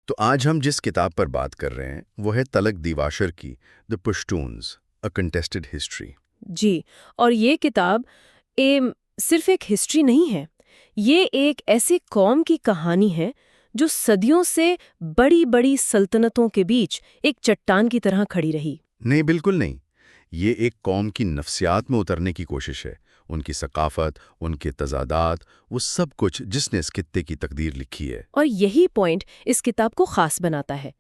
تو آج ہم جس کتاب پر بات کر رہے ہیں وہ ہے تلک دیواشر کی دی پشتونز اے کنٹیسٹڈ ہسٹری۔ جی، اور یہ کتاب اے صرف ایک ہسٹری نہیں ہے، یہ ایک ایسی قوم کی کہانی ہے جو صدیوں سے بڑی بڑی سلطنتوں کے بیچ ایک چٹان کی طرح کھڑی رہی۔ نہیں، بالکل نہیں، یہ ایک قوم کی نفسیات میں اترنے کی کوشش ہے، ان کی ثقافت، ان کے تضادات، وہ سب کچھ جس نے اس خطے کی تقدیر لکھی ہے۔ اور یہی پوائنٹ اس کتاب کو خاص بناتا ہے۔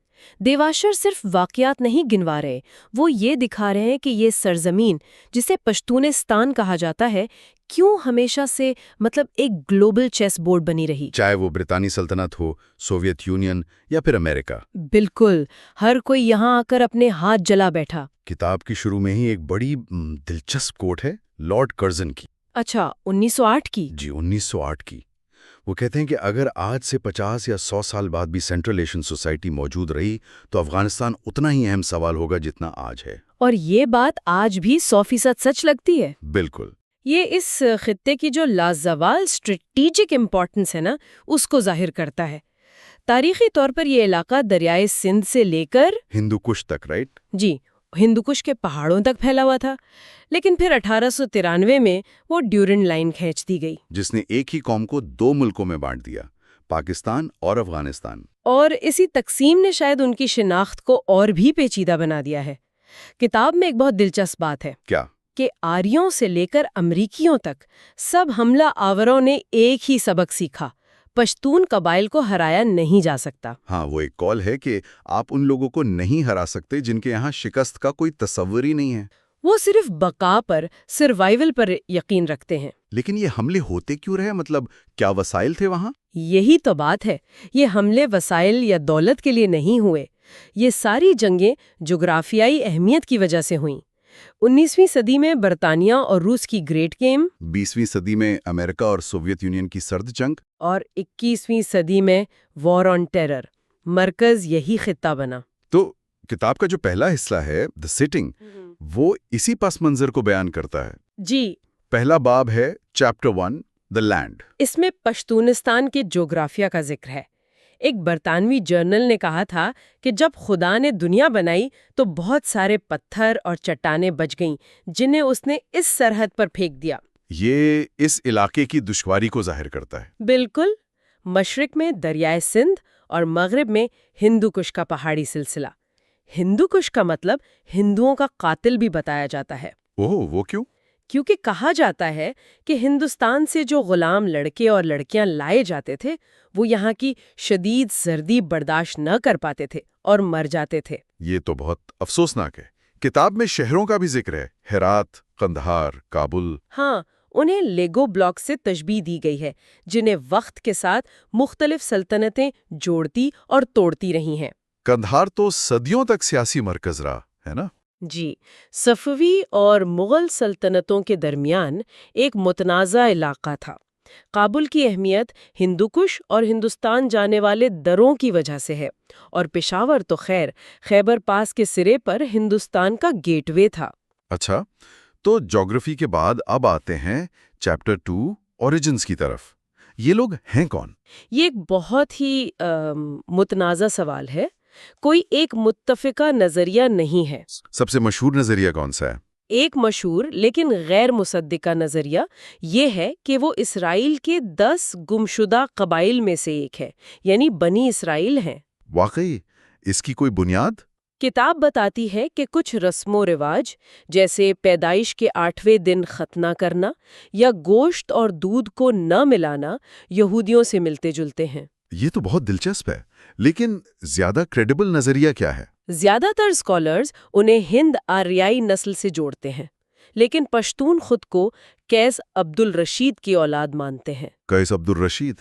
دیواشر صرف واقعات نہیں گنوا رہے، وہ یہ دکھا رہے ہیں کہ یہ سرزمین جسے پشتونستان کہا جاتا ہے کیوں ہمیشہ سے ایک گلوبل چیس بورڈ بنی رہی، چاہے وہ برطانوی سلطنت ہو، سوویت یونین یا پھر امریکہ۔ بالکل، ہر کوئی یہاں آ کر اپنے ہاتھ جلا بیٹھا۔ کتاب کی شروع میں ہی ایک بڑی دلچسپ کوٹ ہے لارڈ کرزن کی۔ اچھا، 1908 کی؟ جی، 1908 کی۔ وہ کہتے ہیں کہ اگر آج سے 50 یا 100 سال بعد بھی سینٹرل ایشین سوسائٹی موجود رہی تو افغانستان اتنا ہی اہم سوال ہوگا جتنا آج ہے۔ اور یہ بات آج بھی 100% سچ لگتی ہے۔ بالکل۔ یہ اس خطے کی جو لازوال اسٹریٹجک امپورٹنس ہے نا، اس کو ظاہر کرتا ہے۔ تاریخی طور پر یہ علاقہ دریائے سندھ سے لے کر ہندو کش تک، رائٹ؟ جی، ہندو کش کے پہاڑوں تک پھیلا ہوا تھا، لیکن پھر 1893 میں وہ ڈیورنڈ لائن کھینچ دی گئی، جس نے ایک ہی قوم کو 2 ملکوں میں بانٹ دیا، پاکستان اور افغانستان۔ اور اسی تقسیم نے شاید ان کی شناخت کو اور بھی پیچیدہ بنا دیا ہے۔ کتاب میں ایک بہت دلچسپ بات ہے کیا؟ کہ آریوں سے لے کر امریکیوں تک سب حملہ آوروں نے ایک ہی سبق سیکھا: پشتون قبائل کو ہرایا نہیں جا سکتا۔ ہاں، وہ ایک قول ہے کہ آپ ان لوگوں کو نہیں ہرا سکتے جن کے یہاں شکست کا کوئی تصور ہی نہیں ہے۔ وہ صرف بقا پر، سروائیول پر یقین رکھتے ہیں۔ لیکن یہ حملے ہوتے کیوں رہے؟ کیا وسائل تھے وہاں؟ یہی تو بات ہے، یہ حملے وسائل یا دولت کے لیے نہیں ہوئے، یہ ساری جنگیں جغرافیائی اہمیت کی وجہ سے ہوئیں۔ 19ویں صدی میں برطانیہ اور روس کی گریٹ گیم، 20ویں صدی میں امریکہ اور سوویت یونین کی سرد جنگ، اور 21ویں صدی میں وار آن ٹیرر، مرکز یہی خطہ بنا۔ تو کتاب کا جو پہلا حصہ ہے دی سٹنگ، وہ اسی پس منظر کو بیان کرتا ہے۔ جی، پہلا باب ہے چیپٹر 1 دی لینڈ۔ اس میں پشتونستان کے جغرافیہ کا ذکر ہے۔ ایک برطانوی جرنل نے کہا تھا کہ جب خدا نے دنیا بنائی تو بہت سارے پتھر اور چٹانیں بچ گئیں جنہیں اس نے اس سرحد پر پھینک دیا۔ یہ اس علاقے کی دشواری کو ظاہر کرتا ہے۔ بالکل، مشرق میں دریائے سندھ اور مغرب میں ہندو کش کا پہاڑی سلسلہ۔ ہندو کش کا مطلب ہندوؤں کا قاتل بھی بتایا جاتا ہے۔ اوہ، وہ کیوں؟ کیونکہ کہا جاتا ہے کہ ہندوستان سے جو غلام لڑکے اور لڑکیاں لائے جاتے تھے وہ یہاں کی شدید سردی برداشت نہ کر پاتے تھے اور مر جاتے تھے۔ یہ تو بہت افسوسناک ہے۔ کتاب میں شہروں کا بھی ذکر ہے، ہرات، قندھار، کابل۔ ہاں، انہیں لیگو بلاک سے تشبیہ دی گئی ہے جنہیں وقت کے ساتھ مختلف سلطنتیں جوڑتی اور توڑتی رہی ہیں۔ قندھار تو صدیوں تک سیاسی مرکز رہا ہے نا؟ جی، صفوی اور مغل سلطنتوں کے درمیان ایک متنازع علاقہ تھا۔ کابل کی اہمیت ہندو کش اور ہندوستان جانے والے دروں کی وجہ سے ہے، اور پشاور تو خیبر پاس کے سرے پر ہندوستان کا گیٹ وے تھا۔ اچھا، تو جغرافی کے بعد اب آتے ہیں چیپٹر 2 اوریجنز کی طرف۔ یہ لوگ ہیں کون؟ یہ ایک بہت ہی متنازع سوال ہے، کوئی ایک متفقہ نظریہ نہیں ہے۔ سب سے مشہور نظریہ کون سا ہے؟ ایک مشہور لیکن غیر مصدقہ نظریہ یہ ہے کہ وہ اسرائیل کے 10 گمشدہ قبائل میں سے ایک ہے، یعنی بنی اسرائیل ہیں۔ واقعی؟ اس کی کوئی بنیاد؟ کتاب بتاتی ہے کہ کچھ رسم و رواج جیسے پیدائش کے 8ویں دن ختنہ کرنا یا گوشت اور دودھ کو نہ ملانا یہودیوں سے ملتے جلتے ہیں۔ یہ تو بہت دلچسپ ہے، لیکن زیادہ کریڈیبل نظریہ کیا ہے؟ زیادہ تر اسکالرز انہیں ہند آریائی نسل سے جوڑتے ہیں، لیکن پشتون خود کو قیس عبد الرشید کی اولاد مانتے ہیں۔ قیس عبد الرشید،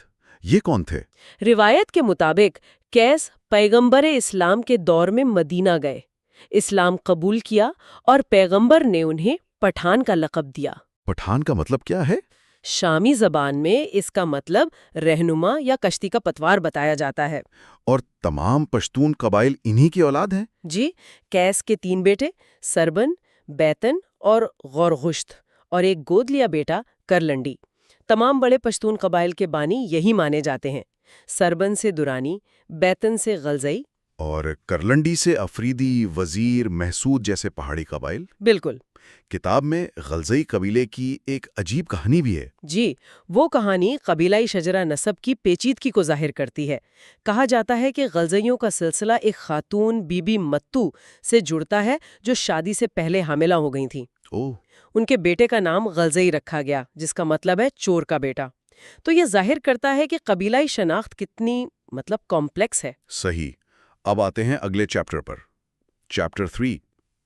یہ کون تھے؟ روایت کے مطابق قیس پیغمبر اسلام کے دور میں مدینہ گئے، اسلام قبول کیا اور پیغمبر نے انہیں پٹھان کا لقب دیا۔ پٹھان کا مطلب کیا ہے؟ شامی زبان میں اس کا مطلب رہنما یا کشتی کا پتوار بتایا جاتا ہے۔ اور تمام پشتون قبائل انہی کی اولاد ہیں؟ جی، قیس کے 3 بیٹے سربن، بیتن اور غورغشت، اور ایک گود لیا بیٹا کرلنڈی۔ تمام بڑے پشتون قبائل کے بانی یہی مانے جاتے ہیں۔ سربن سے درانی، بیتن سے غلزئی۔ اور کرلنڈی سے افریدی، وزیر، محسود جیسے پہاڑی قبائل۔ بالکل۔ کتاب میں غلزئی قبیلے کی ایک عجیب کہانی بھی ہے۔ جی، وہ کہانی قبیلائی شجرہ نسب کی پیچیدگی کو ظاہر کرتی ہے۔ کہا جاتا ہے کہ غلزئیوں کا سلسلہ ایک خاتون بی بی متو سے جڑتا ہے جو شادی سے پہلے حاملہ ہو گئی تھیں۔ ان کے بیٹے کا نام غلزئی رکھا گیا، جس کا مطلب ہے چور کا بیٹا۔ تو یہ ظاہر کرتا ہے کہ قبیلائی شناخت کتنی کمپلیکس ہے۔ صحیح۔ اب آتے ہیں اگلے چیپٹر پر۔ Chapter 3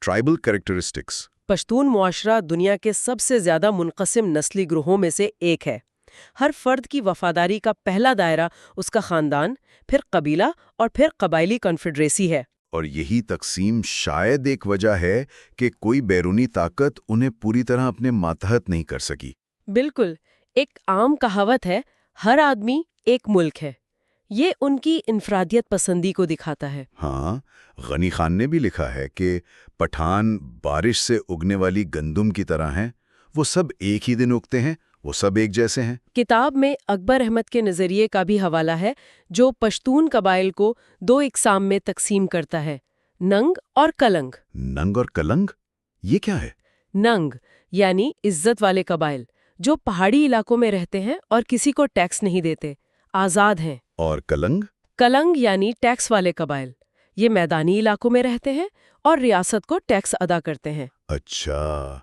tribal characteristics. پشتون معاشرہ دنیا کے سب سے زیادہ منقسم نسلی گروہوں میں سے ایک ہے۔ ہر فرد کی وفاداری کا پہلا دائرہ اس کا خاندان، پھر قبیلہ اور پھر قبائلی کنفیڈریسی ہے۔ اور یہی تقسیم شاید ایک وجہ ہے کہ کوئی بیرونی طاقت انہیں پوری طرح اپنے ماتحت نہیں کر سکی۔ بالکل۔ ایک عام کہاوت ہے، ہر آدمی ایک ملک ہے۔ یہ ان کی انفرادیت پسندی کو دکھاتا ہے۔ ہاں، غنی خان نے بھی لکھا ہے کہ پٹھان بارش سے اگنے والی گندم کی طرح ہیں، وہ سب ایک ہی دن اگتے ہیں، وہ سب ایک جیسے ہیں۔ کتاب میں اکبر احمد کے نظریے کا بھی حوالہ ہے جو پشتون قبائل کو دو اقسام میں تقسیم کرتا ہے، ننگ اور کلنگ۔ ننگ اور کلنگ یہ کیا ہے؟ ننگ یعنی عزت والے قبائل جو پہاڑی علاقوں میں رہتے ہیں اور کسی کو ٹیکس نہیں دیتے، آزاد ہیں۔ اور کلنگ؟ کلنگ یعنی ٹیکس والے قبائل، یہ میدانی علاقوں میں رہتے ہیں اور ریاست کو ٹیکس ادا کرتے ہیں۔ اچھا،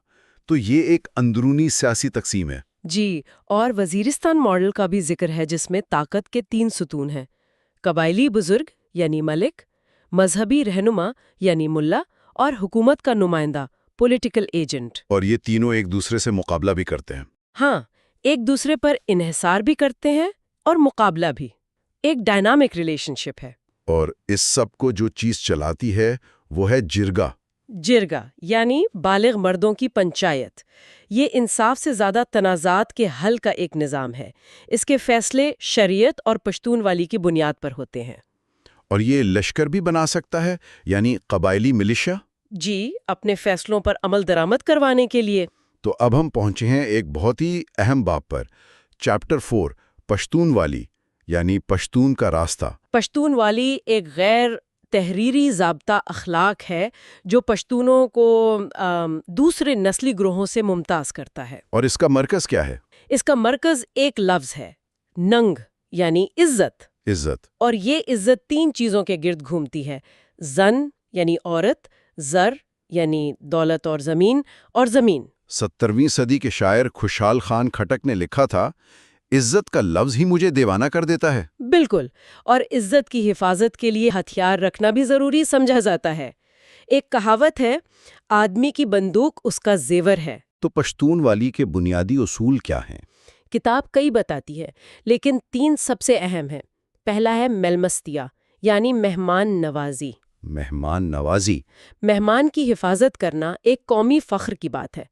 تو یہ ایک اندرونی سیاسی تقسیم ہے۔ جی، اور وزیرستان ماڈل کا بھی ذکر ہے جس میں طاقت کے 3 ستون ہیں: قبائلی بزرگ یعنی ملک، مذہبی رہنما یعنی ملا، اور حکومت کا نمائندہ پولیٹیکل ایجنٹ۔ اور یہ تینوں ایک دوسرے سے مقابلہ بھی کرتے ہیں۔ ہاں، ایک دوسرے پر انحصار بھی کرتے ہیں اور مقابلہ بھی۔ ایک ڈائنامک ریلیشن شپ ہے۔ اور اس سب کو جو چیز چلاتی ہے وہ ہے جرگا۔ جرگا یعنی بالغ مردوں کی پنچایت۔ یہ انصاف سے زیادہ تنازعات کے حل کا ایک نظام ہے۔ اس کے فیصلے شریعت اور پشتون والی کی بنیاد پر ہوتے ہیں۔ اور یہ لشکر بھی بنا سکتا ہے، یعنی قبائلی ملیشیا؟ جی، اپنے فیصلوں پر عمل درآمد کروانے کے لیے۔ تو اب ہم پہنچے ہیں ایک بہت ہی اہم باب پر، چیپٹر 4 پشتون والی یعنی پشتون کا راستہ۔ پشتون والی ایک غیر تحریری ضابطہ اخلاق ہے جو پشتونوں کو دوسرے نسلی گروہوں سے ممتاز کرتا ہے۔ اور اس کا مرکز کیا ہے؟ اس کا مرکز ایک لفظ ہے، ننگ یعنی عزت۔ عزت۔ اور یہ عزت 3 چیزوں کے گرد گھومتی ہے: زن یعنی عورت، زر یعنی دولت اور زمین، اور زمین۔ 17ویں صدی کے شاعر خوشحال خان کھٹک نے لکھا تھا، عزت کا لفظ ہی مجھے دیوانہ کر دیتا ہے۔ بالکل، اور عزت کی حفاظت کے لیے ہتھیار رکھنا بھی ضروری سمجھا جاتا ہے۔ ایک کہاوت ہے، آدمی کی بندوق اس کا زیور ہے۔ تو پشتون والی کے بنیادی اصول کیا ہیں؟ کتاب کئی بتاتی ہے، لیکن 3 سب سے اہم ہیں۔ پہلا ہے میلمستیا یعنی مہمان نوازی۔ مہمان نوازی؟ مہمان کی حفاظت کرنا ایک قومی فخر کی بات ہے۔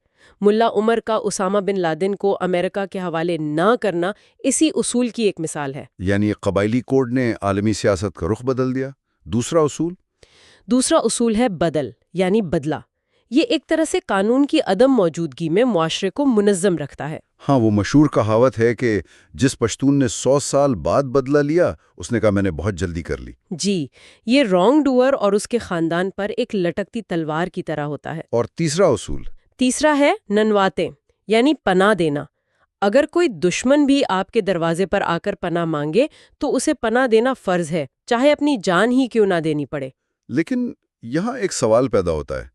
ملا عمر کا اسامہ بن لادن کو امریکہ کے حوالے نہ کرنا اسی اصول کی ایک مثال ہے۔ یعنی قبائلی کوڈ نے عالمی سیاست کا رخ بدل دیا۔ دوسرا اصول ہے بدل یعنی بدلہ۔ یہ ایک طرح سے قانون کی عدم موجودگی میں معاشرے کو منظم رکھتا ہے۔ ہاں، وہ مشہور کہاوت ہے کہ جس پشتون نے 100 سال بعد بدلہ لیا، اس نے کہا میں نے بہت جلدی کر لی۔ جی، یہ رانگ ڈوئر اور اس کے خاندان پر ایک لٹکتی تلوار کی طرح ہوتا ہے۔ اور تیسرا ہے ننواتے یعنی پناہ دینا۔ اگر کوئی دشمن بھی آپ کے دروازے پر آ کر پناہ مانگے تو اسے پناہ دینا فرض ہے، چاہے اپنی جان ہی کیوں نہ دینی پڑے۔ لیکن یہاں ایک سوال پیدا ہوتا ہے،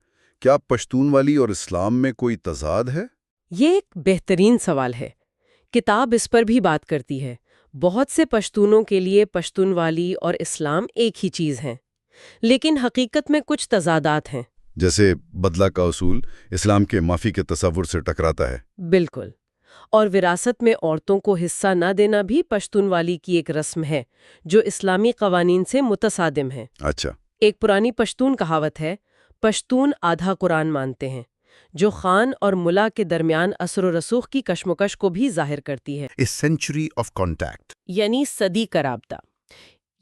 کیا پشتون والی اور اسلام میں کوئی تضاد ہے؟ یہ ایک بہترین سوال ہے۔ کتاب اس پر بھی بات کرتی ہے۔ بہت سے پشتونوں کے لیے پشتون والی اور اسلام ایک ہی چیز ہیں، لیکن حقیقت میں کچھ تضادات ہیں۔ جیسے بدلہ کا اصول اسلام کے معافی کے تصور سے ٹکراتا ہے۔ بالکل۔ اور وراثت میں عورتوں کو حصہ نہ دینا بھی پشتون والی کی ایک رسم ہے جو اسلامی قوانین سے متصادم ہے۔ اچھا۔ ایک پرانی پشتون کہاوت ہے، پشتون آدھا قرآن مانتے ہیں، جو خان اور ملا کے درمیان اثر و رسوخ کی کشمکش کو بھی ظاہر کرتی ہے۔ A century of contact یعنی صدی کا رابطہ۔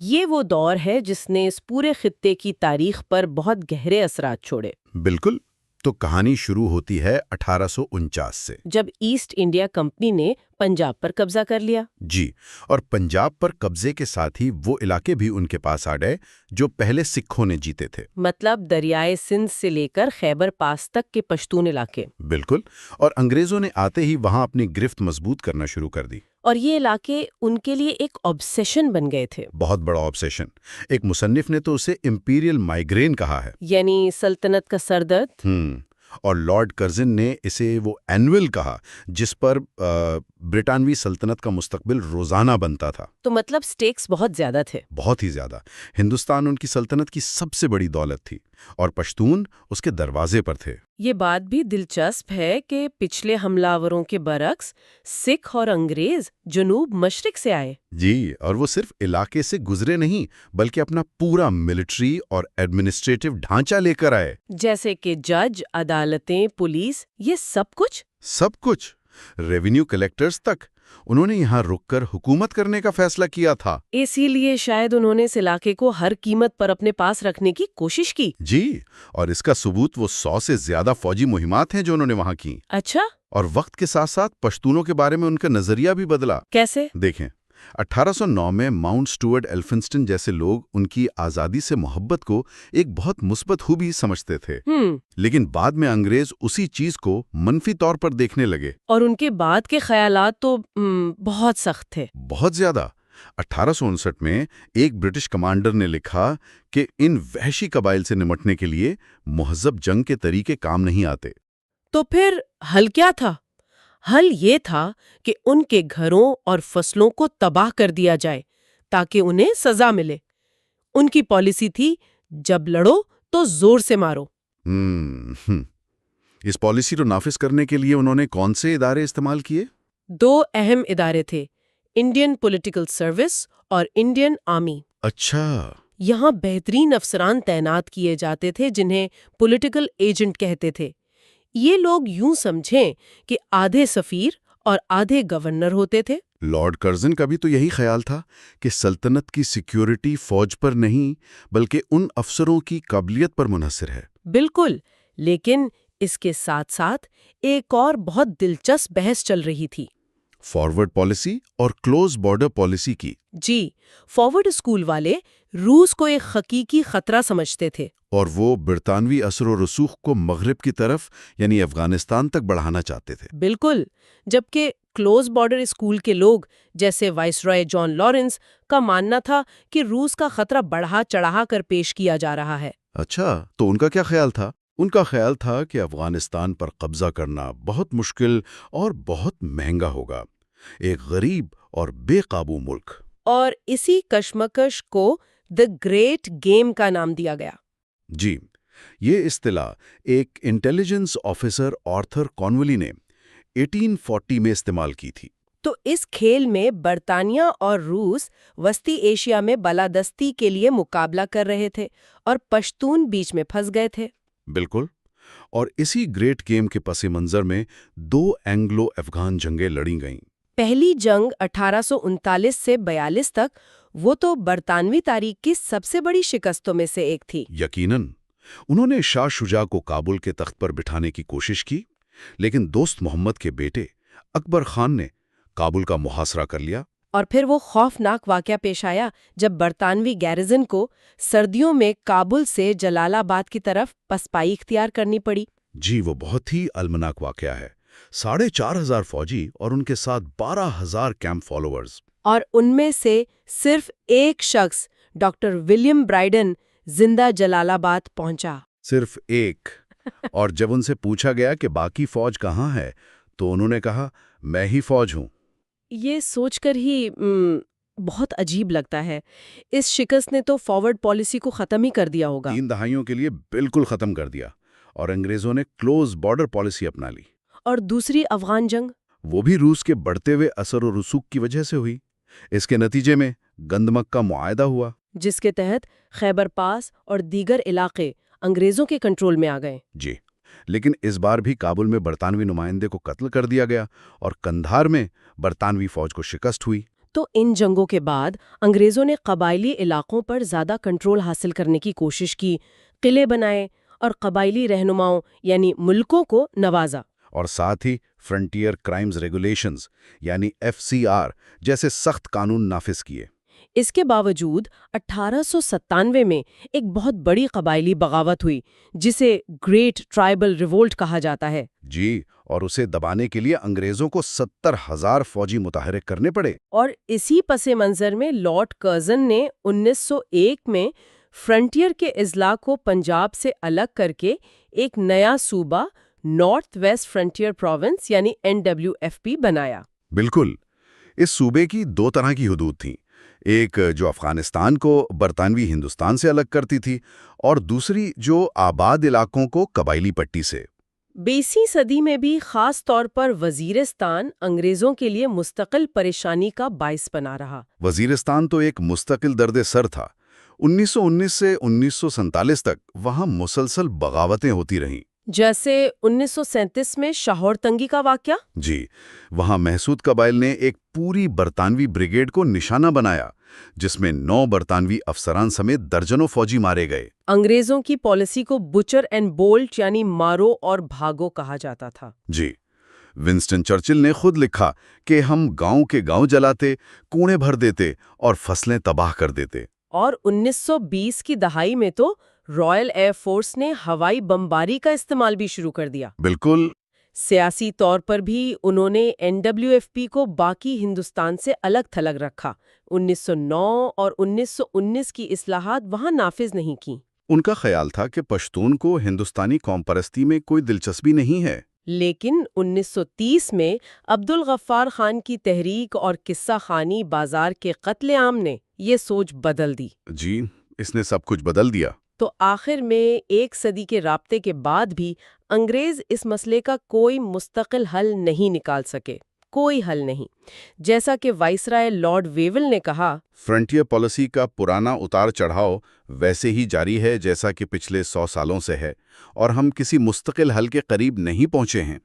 یہ وہ دور ہے جس نے اس پورے خطے کی تاریخ پر بہت گہرے اثرات چھوڑے۔ بالکل۔ تو کہانی شروع ہوتی ہے 1849 سے، جب ایسٹ انڈیا کمپنی نے پنجاب پر قبضہ کر لیا۔ جی، اور پنجاب پر قبضے کے ساتھ ہی وہ علاقے بھی ان کے پاس آ گئے جو پہلے سکھوں نے جیتے تھے۔ مطلب دریائے سندھ سے لے کر خیبر پاس تک کے پشتون علاقے۔ بالکل، اور انگریزوں نے آتے ہی وہاں اپنی گرفت مضبوط کرنا شروع کر دی۔ اور یہ علاقے ان کے لیے ایک آبسیشن بن گئے تھے۔ بہت بڑا آبسیشن، ایک مصنف نے تو اسے امپیریل مائیگرین کہا ہے۔ یعنی سلطنت کا سردرد۔ اور لارڈ کرزن نے اسے وہ اینول کہا جس پر برطانوی سلطنت کا مستقبل روزانہ بنتا تھا۔ تو مطلب سٹیکس بہت زیادہ تھے۔ بہت ہی زیادہ۔ ہندوستان ان کی سلطنت کی سب سے بڑی دولت تھی اور پشتون اس کے دروازے پر تھے۔ یہ بات بھی دلچسپ ہے کہ پچھلے حملہ کے برعکس سکھ اور انگریز جنوب مشرق سے آئے۔ جی، اور وہ صرف علاقے سے گزرے نہیں بلکہ اپنا پورا ملٹری اور ایڈمنسٹریٹو ڈھانچہ لے کر آئے۔ جیسے کہ جج، عدالتیں، پولیس، یہ سب کچھ۔ سب کچھ، ریونیو کلیکٹرز تک۔ انہوں نے یہاں رک کر حکومت کرنے کا فیصلہ کیا تھا۔ اسی لیے شاید انہوں نے اس علاقے کو ہر قیمت پر اپنے پاس رکھنے کی کوشش کی۔ جی، اور اس کا ثبوت وہ 100 سے زیادہ فوجی مہمات ہیں جو انہوں نے وہاں کی۔ اچھا، اور وقت کے ساتھ ساتھ پشتونوں کے بارے میں ان کا نظریہ بھی بدلا۔ کیسے؟ دیکھیں، 1809 میں ماؤنٹ سٹورٹ ایلفنسٹن جیسے لوگ ان کی آزادی سے محبت کو ایک بہت مثبت خوبی سمجھتے تھے، لیکن بعد میں انگریز اسی چیز کو منفی طور پر دیکھنے لگے۔ اور ان کے بعد کے خیالات تو بہت سخت تھے۔ بہت زیادہ۔ 1859 میں ایک برٹش کمانڈر نے لکھا کہ ان وحشی قبائل سے نمٹنے کے لیے مہذب جنگ کے طریقے کام نہیں آتے۔ تو پھر حل کیا تھا؟ حل یہ تھا کہ ان کے گھروں اور فصلوں کو تباہ کر دیا جائے تاکہ انہیں سزا ملے۔ ان کی پالیسی تھی، جب لڑو تو زور سے مارو۔ اس پالیسی کو نافذ کرنے کے لیے انہوں نے کون سے ادارے استعمال کیے؟ 2 اہم ادارے تھے، انڈین پولیٹیکل سروس اور انڈین آرمی۔ اچھا۔ یہاں بہترین افسران تعینات کیے جاتے تھے جنہیں پولیٹیکل ایجنٹ کہتے تھے۔ یہ لوگ یوں سمجھیں کہ آدھے سفیر اور آدھے گورنر ہوتے تھے۔ لارڈ کرزن کا بھی تو یہی خیال تھا کہ سلطنت کی سیکیورٹی فوج پر نہیں بلکہ ان افسروں کی قابلیت پر منحصر ہے۔ بالکل، لیکن اس کے ساتھ ساتھ ایک اور بہت دلچسپ بحث چل رہی تھی، فارورڈ پالیسی اور کلوز بارڈر پالیسی کی۔ جی، فارورڈ اسکول والے روس کو ایک حقیقی خطرہ سمجھتے تھے، اور وہ برطانوی اثر و رسوخ کو مغرب کی طرف یعنی افغانستان تک بڑھانا چاہتے تھے۔ بالکل، جبکہ کلوز بارڈر اسکول کے لوگ جیسے وائسرائے جان لارنس کا ماننا تھا کہ روس کا خطرہ بڑھا چڑھا کر پیش کیا جا رہا ہے۔ اچھا، تو ان کا کیا خیال تھا؟ ان کا خیال تھا کہ افغانستان پر قبضہ کرنا بہت مشکل اور بہت مہنگا ہوگا، ایک غریب اور بے قابو ملک۔ اور اسی کشمکش کو دی گریٹ گیم کا نام دیا گیا۔ جی، یہ اصطلاح ایک انٹیلیجنس آفیسر آرتھر کانولی نے 1840 میں استعمال کی تھی۔ تو اس کھیل میں برطانیہ اور روس وسطی ایشیا میں بالادستی کے لیے مقابلہ کر رہے تھے اور پشتون بیچ میں پھنس گئے تھے۔ بالکل، اور اسی گریٹ گیم کے پس منظر میں 2 اینگلو افغان جنگیں لڑی گئیں۔ پہلی جنگ 1839 سے 42 تک، وہ تو برطانوی تاریخ کی سب سے بڑی شکستوں میں سے ایک تھی۔ یقیناً، انہوں نے شاہ شجاع کو کابل کے تخت پر بٹھانے کی کوشش کی، لیکن دوست محمد کے بیٹے اکبر خان نے کابل کا محاصرہ کر لیا۔ اور پھر وہ خوفناک واقعہ پیش آیا جب برطانوی گیریزن کو سردیوں میں کابل سے جلال آباد کی طرف پسپائی اختیار کرنی پڑی۔ جی، وہ بہت ہی المناک واقعہ ہے۔ 4,500 فوجی اور ان کے ساتھ 12,000 کیمپ فالوورز۔ اور ان میں سے صرف ایک شخص، ڈاکٹر ولیم برائیڈن، زندہ جلال آباد پہنچا۔ صرف ایک۔ اور جب ان سے پوچھا گیا کہ باقی فوج کہاں ہے تو انہوں نے کہا، میں ہی فوج ہوں۔ یہ سوچ کر ہی بہت عجیب لگتا ہے، اس شکست نے تو فارورڈ پالیسی کو ختم ہی کر دیا ہوگا۔ 3 دہائیوں کے لیے بالکل ختم کر دیا، اور انگریزوں نے کلوز بارڈر پالیسی اپنا لی۔ اور دوسری افغان جنگ؟ وہ بھی روس کے بڑھتے ہوئے اثر و رسوخ کی وجہ سے ہوئی۔ اس کے نتیجے میں گندمک کا معاہدہ ہوا، جس کے تحت خیبر پاس اور دیگر علاقے انگریزوں کے کنٹرول میں آ گئے۔ جی، لیکن اس بار بھی کابل میں برطانوی نمائندے کو قتل کر دیا گیا اور قندھار میں برطانوی فوج کو شکست ہوئی۔ تو ان جنگوں کے بعد انگریزوں نے قبائلی علاقوں پر زیادہ کنٹرول حاصل کرنے کی کوشش کی، قلعے بنائے اور قبائلی رہنماؤں یعنی ملکوں کو نوازا۔ اور ساتھ ہی فرنٹیئر کرائمز ریگولیشنز یعنی FCR جیسے سخت قانون نافذ کیے۔ اس کے باوجود 1897 میں ایک بہت بڑی قبائلی بغاوت ہوئی جسے گریٹ ٹرائبل ریولٹ کہا جاتا ہے۔ جی، اور اسے دبانے کے لیے انگریزوں کو 70,000 فوجی متحرک کرنے پڑے۔ اور اسی پس منظر میں لارڈ کرزن نے 1901 میں فرنٹیئر کے اضلاع کو پنجاب سے الگ کر کے ایک نیا صوبہ نارتھ ویسٹ فرنٹیئر پروونس یعنی NWFP بنایا۔ بالکل، اس صوبے کی دو طرح کی حدود تھیں، ایک جو افغانستان کو برطانوی ہندوستان سے الگ کرتی تھی اور دوسری جو آباد علاقوں کو قبائلی پٹی سے۔ 20ویں صدی میں بھی خاص طور پر وزیرستان انگریزوں کے لیے مستقل پریشانی کا باعث بنا رہا۔ وزیرستان تو ایک مستقل درد سر تھا۔ 1919 سے 1947 تک وہاں مسلسل بغاوتیں ہوتی رہیں۔ جیسے 1937 میں شاہور تنگی کا واقعہ۔ جی، وہاں محسود قبائل نے ایک پوری برطانوی بریگیڈ کو نشانہ بنایا جس میں 9 برطانوی افسران سمیت درجنوں فوجی مارے گئے۔ انگریزوں کی پالیسی کو بچر اینڈ بولٹ یعنی مارو اور بھاگو کہا جاتا تھا۔ جی، ونسٹن چرچل نے خود لکھا کہ ہم گاؤں کے گاؤں جلاتے، کوڑے بھر دیتے اور فصلیں تباہ کر دیتے۔ اور 1920 کی دہائی میں تو رائل ایئر فورس نے ہوائی بمباری کا استعمال بھی شروع کر دیا۔ بالکل۔ سیاسی طور پر بھی انہوں نے NWFP کو باقی ہندوستان سے الگ تھلگ رکھا۔ 1909 اور 1919 کی اصلاحات وہاں نافذ نہیں کیں۔ ان کا خیال تھا کہ پشتون کو ہندوستانی قوم پرستی میں کوئی دلچسپی نہیں ہے۔ لیکن 1930 میں عبدالغفار خان کی تحریک اور قصہ خانی بازار کے قتل عام نے یہ سوچ بدل دی۔ جی، اس نے سب کچھ بدل دیا۔ تو آخر میں ایک صدی کے رابطے کے بعد بھی انگریز اس مسئلے کا کوئی مستقل حل نہیں نکال سکے، کوئی حل نہیں۔ جیسا کہ وائسرائے لارڈ ویول نے کہا، فرنٹیئر پالیسی کا پرانا اتار چڑھاؤ ویسے ہی جاری ہے جیسا کہ پچھلے 100 سالوں سے ہے، اور ہم کسی مستقل حل کے قریب نہیں پہنچے ہیں۔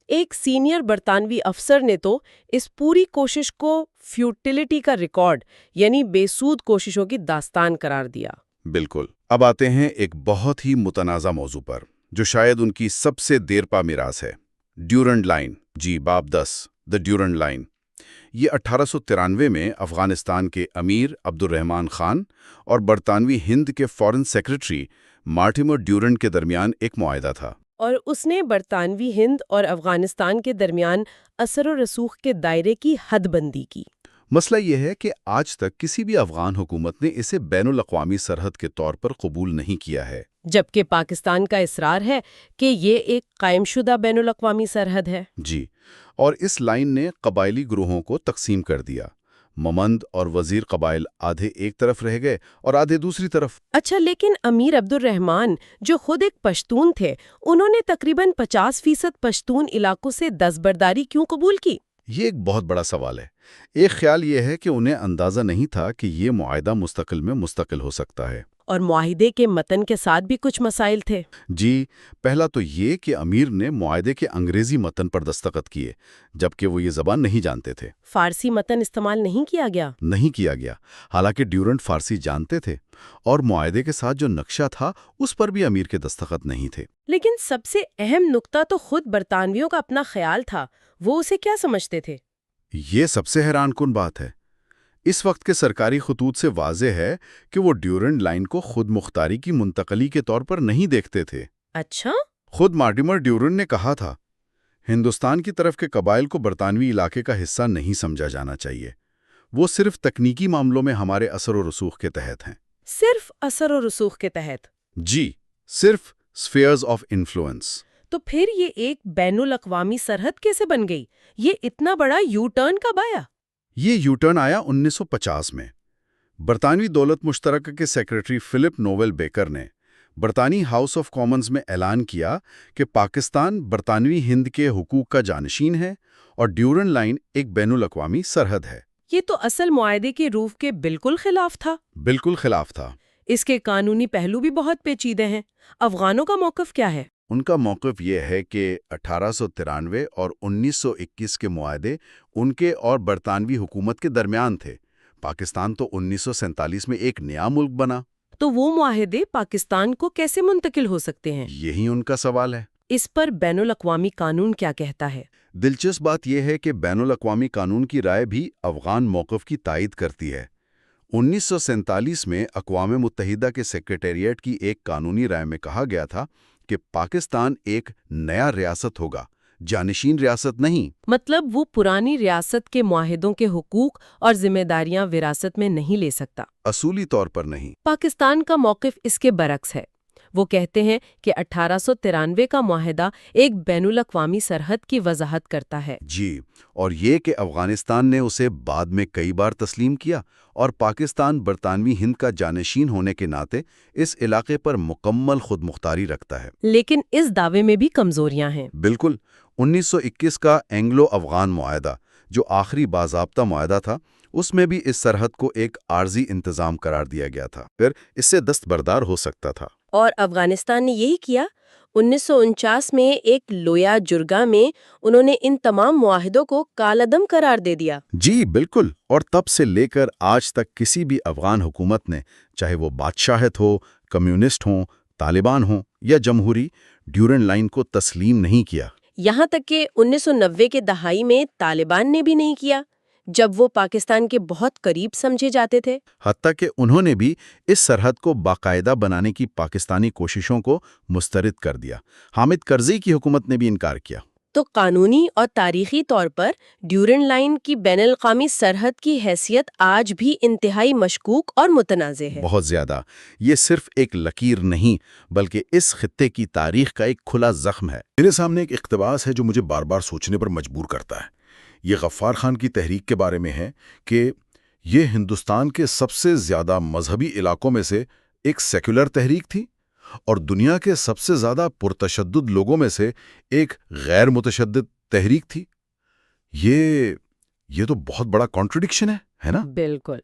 ایک سینئر برطانوی افسر نے تو اس پوری کوشش کو فیوٹیلٹی کا ریکارڈ یعنی بے سود کوششوں کی داستان قرار دیا۔ بالکل۔ اب آتے ہیں ایک بہت ہی متنازع موضوع پر جو شاید ان کی سب سے دیرپا میراث ہے، ڈیورنڈ لائن۔ جی، باب 10 دا ڈیورنڈ لائن۔ یہ 1893 میں افغانستان کے امیر عبد الرحمان خان اور برطانوی ہند کے فارن سیکرٹری مارٹیمر ڈیورنڈ کے درمیان ایک معاہدہ تھا۔ اور اس نے برطانوی ہند اور افغانستان کے درمیان اثر و رسوخ کے دائرے کی حد بندی کی۔ مسئلہ یہ ہے کہ آج تک کسی بھی افغان حکومت نے اسے بین الاقوامی سرحد کے طور پر قبول نہیں کیا ہے، جبکہ پاکستان کا اصرار ہے کہ یہ ایک قائم شدہ بین الاقوامی سرحد ہے۔ جی، اور اس لائن نے قبائلی گروہوں کو تقسیم کر دیا۔ ممند اور وزیر قبائل آدھے ایک طرف رہ گئے اور آدھے دوسری طرف۔ اچھا، لیکن امیر عبد الرحمان جو خود ایک پشتون تھے، انہوں نے تقریباً 50% پشتون علاقوں سے دستبرداری کیوں قبول کی؟ یہ ایک بہت بڑا سوال ہے۔ ایک خیال یہ ہے کہ انہیں اندازہ نہیں تھا کہ یہ معاہدہ مستقل میں مستقل ہو سکتا ہے۔ اور معاہدے کے متن کے ساتھ بھی کچھ مسائل تھے۔ جی، پہلا تو یہ کہ امیر نے معاہدے کے انگریزی متن پر دستخط کیے جبکہ وہ یہ زبان نہیں جانتے تھے۔ فارسی متن استعمال نہیں کیا گیا؟ نہیں کیا گیا، حالانکہ ڈیورنڈ فارسی جانتے تھے، اور معاہدے کے ساتھ جو نقشہ تھا اس پر بھی امیر کے دستخط نہیں تھے۔ لیکن سب سے اہم نقطہ تو خود برطانویوں کا اپنا خیال تھا، وہ اسے کیا سمجھتے تھے؟ یہ سب سے حیران کن بات ہے۔ اس وقت کے سرکاری خطوط سے واضح ہے کہ وہ ڈیورنڈ لائن کو خود مختاری کی منتقلی کے طور پر نہیں دیکھتے تھے۔ اچھا؟ خود مارٹیمر ڈیورنڈ نے کہا تھا، ہندوستان کی طرف کے قبائل کو برطانوی علاقے کا حصہ نہیں سمجھا جانا چاہیے، وہ صرف تکنیکی معاملوں میں ہمارے اثر و رسوخ کے تحت ہیں۔ صرف اثر و رسوخ کے تحت؟ جی، صرف اسفیئرز آف انفلوئنس۔ تو پھر یہ ایک بین الاقوامی سرحد کیسے بن گئی؟ یہ اتنا بڑا یو ٹرن کب آیا؟ یہ یو ٹرن آیا 1950 میں۔ برطانوی دولت مشترکہ کے سیکرٹری فلپ نوول بیکر نے برطانوی ہاؤس آف کامنز میں اعلان کیا کہ پاکستان برطانوی ہند کے حقوق کا جانشین ہے اور ڈیورنڈ لائن ایک بین الاقوامی سرحد ہے۔ یہ تو اصل معاہدے کے روح کے بالکل خلاف تھا۔ بالکل خلاف تھا۔ اس کے قانونی پہلو بھی بہت پیچیدے ہیں۔ افغانوں کا موقف کیا ہے؟ ان کا موقف یہ ہے کہ 1893 اور 1921 کے معاہدے ان کے اور برطانوی حکومت کے درمیان تھے۔ پاکستان تو 1947 میں ایک نیا ملک بنا۔ تو وہ معاہدے پاکستان کو کیسے منتقل ہو سکتے ہیں؟ یہی ان کا سوال ہے۔ اس پر بین الاقوامی قانون کیا کہتا ہے؟ دلچسپ بات یہ ہے کہ بین الاقوامی قانون کی رائے بھی افغان موقف کی تائید کرتی ہے۔ 1947 میں اقوام متحدہ کے سیکریٹریٹ کی ایک قانونی رائے میں کہا گیا تھا کہ پاکستان ایک نیا ریاست ہوگا، جانشین ریاست نہیں۔ مطلب وہ پرانی ریاست کے معاہدوں کے حقوق اور ذمہ داریاں وراثت میں نہیں لے سکتا۔ اصولی طور پر نہیں۔ پاکستان کا موقف اس کے برعکس ہے۔ وہ کہتے ہیں کہ 1893 کا معاہدہ ایک بین الاقوامی سرحد کی وضاحت کرتا ہے۔ جی، اور یہ کہ افغانستان نے اسے بعد میں کئی بار تسلیم کیا، اور پاکستان برطانوی ہند کا جانشین ہونے کے ناطے اس علاقے پر مکمل خود مختاری رکھتا ہے۔ لیکن اس دعوے میں بھی کمزوریاں ہیں۔ بالکل۔ 1921 کا اینگلو افغان معاہدہ، جو آخری باضابطہ معاہدہ تھا، اس میں بھی اس سرحد کو ایک عارضی انتظام قرار دیا گیا تھا، پھر اس سے دستبردار ہو سکتا تھا۔ اور افغانستان نے یہی کیا۔ 1949 میں ایک لویا جرگا میں انہوں نے ان تمام معاہدوں کو کالعدم قرار دے دیا۔ جی بالکل، اور تب سے لے کر آج تک کسی بھی افغان حکومت نے، چاہے وہ بادشاہت ہو، کمیونسٹ ہوں، طالبان ہوں یا جمہوری، ڈیورنڈ لائن کو تسلیم نہیں کیا۔ یہاں تک کہ 1990 کے دہائی میں طالبان نے بھی نہیں کیا، جب وہ پاکستان کے بہت قریب سمجھے جاتے تھے۔ حتیٰ کہ انہوں نے بھی اس سرحد کو باقاعدہ بنانے کی پاکستانی کوششوں کو مسترد کر دیا۔ حامد کرزئی کی حکومت نے بھی انکار کیا۔ تو قانونی اور تاریخی طور پر ڈیورنڈ لائن کی بین الاقوامی سرحد کی حیثیت آج بھی انتہائی مشکوک اور متنازع ہے۔ بہت زیادہ۔ یہ صرف ایک لکیر نہیں، بلکہ اس خطے کی تاریخ کا ایک کھلا زخم ہے۔ میرے سامنے ایک اقتباس ہے جو مجھے بار بار سوچنے پر مجبور کرتا ہے۔ یہ غفار خان کی تحریک کے بارے میں ہے کہ یہ ہندوستان کے سب سے زیادہ مذہبی علاقوں میں سے ایک سیکولر تحریک تھی، اور دنیا کے سب سے زیادہ پرتشدد لوگوں میں سے ایک غیر متشدد تحریک تھی۔ یہ تو بہت بڑا کانٹرڈکشن ہے نا؟ بالکل۔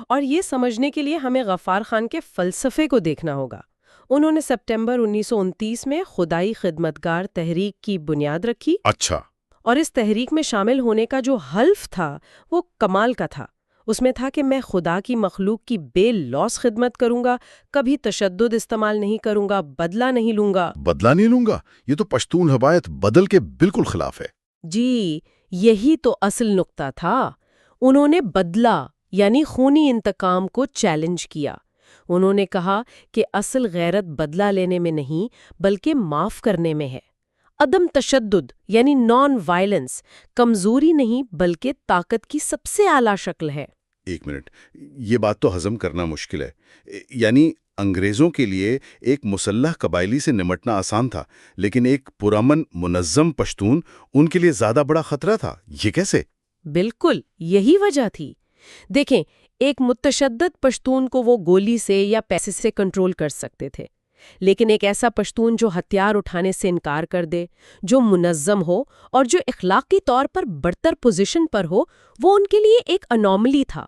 اور یہ سمجھنے کے لیے ہمیں غفار خان کے فلسفے کو دیکھنا ہوگا۔ انہوں نے سپٹمبر 1929 میں خدائی خدمتگار تحریک کی بنیاد رکھی۔ اچھا۔ اور اس تحریک میں شامل ہونے کا جو حلف تھا وہ کمال کا تھا۔ اس میں تھا کہ میں خدا کی مخلوق کی بے لوث خدمت کروں گا، کبھی تشدد استعمال نہیں کروں گا، بدلہ نہیں لوں گا۔ بدلہ نہیں لوں گا، یہ تو پشتون روایت بدل کے بالکل خلاف ہے۔ جی، یہی تو اصل نقطہ تھا۔ انہوں نے بدلہ یعنی خونی انتقام کو چیلنج کیا۔ انہوں نے کہا کہ اصل غیرت بدلہ لینے میں نہیں بلکہ معاف کرنے میں ہے۔ عدم تشدد یعنی نان وائلنس کمزوری نہیں بلکہ طاقت کی سب سے اعلیٰ شکل ہے۔ ایک منٹ، یہ بات تو ہضم کرنا مشکل ہے۔ یعنی انگریزوں کے لیے ایک مسلح قبائلی سے نمٹنا آسان تھا، لیکن ایک پرامن منظم پشتون ان کے لیے زیادہ بڑا خطرہ تھا۔ یہ کیسے؟ بالکل یہی وجہ تھی۔ دیکھیں، ایک متشدد پشتون کو وہ گولی سے یا پیسے سے کنٹرول کر سکتے تھے، لیکن ایک ایسا پشتون جو ہتھیار اٹھانے سے انکار کر دے، جو منظم ہو اور جو اخلاقی طور پر برتر پوزیشن پر ہو، وہ ان کے لیے ایک انوملی تھا،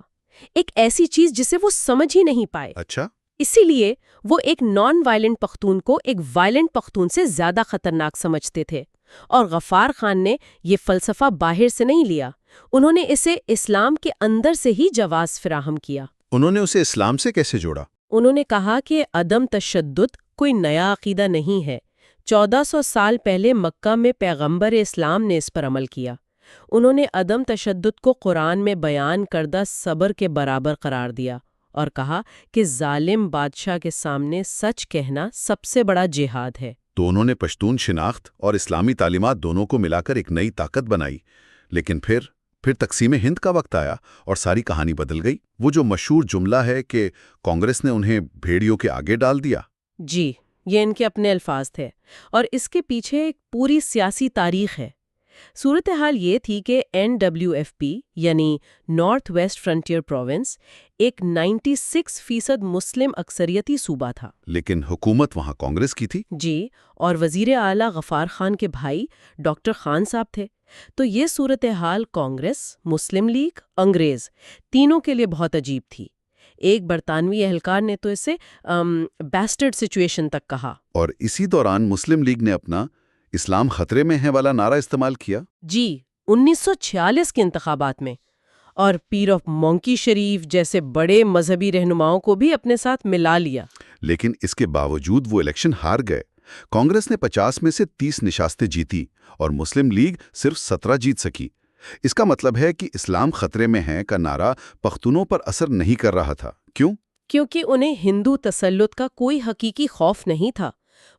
ایک ایسی چیز جسے وہ سمجھ ہی نہیں پائے۔ اچھا۔ اسی لیے وہ ایک نان وائلنٹ پختون کو ایک وائلنٹ پختون سے زیادہ خطرناک سمجھتے تھے۔ اور غفار خان نے یہ فلسفہ باہر سے نہیں لیا، انہوں نے اسے اسلام کے اندر سے ہی جواز فراہم کیا۔ انہوں نے اسے اسلام سے کیسے جوڑا؟ انہوں نے کہا کہ عدم تشدد کوئی نیا عقیدہ نہیں ہے۔ 1400 سال پہلے مکہ میں پیغمبر اسلام نے اس پر عمل کیا۔ انہوں نے عدم تشدد کو قرآن میں بیان کردہ صبر کے برابر قرار دیا اور کہا کہ ظالم بادشاہ کے سامنے سچ کہنا سب سے بڑا جہاد ہے۔ تو انہوں نے پشتون شناخت اور اسلامی تعلیمات دونوں کو ملا کر ایک نئی طاقت بنائی، لیکن پھر تقسیم ہند کا وقت آیا اور ساری کہانی بدل گئی۔ وہ جو مشہور جملہ ہے کہ کانگریس نے انہیں بھیڑیوں کے آگے ڈال دیا۔ جی، یہ ان کے اپنے الفاظ تھے، اور اس کے پیچھے ایک پوری سیاسی تاریخ ہے۔ صورتحال یہ تھی کہ NWFP یعنی نارتھ ویسٹ فرنٹیئر پروونس ایک 96% مسلم اکثریتی صوبہ تھا، لیکن حکومت وہاں کانگریس کی تھی۔ جی، اور وزیر اعلیٰ غفار خان کے بھائی ڈاکٹر خان صاحب تھے۔ تو یہ صورتحال کانگریس، مسلم لیگ، انگریز تینوں کے لیے بہت عجیب تھی۔ ایک برطانوی اہلکار نے تو اسے بیسٹرڈ سچویشن تک کہا۔ اور اسی دوران مسلم لیگ نے اپنا اسلام خطرے میں ہے والا نعرہ استعمال کیا۔ جی، 1946 کے انتخابات میں، اور پیر آف مونکی شریف جیسے بڑے مذہبی رہنماؤں کو بھی اپنے ساتھ ملا لیا۔ لیکن اس کے باوجود وہ الیکشن ہار گئے۔ کانگریس نے 50 میں سے 30 نشستیں جیتی اور مسلم لیگ صرف 17 جیت سکی۔ اس کا مطلب ہے کہ اسلام خطرے میں ہے کا نعرہ پختونوں پر اثر نہیں کر رہا تھا۔ کیوں؟ کیونکہ انہیں ہندو تسلط کا کوئی حقیقی خوف نہیں تھا۔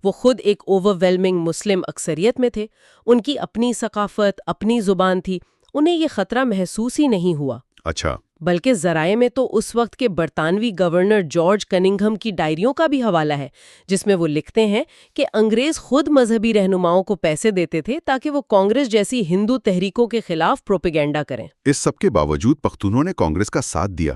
وہ خود ایک اوور ویلمنگ مسلم اکثریت میں تھے، ان کی اپنی ثقافت، اپنی زبان تھی، انہیں یہ خطرہ محسوس ہی نہیں ہوا۔ اچھا۔ بلکہ ذرائع میں تو اس وقت کے برطانوی گورنر جارج کننگھم کی ڈائریوں کا بھی حوالہ ہے، جس میں وہ لکھتے ہیں کہ انگریز خود مذہبی رہنماؤں کو پیسے دیتے تھے تاکہ وہ کانگریس جیسی ہندو تحریکوں کے خلاف پروپیگنڈا کریں۔ اس سب کے باوجود پختونوں نے کانگریس کا ساتھ دیا۔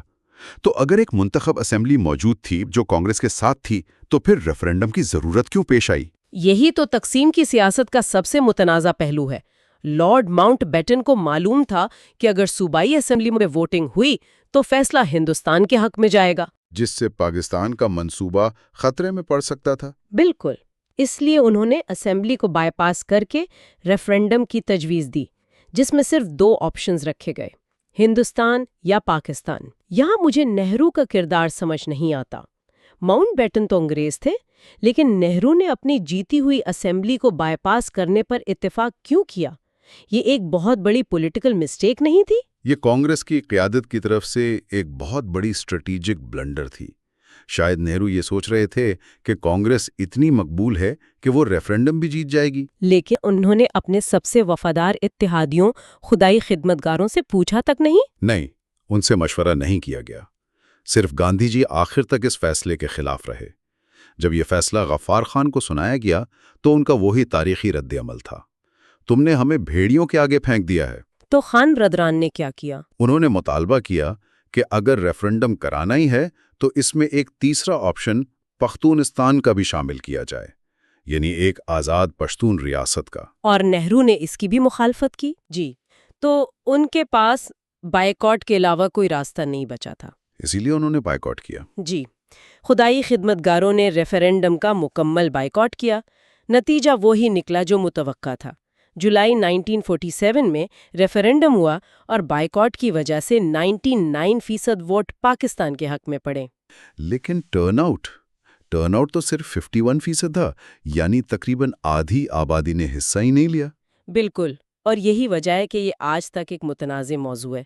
تو اگر ایک منتخب اسمبلی موجود تھی جو کانگریس کے ساتھ تھی تو پھر ریفرنڈم کی ضرورت کیوں پیش آئی؟ یہی تو تقسیم کی سیاست کا سب سے متنازع پہلو ہے۔ لارڈ ماؤنٹ بیٹن کو معلوم تھا کہ اگر صوبائی اسمبلی میں ووٹنگ ہوئی تو فیصلہ ہندوستان کے حق میں جائے گا، جس سے پاکستان کا منصوبہ خطرے میں پڑ سکتا تھا۔ بالکل۔ اس لیے انہوں نے اسمبلی کو بائی پاس کر کے ریفرنڈم کی تجویز دی، جس میں صرف 2 آپشنز رکھے گئے، ہندوستان یا پاکستان۔ یہاں مجھے نہرو کا کردار سمجھ نہیں آتا۔ ماؤنٹ بیٹن تو انگریز تھے، لیکن نہرو نے اپنی جیتی ہوئی اسمبلی کو بائی پاس کرنے پر اتفاق کیوں کیا؟ یہ ایک بہت بڑی پولیٹیکل مسٹیک نہیں تھی؟ یہ کانگریس کی قیادت کی طرف سے ایک بہت بڑی اسٹریٹجک بلنڈر تھی۔ شاید نہرو یہ سوچ رہے تھے کہ کانگریس اتنی مقبول ہے کہ وہ ریفرنڈم بھی جیت جائے گی، لیکن انہوں نے اپنے سب سے وفادار اتحادیوں خدائی خدمتگاروں سے پوچھا تک نہیں۔ ان سے مشورہ نہیں کیا گیا۔ صرف گاندھی جی آخر تک اس فیصلے کے خلاف رہے۔ جب یہ فیصلہ غفار خان کو سنایا گیا تو ان کا وہی تاریخی رد عمل تھا، تم نے ہمیں بھیڑیوں کے آگے پھینک دیا ہے۔ تو خان برادران نے کیا کیا؟ انہوں نے مطالبہ کیا کہ اگر ریفرنڈم کرانا ہی ہے تو اس میں ایک تیسرا آپشن پختونستان کا بھی شامل کیا جائے، یعنی ایک آزاد پشتون ریاست کا۔ اور نہرو نے اس کی بھی مخالفت کی؟ جی۔ تو ان کے پاس بائیکاٹ کے علاوہ کوئی راستہ نہیں بچا تھا، اسی لیے انہوں نے بائیکاٹ کیا۔ جی۔ خدائی خدمتگاروں نے ریفرنڈم کا مکمل بائیکاٹ کیا۔ نتیجہ وہی نکلا جو متوقع تھا۔ جولائی 1947 میں ریفرنڈم ہوا اور بائیکاٹ کی وجہ سے 99% ووٹ پاکستان کے حق میں پڑے۔ لیکن ٹرن آؤٹ تو صرف 51% تھا، یعنی تقریباً آدھی آبادی نے حصہ ہی نہیں لیا۔ بالکل، اور یہی وجہ ہے کہ یہ آج تک ایک متنازع موضوع ہے۔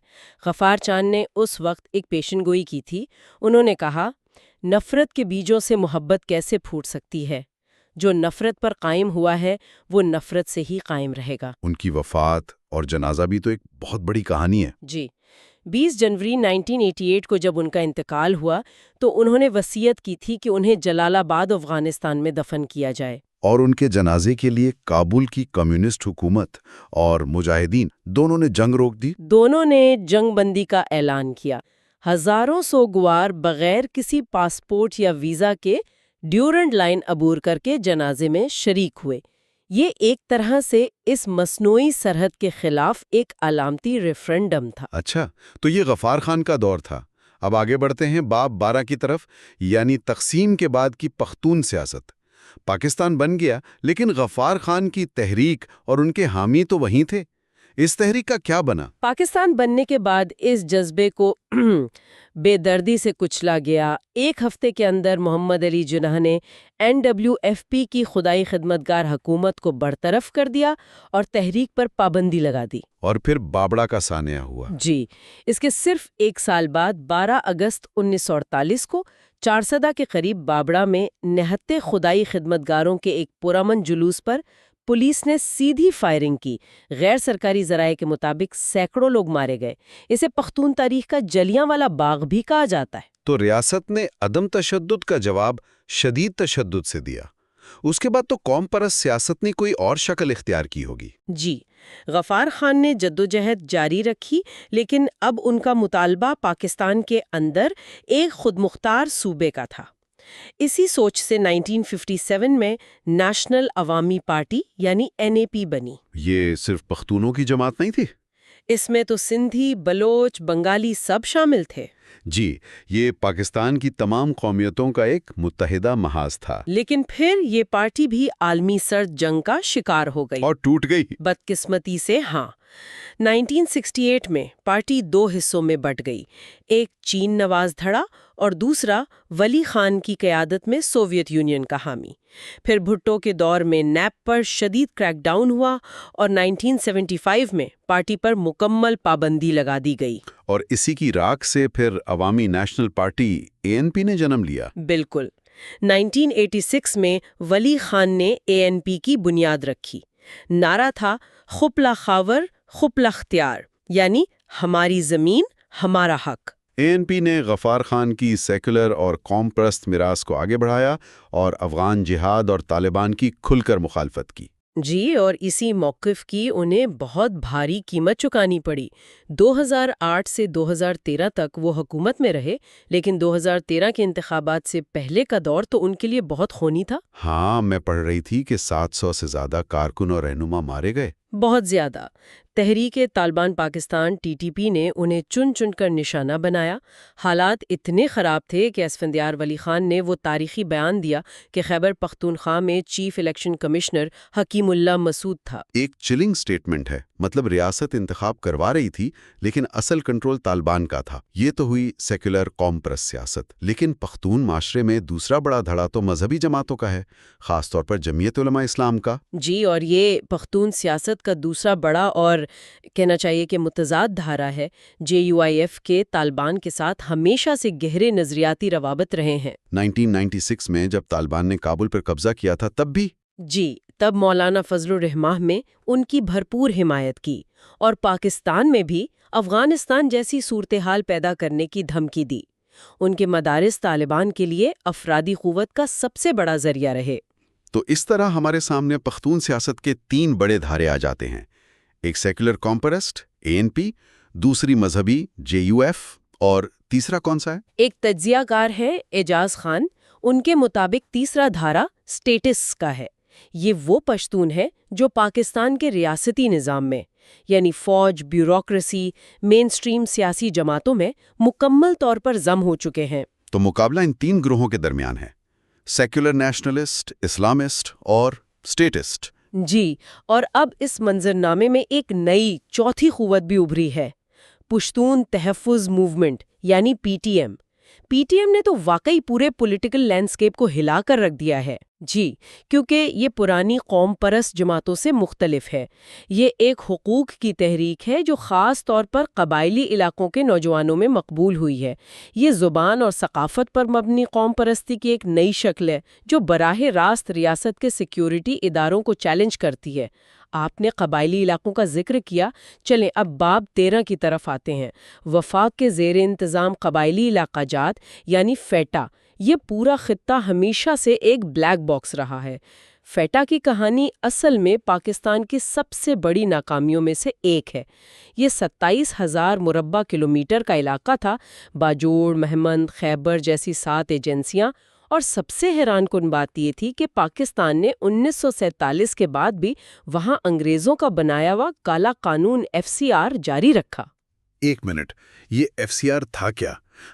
غفار چاند نے اس وقت ایک پیشن گوئی کی تھی۔ انہوں نے کہا، نفرت کے بیجوں سے محبت کیسے پھوٹ سکتی ہے؟ جو نفرت پر قائم ہوا ہے وہ نفرت سے ہی قائم رہے گا۔ ان کی وفات اور جنازہ بھی تو ایک بہت بڑی کہانی ہے۔ جی۔ 20 جنوری 1988 کو جب ان کا انتقال ہوا تو انہوں نے وصیت کی تھی کہ انہیں جلال آباد افغانستان میں دفن کیا جائے۔ اور ان کے جنازے کے لیے کابل کی کمیونسٹ حکومت اور مجاہدین دونوں نے جنگ روک دی۔ دونوں نے جنگ بندی کا اعلان کیا۔ ہزاروں سوگوار بغیر کسی پاسپورٹ یا ویزا کے ڈیورنڈ لائن عبور کر کے جنازے میں شریک ہوئے۔ یہ ایک طرح سے اس مصنوعی سرحد کے خلاف ایک علامتی ریفرنڈم تھا۔ اچھا، تو یہ غفار خان کا دور تھا۔ اب آگے بڑھتے ہیں باب 12 کی طرف، یعنی تقسیم کے بعد کی پختون سیاست۔ پاکستان بن گیا، لیکن غفار خان کی تحریک اور ان کے حامی تو وہیں تھے۔ اس تحریک کا کیا بنا؟ پاکستان بننے کے بعد اس جذبے کو بے دردی سے کچلا گیا۔ ایک ہفتے کے اندر محمد علی جناح نے NWFP کی خدائی خدمتگار حکومت کو برطرف کر دیا اور تحریک پر پابندی لگا دی۔ اور پھر بابڑا کا سانحہ ہوا۔ جی۔ اس کے صرف ایک سال بعد 12 اگست 1948 کو چارسدہ کے قریب بابڑا میں نہتے خدائی خدمتگاروں کے ایک پرامن جلوس پر پولیس نے سیدھی فائرنگ کی۔ غیر سرکاری ذرائع کے مطابق سینکڑوں لوگ مارے گئے۔ اسے پختون تاریخ کا جلیاں والا باغ بھی کہا جاتا ہے۔ تو ریاست نے عدم تشدد کا جواب شدید تشدد سے دیا۔ اس کے بعد تو قوم پرست سیاست نے کوئی اور شکل اختیار کی ہوگی۔ جی۔ غفار خان نے جدوجہد جاری رکھی، لیکن اب ان کا مطالبہ پاکستان کے اندر ایک خود مختار صوبے کا تھا۔ اسی سوچ سے 1957 میں نیشنل عوامی پارٹی یعنی NAP بنی۔ یہ صرف پختونوں کی جماعت نہیں تھی؟ اس میں تو سندھی، بلوچ، بنگالی سب شامل تھے۔ جی، یہ پاکستان کی تمام قومیتوں کا ایک متحدہ محاذ تھا لیکن پھر یہ پارٹی بھی عالمی سرد جنگ کا شکار ہو گئی اور ٹوٹ گئی۔ بدقسمتی سے ہاں۔ 1968 میں پارٹی دو حصوں میں بٹ گئی، ایک چین نواز دھڑا اور دوسرا ولی خان کی قیادت میں سوویت یونین کا حامی۔ پھر بھٹو کے دور میں نیب پر شدید کریک ڈاؤن ہوا اور 1975 میں پارٹی پر مکمل پابندی لگا دی گئی۔ اور اسی کی راکھ سے پھر عوامی نیشنل پارٹی ANP نے جنم لیا۔ بالکل۔ 1986 میں ولی خان نے ANP کی بنیاد رکھی۔ نعرہ تھا خپلہ خاور خپلہ اختیار، یعنی ہماری زمین ہمارا حق۔ ANP نے غفار خان کی سیکولر اور قوم پرست میراث کو آگے بڑھایا اور افغان جہاد اور طالبان کی کھل کر مخالفت کی۔ جی، اور اسی موقف کی انہیں بہت بھاری قیمت چکانی پڑی۔ 2008 سے 2013 تک وہ حکومت میں رہے، لیکن 2013 کے انتخابات سے پہلے کا دور تو ان کے لیے بہت خونی تھا۔ ہاں، میں پڑھ رہی تھی کہ 700 سے زیادہ کارکن اور رہنما مارے گئے۔ بہت زیادہ۔ تحریک طالبان پاکستان TTP نے انہیں چن چن کر نشانہ بنایا۔ حالات اتنے خراب تھے کہ اسفندیار ولی خان نے وہ تاریخی بیان دیا کہ خیبر پختونخوا میں چیف الیکشن کمشنر حکیم اللہ مسعود تھا۔ ایک چلنگ سٹیٹمنٹ ہے، مطلب ریاست انتخاب کروا رہی تھی لیکن اصل کنٹرول طالبان کا تھا۔ یہ تو ہوئی سیکولر قوم پرست سیاست، لیکن پختون معاشرے میں دوسرا بڑا دھڑا تو مذہبی جماعتوں کا ہے، خاص طور پر جمعیت علماء اسلام کا۔ جی، اور یہ پختون سیاست کا دوسرا بڑا اور کہنا چاہیے کہ متضاد دھارا ہے۔ JUIF کے طالبان کے ساتھ ہمیشہ سے گہرے نظریاتی روابط رہے ہیں۔ 1996 میں جب طالبان نے کابل پر قبضہ کیا تھا تب بھی جی، تب مولانا فضل الرحمٰن میں ان کی بھرپور حمایت کی اور پاکستان میں بھی افغانستان جیسی صورتحال پیدا کرنے کی دھمکی دی۔ ان کے مدارس طالبان کے لیے افرادی قوت کا سب سے بڑا ذریعہ رہے۔ تو اس طرح ہمارے سامنے پختون سیاست کے 3 بڑے دھارے آ جاتے ہیں، ایک سیکولر قوم پرست ANP، دوسری مذہبی JUF، اور تیسرا کون سا ہے؟ ایک تجزیہ کار ہے اعجاز خان، ان کے مطابق تیسرا دھارا سٹیٹس کا ہے۔ یہ وہ پشتون ہے جو پاکستان کے ریاستی نظام میں، یعنی فوج، بیوروکریسی، مین سٹریم سیاسی جماعتوں میں مکمل طور پر ضم ہو چکے ہیں۔ تو مقابلہ ان 3 گروہوں کے درمیان ہے، سیکولر نیشنلسٹ، اسلامسٹ اور سٹیٹسٹ۔ جی، اور اب اس منظرنامے میں ایک نئی چوتھی قوت بھی ابھری ہے، پشتون تحفظ موومنٹ یعنی PTM۔ PTM نے تو واقعی پورے پولیٹیکل لینڈسکیپ کو ہلا کر رکھ دیا ہے۔ جی، کیونکہ یہ پرانی قوم پرست جماعتوں سے مختلف ہے۔ یہ ایک حقوق کی تحریک ہے جو خاص طور پر قبائلی علاقوں کے نوجوانوں میں مقبول ہوئی ہے۔ یہ زبان اور ثقافت پر مبنی قوم پرستی کی ایک نئی شکل ہے جو براہ راست ریاست کے سیکیورٹی اداروں کو چیلنج کرتی ہے۔ آپ نے قبائلی علاقوں کا ذکر کیا، چلیں اب باب 13 کی طرف آتے ہیں۔ وفاق کے زیر انتظام قبائلی علاقہ جات یعنی فیٹا، یہ پورا خطہ ہمیشہ سے ایک بلیک باکس رہا ہے۔ فیٹا کی کہانی اصل میں پاکستان کی سب سے بڑی ناکامیوں میں سے ایک ہے۔ یہ 27,000 مربع کلومیٹر کا علاقہ تھا۔ باجوڑ، مہمند، خیبر جیسی 7 ایجنسیاں، اور سب سے حیران کن بات یہ تھی کہ پاکستان نے 1947 کے بعد بھی وہاں انگریزوں کا بنایا ہوا کالا قانون FCR جاری رکھا۔ ایک منٹ، یہ FCR تھا کیا؟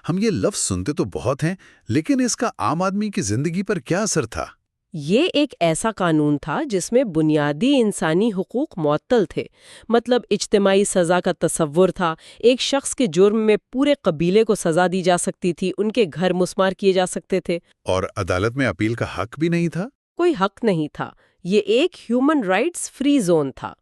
ہم یہ لفظ سنتے تو بہت ہیں، لیکن اس کا عام آدمی کی زندگی پر کیا اثر تھا؟ یہ ایک ایسا قانون تھا جس میں بنیادی انسانی حقوق معطل تھے۔ مطلب اجتماعی سزا کا تصور تھا، ایک شخص کے جرم میں پورے قبیلے کو سزا دی جا سکتی تھی، ان کے گھر مسمار کیے جا سکتے تھے۔ اور عدالت میں اپیل کا حق بھی نہیں تھا؟ کوئی حق نہیں تھا۔ یہ ایک ہیومن رائٹس فری زون تھا۔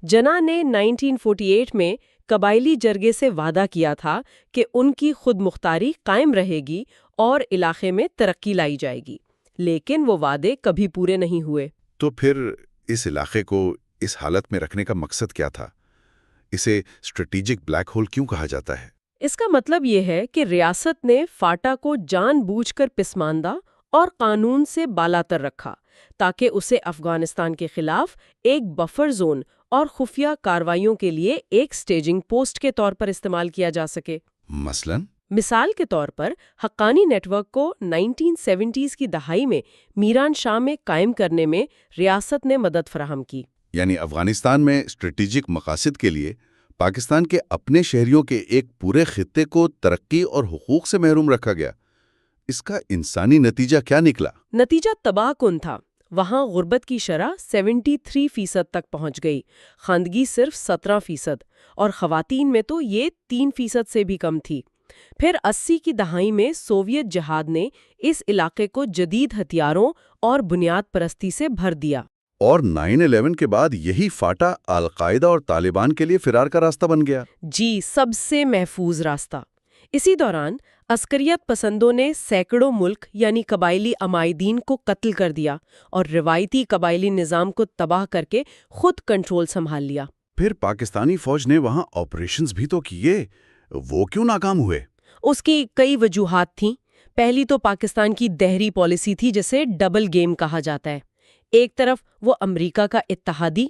جناح نے 1948 میں قبائلی جرگے سے وعدہ کیا تھا کہ ان کی خود مختاری قائم رہے گی اور علاقے میں ترقی لائی جائے گی، لیکن وہ وعدے کبھی پورے نہیں ہوئے۔ تو پھر اس علاقے کو اس حالت میں رکھنے کا مقصد کیا تھا؟ اسے اسٹریٹجک بلیک ہول کیوں کہا جاتا ہے؟ اس کا مطلب یہ ہے کہ ریاست نے فاٹا کو جان بوجھ کر پسماندہ اور قانون سے بالاتر رکھا تاکہ اسے افغانستان کے خلاف ایک بفر زون اور خفیہ کارروائیوں کے لیے ایک سٹیجنگ پوسٹ کے طور پر استعمال کیا جا سکے۔ مثال کے طور پر حقانی نیٹ ورک کو 1970s کی دہائی میں میران شاہ میں قائم کرنے میں ریاست نے مدد فراہم کی۔ یعنی افغانستان میں اسٹریٹجک مقاصد کے لیے پاکستان کے اپنے شہریوں کے ایک پورے خطے کو ترقی اور حقوق سے محروم رکھا گیا۔ اس کا انسانی نتیجہ کیا نکلا؟ نتیجہ تباہ کن تھا۔ وہاں غربت کی شرح 73% تک پہنچ گئی، خواندگی صرف 17%، اور خواتین میں تو یہ 3% سے بھی کم تھی۔ پھر 80 کی دہائی میں سوویت جہاد نے اس علاقے کو جدید ہتھیاروں اور بنیاد پرستی سے بھر دیا۔ اور 9/11 کے بعد یہی فاٹا القاعدہ اور طالبان کے لیے فرار کا راستہ بن گیا۔ جی، سب سے محفوظ راستہ۔ اسی دوران عسکریت پسندوں نے سینکڑوں ملک یعنی قبائلی عمائدین کو قتل کر دیا اور روایتی قبائلی نظام کو تباہ کر کے خود کنٹرول سنبھال لیا۔ پھر پاکستانی فوج نے وہاں آپریشنز بھی تو کیے، وہ کیوں ناکام ہوئے؟ اس کی کئی وجوہات تھیں۔ پہلی تو پاکستان کی دہری پالیسی تھی جسے ڈبل گیم کہا جاتا ہے۔ ایک طرف وہ امریکہ کا اتحادی،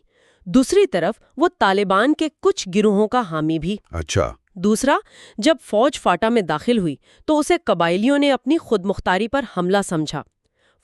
دوسری طرف وہ طالبان کے کچھ گروہوں کا حامی بھی۔ اچھا۔ دوسرا، جب فوج فاٹا میں داخل ہوئی تو اسے قبائلیوں نے اپنی خود مختاری پر حملہ سمجھا۔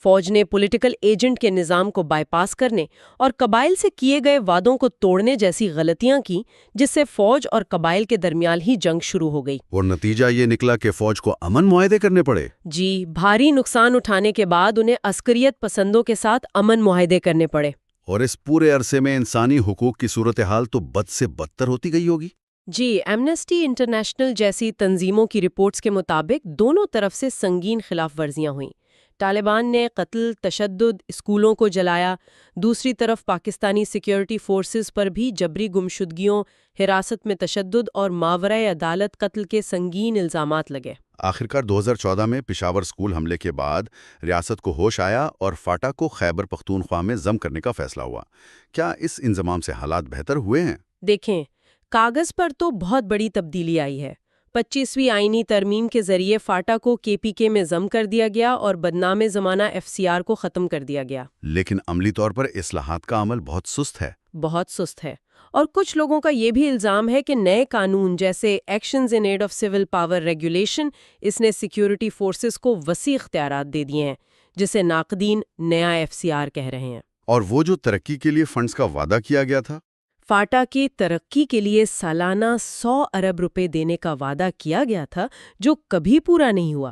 فوج نے پولیٹیکل ایجنٹ کے نظام کو بائی پاس کرنے اور قبائل سے کیے گئے وعدوں کو توڑنے جیسی غلطیاں کی، جس سے فوج اور قبائل کے درمیان ہی جنگ شروع ہو گئی۔ اور نتیجہ یہ نکلا کہ فوج کو امن معاہدے کرنے پڑے۔ جی، بھاری نقصان اٹھانے کے بعد انہیں عسکریت پسندوں کے ساتھ امن معاہدے کرنے پڑے۔ اور اس پورے عرصے میں انسانی حقوق کی صورتحال تو بد سے بدتر ہوتی گئی ہوگی۔ جی، ایمنسٹی انٹرنیشنل جیسی تنظیموں کی رپورٹس کے مطابق دونوں طرف سے سنگین خلاف ورزیاں ہوئیں۔ طالبان نے قتل، تشدد، اسکولوں کو جلایا، دوسری طرف پاکستانی سیکیورٹی فورسز پر بھی جبری گمشدگیوں، حراست میں تشدد اور ماورائے عدالت قتل کے سنگین الزامات لگے۔ آخرکار 2014 میں پشاور اسکول حملے کے بعد ریاست کو ہوش آیا اور فاٹا کو خیبر پختونخوا میں ضم کرنے کا فیصلہ ہوا۔ کیا اس انضمام سے حالات بہتر ہوئے ہیں؟ دیکھیں، کاغذ پر تو بہت بڑی تبدیلی آئی ہے۔ 25ویں آئینی ترمیم کے ذریعے فاٹا کو KPK میں ضم کر دیا گیا اور بدنام زمانہ FCR کو ختم کر دیا گیا۔ لیکن عملی طور پر اصلاحات کا عمل بہت سست ہے۔ بہت سست ہے، اور کچھ لوگوں کا یہ بھی الزام ہے کہ نئے قانون جیسے actions in aid of civil power regulation, اس نے سیکیورٹی فورسز کو وسیع اختیارات دے دیے ہیں، جسے ناقدین نیا FCR کہہ رہے ہیں۔ اور وہ جو ترقی کے لیے فنڈز کا وعدہ کیا گیا تھا؟ فاٹا کی ترقی کے لیے سالانہ 100 ارب روپے دینے کا وعدہ کیا گیا تھا، جو کبھی پورا نہیں ہوا۔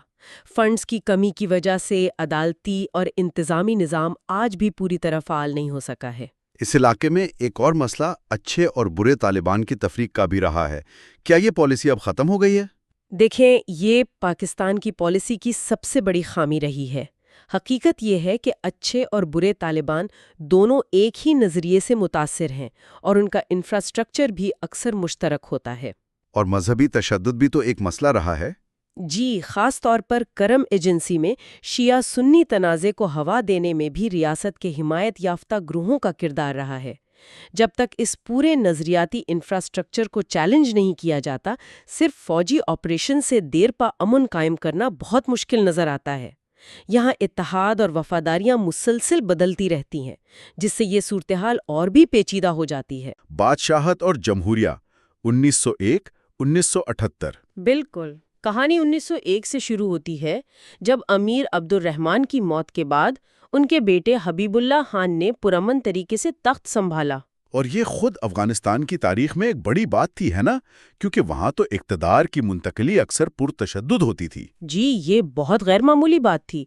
فنڈز کی کمی کی وجہ سے عدالتی اور انتظامی نظام آج بھی پوری طرح فعال نہیں ہو سکا ہے۔ اس علاقے میں ایک اور مسئلہ اچھے اور برے طالبان کی تفریق کا بھی رہا ہے۔ کیا یہ پالیسی اب ختم ہو گئی ہے؟ دیکھیں، یہ پاکستان کی پالیسی کی سب سے بڑی خامی رہی ہے۔ حقیقت یہ ہے کہ اچھے اور برے طالبان دونوں ایک ہی نظریے سے متاثر ہیں، اور ان کا انفراسٹرکچر بھی اکثر مشترک ہوتا ہے۔ اور مذہبی تشدد بھی تو ایک مسئلہ رہا ہے۔ جی، خاص طور پر کرم ایجنسی میں شیعہ سنی تنازع کو ہوا دینے میں بھی ریاست کے حمایت یافتہ گروہوں کا کردار رہا ہے۔ جب تک اس پورے نظریاتی انفراسٹرکچر کو چیلنج نہیں کیا جاتا، صرف فوجی آپریشن سے دیر پا امن قائم کرنا بہت مشکل نظر آتا ہے۔ یہاں اتحاد اور وفاداریاں مسلسل بدلتی رہتی ہیں، جس سے یہ صورتحال اور بھی پیچیدہ ہو جاتی ہے۔ بادشاہت اور جمہوریہ، 1901 1978۔ بالکل، کہانی 1901 سے شروع ہوتی ہے، جب امیر عبد الرحمن کی موت کے بعد ان کے بیٹے حبیب اللہ خان نے پرامن طریقے سے تخت سنبھالا۔ اور یہ خود افغانستان کی تاریخ میں ایک بڑی بات تھی، ہے نا؟ کیونکہ وہاں تو اقتدار کی منتقلی اکثر پرتشدد ہوتی تھی۔ جی، یہ بہت غیر معمولی بات تھی۔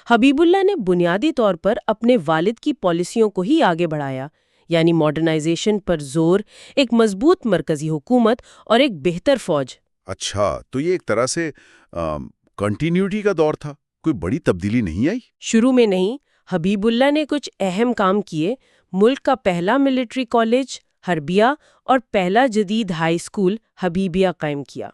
حبیب اللہ نے بنیادی طور پر اپنے والد کی پالیسیوں کو ہی آگے بڑھایا، یعنی ماڈرنائزیشن پر زور، ایک مضبوط مرکزی حکومت اور ایک بہتر فوج۔ اچھا، تو یہ ایک طرح سے کنٹینیوٹی کا دور تھا، کوئی بڑی تبدیلی نہیں آئی؟ شروع میں نہیں۔ حبیب اللہ نے کچھ اہم کام کیے۔ ملک کا پہلا ملٹری کالج حربیہ اور پہلا جدید ہائی اسکول حبیبیہ قائم کیا۔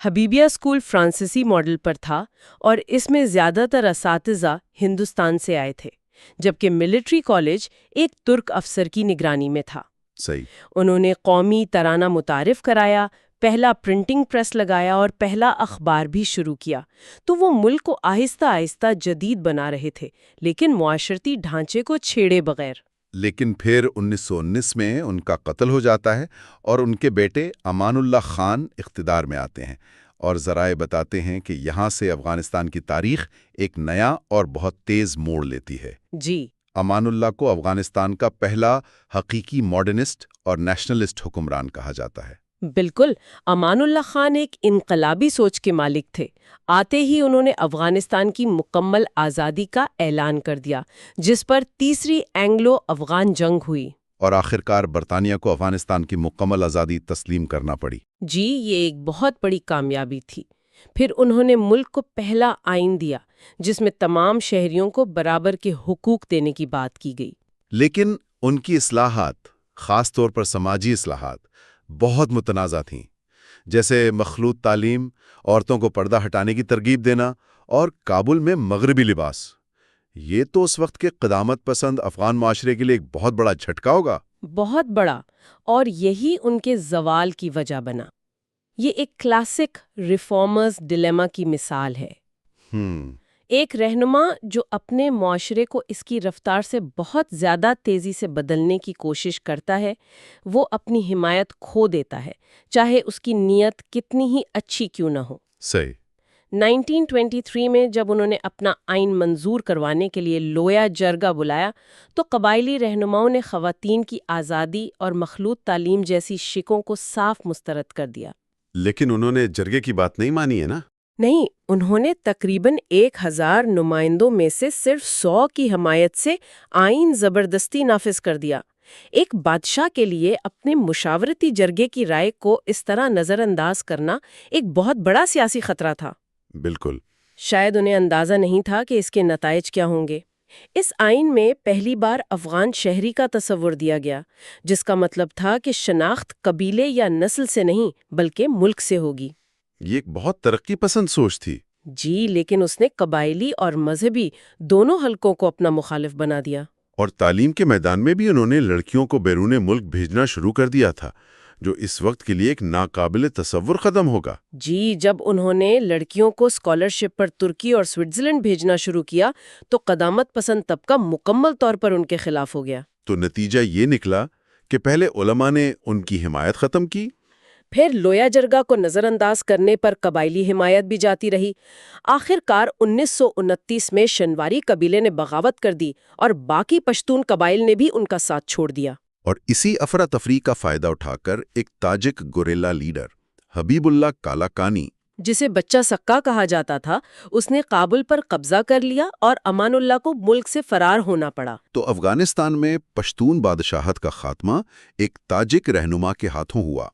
حبیبیہ اسکول فرانسیسی ماڈل پر تھا اور اس میں زیادہ تر اساتذہ ہندوستان سے آئے تھے، جبکہ ملٹری کالج ایک ترک افسر کی نگرانی میں تھا۔ صحیح۔ انہوں نے قومی ترانہ متعارف کرایا، پہلا پرنٹنگ پریس لگایا اور پہلا اخبار بھی شروع کیا۔ تو وہ ملک کو آہستہ آہستہ جدید بنا رہے تھے، لیکن معاشرتی ڈھانچے کو چھیڑے بغیر۔ لیکن پھر 1919 میں ان کا قتل ہو جاتا ہے اور ان کے بیٹے امان اللہ خان اقتدار میں آتے ہیں، اور ذرائع بتاتے ہیں کہ یہاں سے افغانستان کی تاریخ ایک نیا اور بہت تیز موڑ لیتی ہے۔ جی، امان اللہ کو افغانستان کا پہلا حقیقی ماڈرنسٹ اور نیشنلسٹ حکمران کہا جاتا ہے۔ بالکل، امان اللہ خان ایک انقلابی سوچ کے مالک تھے۔ آتے ہی انہوں نے افغانستان کی مکمل آزادی کا اعلان کر دیا، جس پر تیسری اینگلو افغان جنگ ہوئی۔ اور آخرکار برطانیہ کو افغانستان کی مکمل آزادی تسلیم کرنا پڑی۔ جی، یہ ایک بہت بڑی کامیابی تھی۔ پھر انہوں نے ملک کو پہلا آئین دیا، جس میں تمام شہریوں کو برابر کے حقوق دینے کی بات کی گئی۔ لیکن ان کی اصلاحات، خاص طور پر سماجی اصلاحات، بہت متنازع تھیں، جیسے مخلوط تعلیم، عورتوں کو پردہ ہٹانے کی ترغیب دینا اور کابل میں مغربی لباس۔ یہ تو اس وقت کے قدامت پسند افغان معاشرے کے لیے ایک بہت بڑا جھٹکا ہوگا۔ بہت بڑا، اور یہی ان کے زوال کی وجہ بنا۔ یہ ایک کلاسک ریفارمرز ڈیلیما کی مثال ہے۔ ایک رہنما جو اپنے معاشرے کو اس کی رفتار سے بہت زیادہ تیزی سے بدلنے کی کوشش کرتا ہے، وہ اپنی حمایت کھو دیتا ہے، چاہے اس کی نیت کتنی ہی اچھی کیوں نہ ہو۔ صحیح۔ 1923 میں جب انہوں نے اپنا آئین منظور کروانے کے لیے لویا جرگہ بلایا تو قبائلی رہنماؤں نے خواتین کی آزادی اور مخلوط تعلیم جیسی شکوں کو صاف مسترد کر دیا۔ لیکن انہوں نے جرگے کی بات نہیں مانی ہے نا؟ نہیں، انہوں نے تقریباً 1000 نمائندوں میں سے صرف 100 کی حمایت سے آئین زبردستی نافذ کر دیا۔ ایک بادشاہ کے لیے اپنے مشاورتی جرگے کی رائے کو اس طرح نظر انداز کرنا ایک بہت بڑا سیاسی خطرہ تھا۔ بالکل۔ شاید انہیں اندازہ نہیں تھا کہ اس کے نتائج کیا ہوں گے۔ اس آئین میں پہلی بار افغان شہری کا تصور دیا گیا، جس کا مطلب تھا کہ شناخت قبیلے یا نسل سے نہیں بلکہ ملک سے ہوگی۔ یہ ایک بہت ترقی پسند سوچ تھی۔ جی، لیکن اس نے قبائلی اور مذہبی دونوں حلقوں کو اپنا مخالف بنا دیا۔ اور تعلیم کے میدان میں بھی انہوں نے لڑکیوں کو بیرون ملک بھیجنا شروع کر دیا تھا، جو اس وقت کے لیے ایک ناقابل تصور قدم ہوگا۔ جی، جب انہوں نے لڑکیوں کو اسکالرشپ پر ترکی اور سوئٹزرلینڈ بھیجنا شروع کیا تو قدامت پسند طبقہ مکمل طور پر ان کے خلاف ہو گیا۔ تو نتیجہ یہ نکلا کہ پہلے علماء نے ان کی حمایت ختم کی، پھر لویا جرگہ کو نظر انداز کرنے پر قبائلی حمایت بھی جاتی رہی۔ آخر کار 1929 میں شنواری قبیلے نے بغاوت کر دی اور باقی پشتون قبائل نے بھی ان کا ساتھ چھوڑ دیا۔ اور اسی افراتفری کا فائدہ اٹھا کر ایک تاجک گوریلا لیڈر حبیب اللہ کالاکانی، جسے بچہ سکا کہا جاتا تھا، اس نے کابل پر قبضہ کر لیا اور امان اللہ کو ملک سے فرار ہونا پڑا۔ تو افغانستان میں پشتون بادشاہت کا خاتمہ ایک تاجک رہنما کے ہاتھوں ہوا،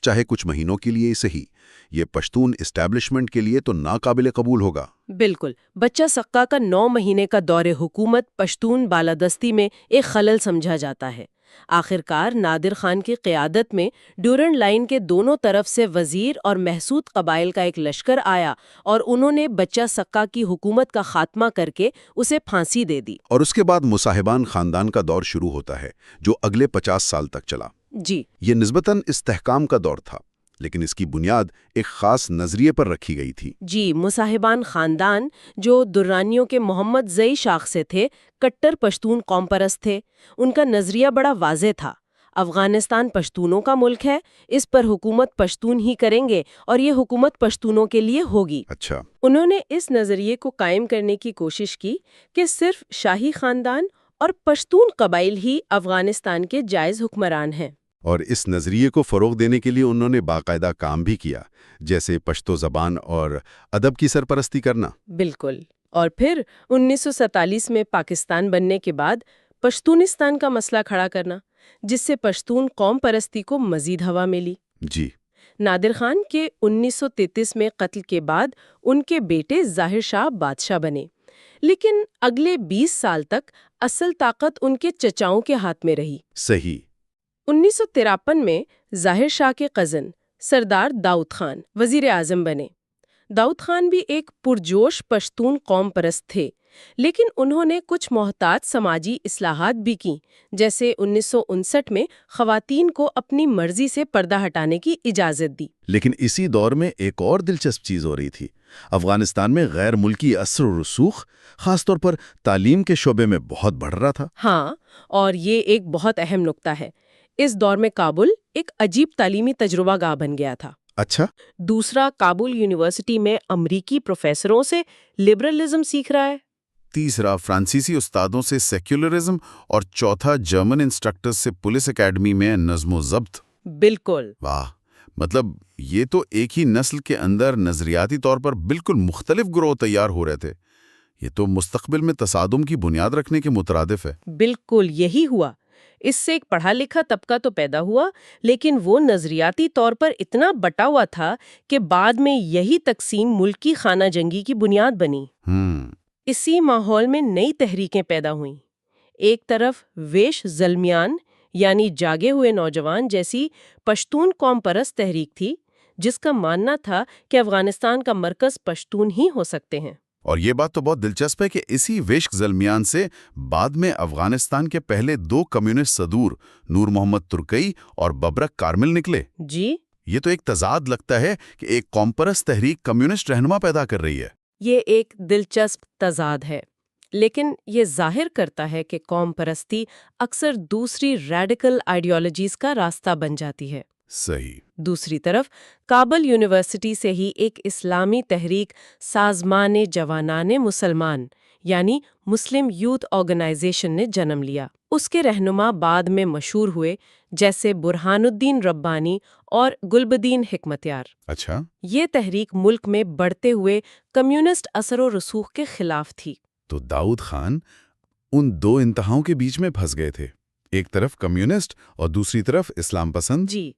چاہے کچھ مہینوں کے لیے صحیح۔ یہ پشتون اسٹیبلشمنٹ کے لیے تو ناقابل قبول ہوگا۔ بالکل، بچہ سکا کا 9 مہینے کا دور حکومت پشتون بالادستی میں ایک خلل سمجھا جاتا ہے۔ آخرکار نادر خان کی قیادت میں ڈیورنڈ لائن کے دونوں طرف سے وزیر اور محسود قبائل کا ایک لشکر آیا اور انہوں نے بچہ سکا کی حکومت کا خاتمہ کر کے اسے پھانسی دے دی۔ اور اس کے بعد مصاحبان خاندان کا دور شروع ہوتا ہے، جو اگلے 50 سال تک چلا۔ جی، یہ نسبتاً استحکام کا دور تھا، لیکن اس کی بنیاد ایک خاص نظریے پر رکھی گئی تھی۔ جی، مصاحبان خاندان جو درانیوں کے محمد زئی شاخ سے تھے، کٹر پشتون قوم پرست تھے۔ ان کا نظریہ بڑا واضح تھا، افغانستان پشتونوں کا ملک ہے، اس پر حکومت پشتون ہی کریں گے اور یہ حکومت پشتونوں کے لیے ہوگی۔ اچھا۔ انہوں نے اس نظریے کو قائم کرنے کی کوشش کی کہ صرف شاہی خاندان اور پشتون قبائل ہی افغانستان کے جائز حکمران ہیں۔ اور اس نظریے کو فروغ دینے کے لیے انہوں نے باقاعدہ کام بھی کیا، جیسے پشتو زبان اور ادب کی سرپرستی کرنا۔ بالکل، اور پھر 1947 میں پاکستان بننے کے بعد پشتونستان کا مسئلہ کھڑا کرنا، جس سے پشتون قوم پرستی کو مزید ہوا ملی۔ جی۔ نادر خان کے 1933 میں قتل کے بعد ان کے بیٹے ظاہر شاہ بادشاہ بنے، لیکن اگلے 20 سال تک اصل طاقت ان کے چچاؤں کے ہاتھ میں رہی۔ صحیح۔ 1953 میں ظاہر شاہ کے کزن سردار داؤد خان وزیر اعظم بنے۔ داؤد خان بھی ایک پرجوش پشتون قوم پرست تھے، لیکن انہوں نے کچھ محتاط سماجی اصلاحات بھی کیں، جیسے 1959 میں خواتین کو اپنی مرضی سے پردہ ہٹانے کی اجازت دی۔ لیکن اسی دور میں ایک اور دلچسپ چیز ہو رہی تھی۔ افغانستان میں غیر ملکی اثر و رسوخ خاص طور پر تعلیم کے شعبے میں بہت بڑھ رہا تھا۔ ہاں، اور یہ ایک بہت اہم نکتہ ہے۔ اس دور میں کابل ایک عجیب تعلیمی تجربہ گاہ بن گیا تھا۔ اچھا۔ دوسرا، کابل یونیورسٹی میں امریکی پروفیسروں سے لبرلزم سیکھ رہا ہے۔ تیسرا فرانسیسی استادوں سے سیکولرزم اور چوتھا جرمن انسٹرکٹرز سے پولیس اکیڈمی میں نظم و ضبط۔ بالکل۔ واہ، مطلب یہ تو ایک ہی نسل کے اندر نظریاتی طور پر بالکل مختلف گروہ تیار ہو رہے تھے۔ یہ تو مستقبل میں تصادم کی بنیاد رکھنے کے مترادف ہے۔ بالکل یہی ہوا۔ اس سے ایک پڑھا لکھا طبقہ تو پیدا ہوا، لیکن وہ نظریاتی طور پر اتنا بٹا ہوا تھا کہ بعد میں یہی تقسیم ملکی خانہ جنگی کی بنیاد بنی۔ اسی ماحول میں نئی تحریکیں پیدا ہوئیں۔ ایک طرف ویش زلمیان یعنی جاگے ہوئے نوجوان جیسی پشتون قوم پرست تحریک تھی، جس کا ماننا تھا کہ افغانستان کا مرکز پشتون ہی ہو سکتے ہیں۔ اور یہ بات تو بہت دلچسپ ہے کہ اسی ویشک زلمیان سے بعد میں افغانستان کے پہلے 2 کمیونسٹ صدور نور محمد ترکی اور ببرک کارمل نکلے۔ جی، یہ تو ایک تضاد لگتا ہے کہ ایک قوم پرست تحریک کمیونسٹ رہنما پیدا کر رہی ہے۔ یہ ایک دلچسپ تضاد ہے، لیکن یہ ظاہر کرتا ہے کہ قوم پرستی اکثر دوسری ریڈیکل آئیڈیالوجیز کا راستہ بن جاتی ہے۔ صحیح۔ دوسری طرف کابل یونیورسٹی سے ہی ایک اسلامی تحریک سازمان جوانان مسلمان یعنی مسلم یوتھ آرگنائزیشن نے جنم لیا۔ اس کے رہنما بعد میں مشہور ہوئے، جیسے برہان الدین ربانی اور گلبدین حکمتیار۔ اچھا۔ یہ تحریک ملک میں بڑھتے ہوئے کمیونسٹ اثر و رسوخ کے خلاف تھی۔ تو داؤد خان ان 2 انتہاؤں کے بیچ میں پھنس گئے تھے، ایک طرف کمیونسٹ اور دوسری طرف اسلام پسند۔ جی،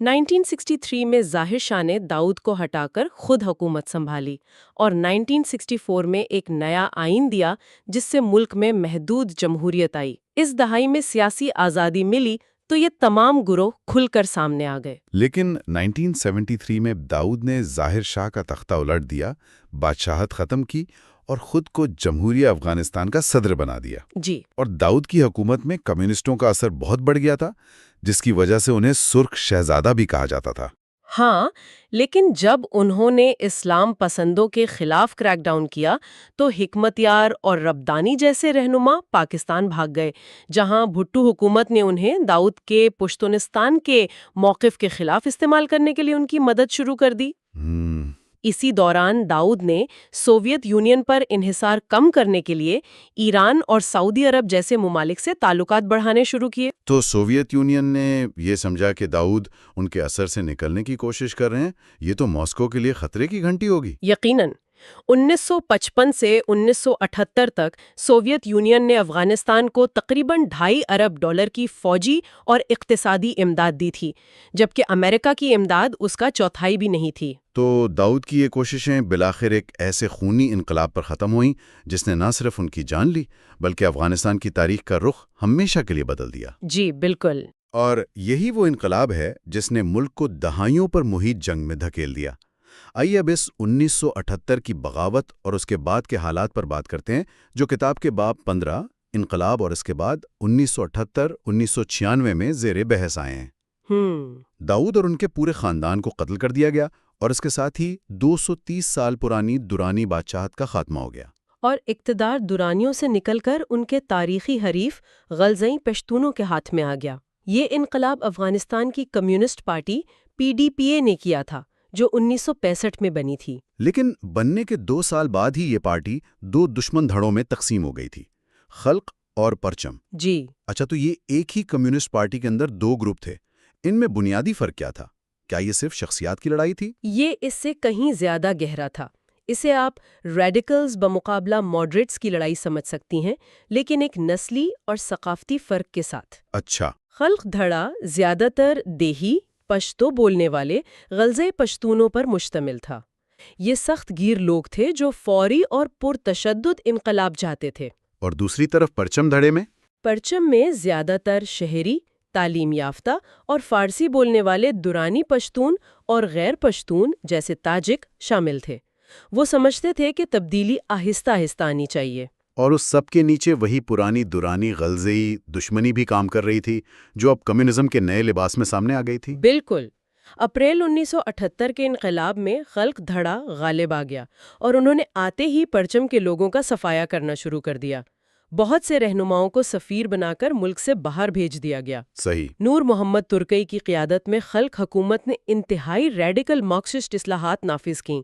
1963 میں ظاہر شاہ نے داؤد کو ہٹا کر خود حکومت سنبھالی اور 1964 میں ایک نیا آئین دیا جس سے ملک میں محدود جمہوریت آئی۔ اس دہائی میں سیاسی آزادی ملی تو یہ تمام گروہ کھل کر سامنے آ گئے۔ لیکن 1973 میں داؤد نے ظاہر شاہ کا تختہ الٹ دیا، بادشاہت ختم کی اور خود کو جمہوریہ افغانستان کا صدر بنا دیا۔ جی، اور داؤد کی حکومت میں کمیونسٹوں کا اثر بہت بڑھ گیا تھا، جس کی وجہ سے انہیں سرخ شہزادہ بھی کہا جاتا تھا۔ ہاں، لیکن جب انہوں نے اسلام پسندوں کے خلاف کریک ڈاؤن کیا تو حکمتیار اور ربدانی جیسے رہنما پاکستان بھاگ گئے، جہاں بھٹو حکومت نے انہیں داؤد کے پشتونستان کے موقف کے خلاف استعمال کرنے کے لیے ان کی مدد شروع کر دی۔ اسی دوران داؤد نے سوویت یونین پر انحصار کم کرنے کے لیے ایران اور سعودی عرب جیسے ممالک سے تعلقات بڑھانے شروع کیے۔ تو سوویت یونین نے یہ سمجھا کہ داؤد ان کے اثر سے نکلنے کی کوشش کر رہے ہیں، یہ تو ماسکو کے لیے خطرے کی گھنٹی ہوگی۔ یقیناً 1955 سے 1978 تک سوویت یونین نے افغانستان کو تقریباً $2.5 ارب کی فوجی اور اقتصادی امداد دی تھی، جبکہ امریکہ کی امداد اس کا چوتھائی بھی نہیں تھی۔ تو داؤد کی یہ کوششیں بالآخر ایک ایسے خونی انقلاب پر ختم ہوئیں جس نے نہ صرف ان کی جان لی بلکہ افغانستان کی تاریخ کا رخ ہمیشہ کے لیے بدل دیا۔ جی بالکل۔ اور یہی وہ انقلاب ہے جس نے ملک کو دہائیوں پر محیط جنگ میں دھکیل دیا۔ آئیے اب اس 1978 کی بغاوت اور اس کے بعد کے حالات پر بات کرتے ہیں، جو کتاب کے باب 15 انقلاب اور اس کے بعد 1978-1996 میں زیر بحث آئے ہیں۔ داؤد اور ان کے پورے خاندان کو قتل کر دیا گیا اور اس کے ساتھ ہی 230 سال پرانی درانی بادشاہت کا خاتمہ ہو گیا۔ اور اقتدار درانیوں سے نکل کر ان کے تاریخی حریف غلزئی پشتونوں کے ہاتھ میں آ گیا۔ یہ انقلاب افغانستان کی کمیونسٹ پارٹی PDPA نے کیا تھا، جو 1965 میں بنی تھی۔ لیکن بننے کے 2 سال بعد ہی یہ پارٹی 2 دشمن دھڑوں میں تقسیم ہو گئی تھی، خلق اور پرچم۔ جی اچھا، تو یہ ایک ہی کمیونسٹ پارٹی کے اندر 2 گروپ تھے، ان میں بنیادی فرق کیا تھا؟ کیا یہ صرف شخصیات کی لڑائی تھی؟ یہ اس سے کہیں زیادہ گہرا تھا۔ اسے آپ ریڈیکلز بمقابلہ ماڈریٹس کی لڑائی سمجھ سکتی ہیں، لیکن ایک نسلی اور ثقافتی فرق کے ساتھ۔ اچھا۔ خلق دھڑا زیادہ تر دیہی پشتو بولنے والے غلزے پشتونوں پر مشتمل تھا۔ یہ سخت گیر لوگ تھے جو فوری اور پرتشدد انقلاب چاہتے تھے۔ اور دوسری طرف پرچم دھڑے میں؟ پرچم میں زیادہ تر شہری، تعلیم یافتہ اور فارسی بولنے والے دورانی پشتون اور غیر پشتون جیسے تاجک شامل تھے۔ وہ سمجھتے تھے کہ تبدیلی آہستہ آہستہ آنی چاہیے۔ اور اس سب کے نیچے وہی پرانی دورانی غلزئی دشمنی بھی کام کر رہی تھی، جو اب کمیونزم کے نئے لباس میں سامنے آ گئی تھی۔ بالکل۔ اپریل 1978 کے انقلاب میں خلق دھڑا غالب آ گیا اور انہوں نے آتے ہی پرچم کے لوگوں کا صفایا کرنا شروع کر دیا۔ بہت سے رہنماؤں کو سفیر بنا کر ملک سے باہر بھیج دیا گیا۔ صحیح۔ نور محمد ترکی کی قیادت میں خلق حکومت نے انتہائی ریڈیکل مارکسسٹ اصلاحات نافذ کیں۔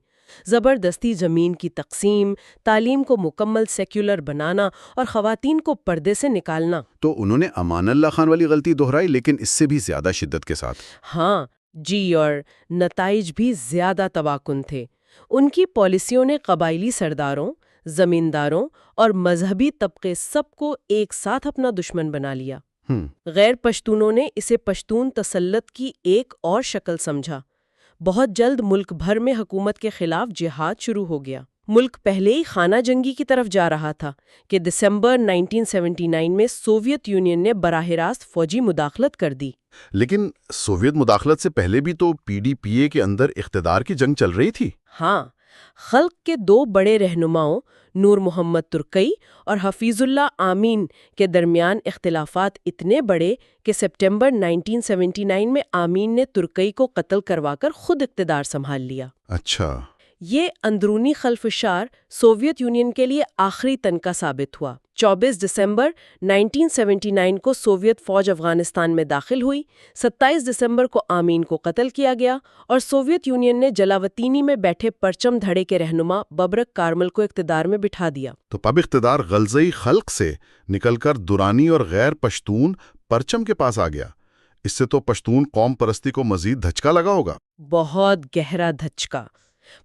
زبردستی زمین کی تقسیم، تعلیم کو مکمل سیکولر بنانا اور خواتین کو پردے سے نکالنا۔ تو انہوں نے امان اللہ خان والی غلطی دہرائی، لیکن اس سے بھی زیادہ شدت کے ساتھ۔ ہاں جی، اور نتائج بھی زیادہ تباکن تھے۔ ان کی پالیسیوں نے قبائلی سرداروں، زمینداروں اور مذہبی طبقے سب کو ایک ساتھ اپنا دشمن بنا لیا۔ غیر پشتونوں نے اسے پشتون تسلط کی ایک اور شکل سمجھا۔ بہت جلد ملک بھر میں حکومت کے خلاف جہاد شروع ہو گیا۔ ملک پہلے ہی خانہ جنگی کی طرف جا رہا تھا کہ دسمبر 1979 میں سوویت یونین نے براہ راست فوجی مداخلت کر دی۔ لیکن سوویت مداخلت سے پہلے بھی تو پی ڈی پی اے کے اندر اقتدار کی جنگ چل رہی تھی۔ ہاں، خلق کے دو بڑے رہنماؤں نور محمد ترکی اور حفیظ اللہ آمین کے درمیان اختلافات اتنے بڑے کہ سپٹمبر 1979 میں آمین نے ترکی کو قتل کروا کر خود اقتدار سنبھال لیا۔ اچھا۔ یہ اندرونی خلفشار سوویت یونین کے لیے آخری تنکا ثابت ہوا۔ 24 دسمبر 1979 کو سوویت فوج افغانستان میں داخل ہوئی، 27 دسمبر کو آمین کو قتل کیا گیا اور سوویت یونین نے جلاوطینی میں بیٹھے پرچم دھڑے کے رہنما ببرک کارمل کو اقتدار میں بٹھا دیا۔ تو اب اقتدار غلزئی خلق سے نکل کر دورانی اور غیر پشتون پرچم کے پاس آ گیا۔ اس سے تو پشتون قوم پرستی کو مزید دھچکا لگا ہوگا۔ بہت گہرا دھچکا۔